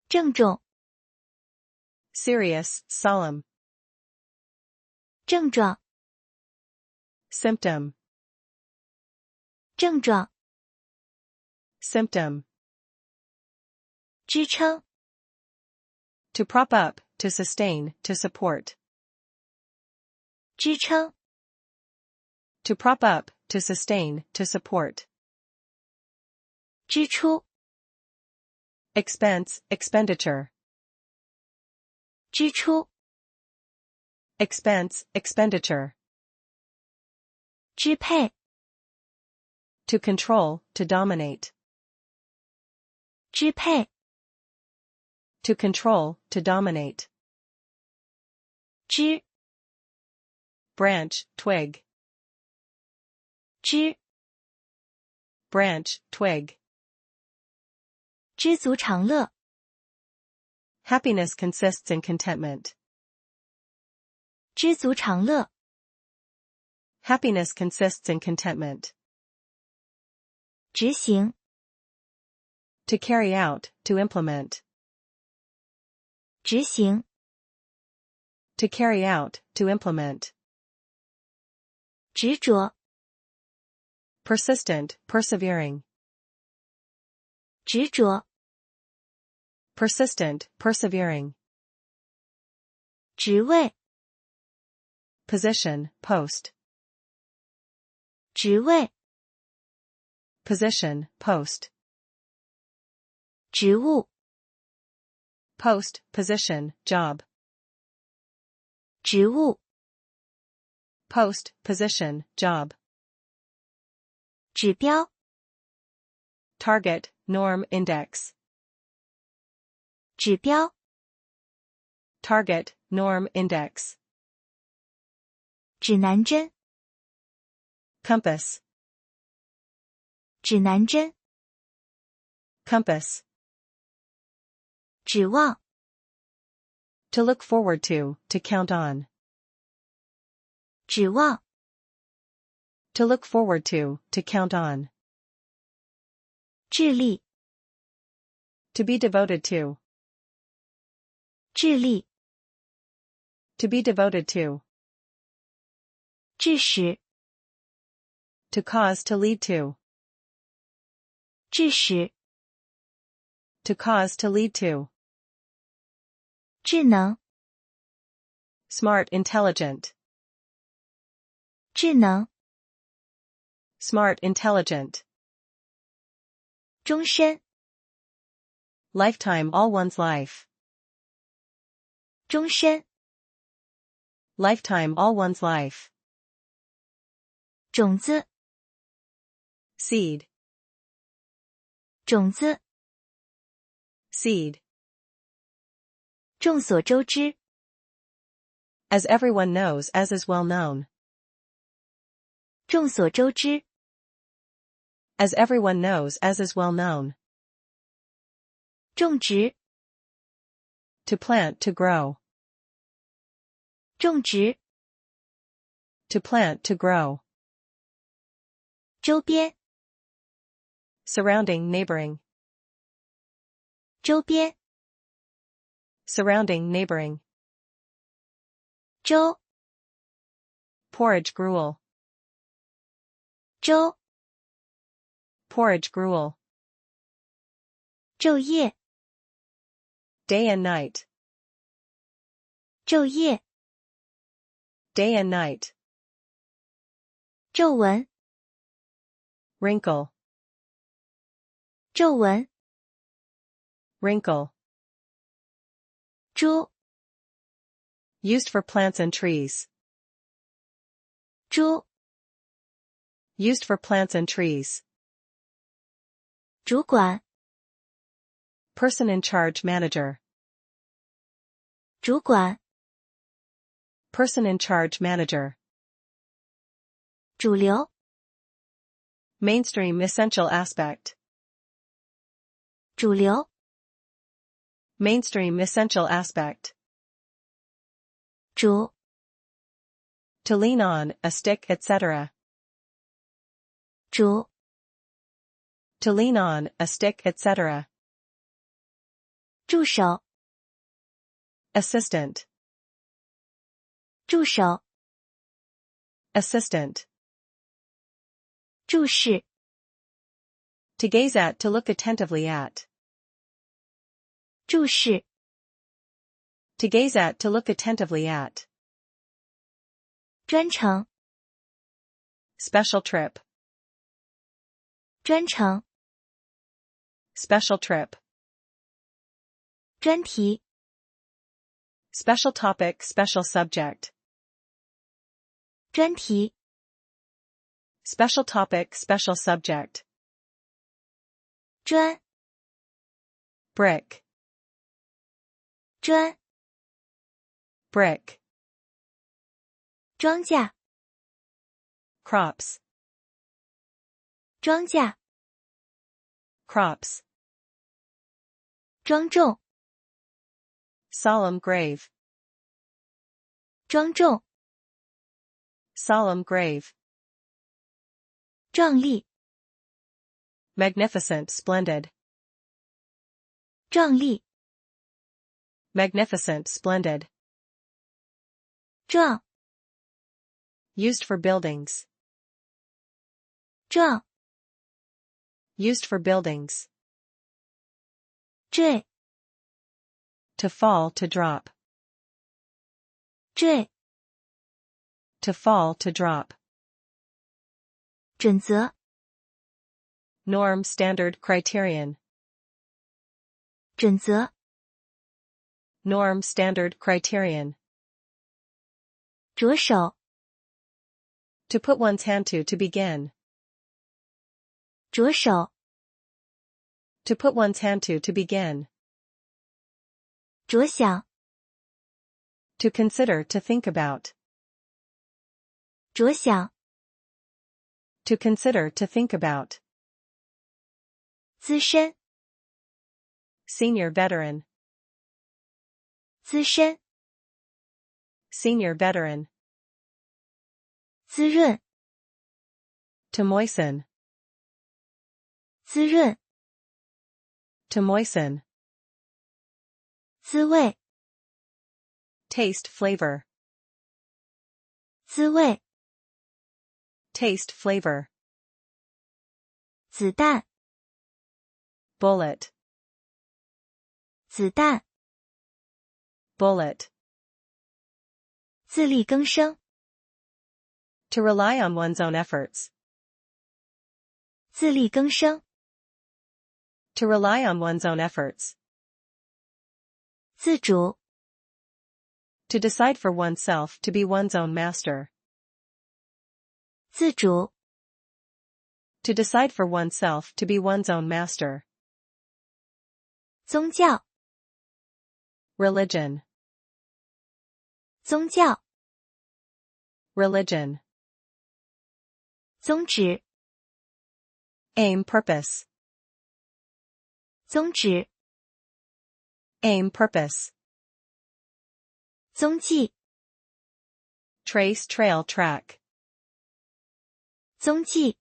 郑重， Serious, solemn. 症状， Symptom. 症状， Symptom. 支撑， To prop up, to sustain, to support. 支撑， To prop up, to sustain, to support. 支出， Expense, expenditure. 支出， Expense, expenditure. 支配， To control, to dominate. 支配， To control, to dominate. 枝， Branch, twig. 枝， Branch, twig. 知足常乐， Happiness consists in contentment. 知足常乐， Happiness consists in contentment. 执行， To carry out, to implement. 执行， To carry out, to implement. 执着， Persistent, persevering. 执着， Persistent, persevering. 职位， Position, post. 职位， Position, post. 职务， Post, position, job. 职务， Post, position, job. 指标， Target, norm, index. 指标， Target, norm, index. 指南针， Compass, 指南针， compass. 指望， To look forward to count on. 指望， To look forward to count on. 智力， To be devoted to. 智力， To be devoted to. 致使， To cause to lead to. 致使， To cause to lead to. 智能， Smart, intelligent. 智能， Smart, intelligent. 终身， Lifetime, all one's life. 终身， Lifetime, all one's life. 种子， Seed, 种子， seed. 众所周知， As everyone knows, as is well known. 众所周知， As everyone knows, as is well known. 种植， To plant, to grow. 种植， To plant, to grow. 周边， Surrounding, neighboring. 周边， Surrounding, neighboring. 周， Porridge, gruel. 周， Porridge, gruel. 昼夜， Day and night. 昼夜， Day and night. 皱纹， Wrinkle, 皱纹， wrinkle. 株， Used for plants and trees. 株， Used for plants and trees. 主管， Person in charge manager. 主管， Person in charge manager. 主流， Mainstream essential aspect. 主流， Mainstream essential aspect. 主， To lean on, a stick, etc. 主， To lean on, a stick, etc. 助手， Assistant. 助手， Assistant. 注视， To gaze at, to look attentively at. 注视， To gaze at, to look attentively at. 专程， Special trip. 专程， Special trip. 专题， Special topic, special subject. 专题， Special topic, special subject. 专， Brick. 专， Brick. 庄稼， Crops. 庄稼， Crops. 庄重， Solemn grave. 庄重， Solemn grave. 壮丽， Magnificent, splendid. 壮丽， Magnificent, splendid. 壮， Used for buildings. 壮， Used for buildings. 坠， To fall, to drop. 坠， To fall, to drop. 准则， Norm, standard, criterion. 准则， Norm, standard, criterion. 着手， To put one's hand to begin. 着手， To put one's hand to begin. 着想， To consider, to think about. 着想， To consider, to think about. 资深， Senior veteran. 资深， Senior veteran. 滋润， To moisten. 滋润， To moisten. 滋味， Taste, flavor. 滋味， Taste, flavor. 子弹， Bullet. 子弹， Bullet. 自力更生， To rely on one's own efforts. 自力更生， To rely on one's own efforts. 自主， To decide for oneself, to be one's own master. 自主， To decide for oneself, to be one's own master. 宗教， Religion. 宗教， Religion. 宗旨， Aim, purpose. 宗旨， Aim, purpose. 踪迹， Trace, trail, track. 踪迹，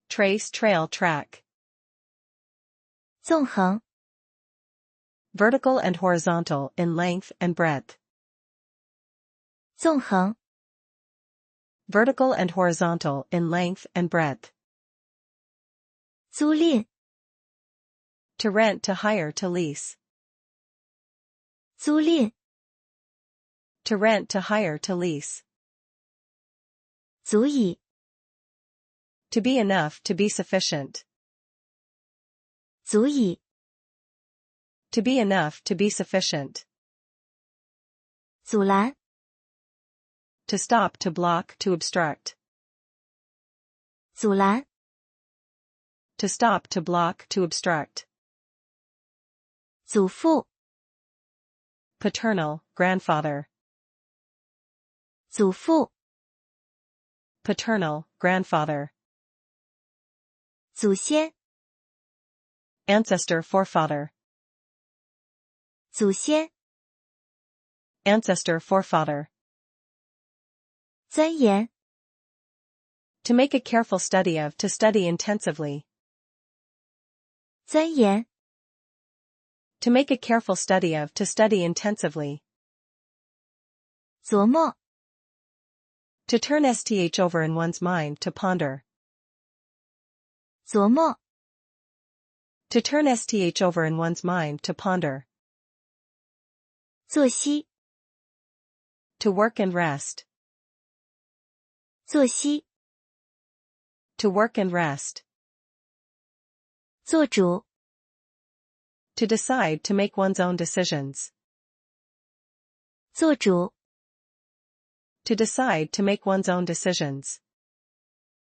Trace, trail, track. 纵横， Vertical and horizontal, in length and breadth. 纵横， Vertical and horizontal, in length and breadth. 租赁， To rent, to hire, to lease. 租赁， To rent, to hire, to lease. 足以， To be enough, to be sufficient. 足以， To be enough, to be sufficient. 阻拦， To stop, to block, to obstruct. 阻拦， To stop, to block, to obstruct. 祖父， Paternal, grandfather. 祖父， Paternal, grandfather. 祖先， Ancestor, forefather. 祖先， Ancestor, forefather. 钻研， To make a careful study of, to study intensively. 钻研， To make a careful study of, to study intensively. 琢磨， To turn sth over in one's mind, to ponder. 琢磨， To turn sth over in one's mind, to ponder. 作息， To work and rest. 作息， To work and rest. 做主， To decide, to make one's own decisions. 做主， To decide, to make one's own decisions.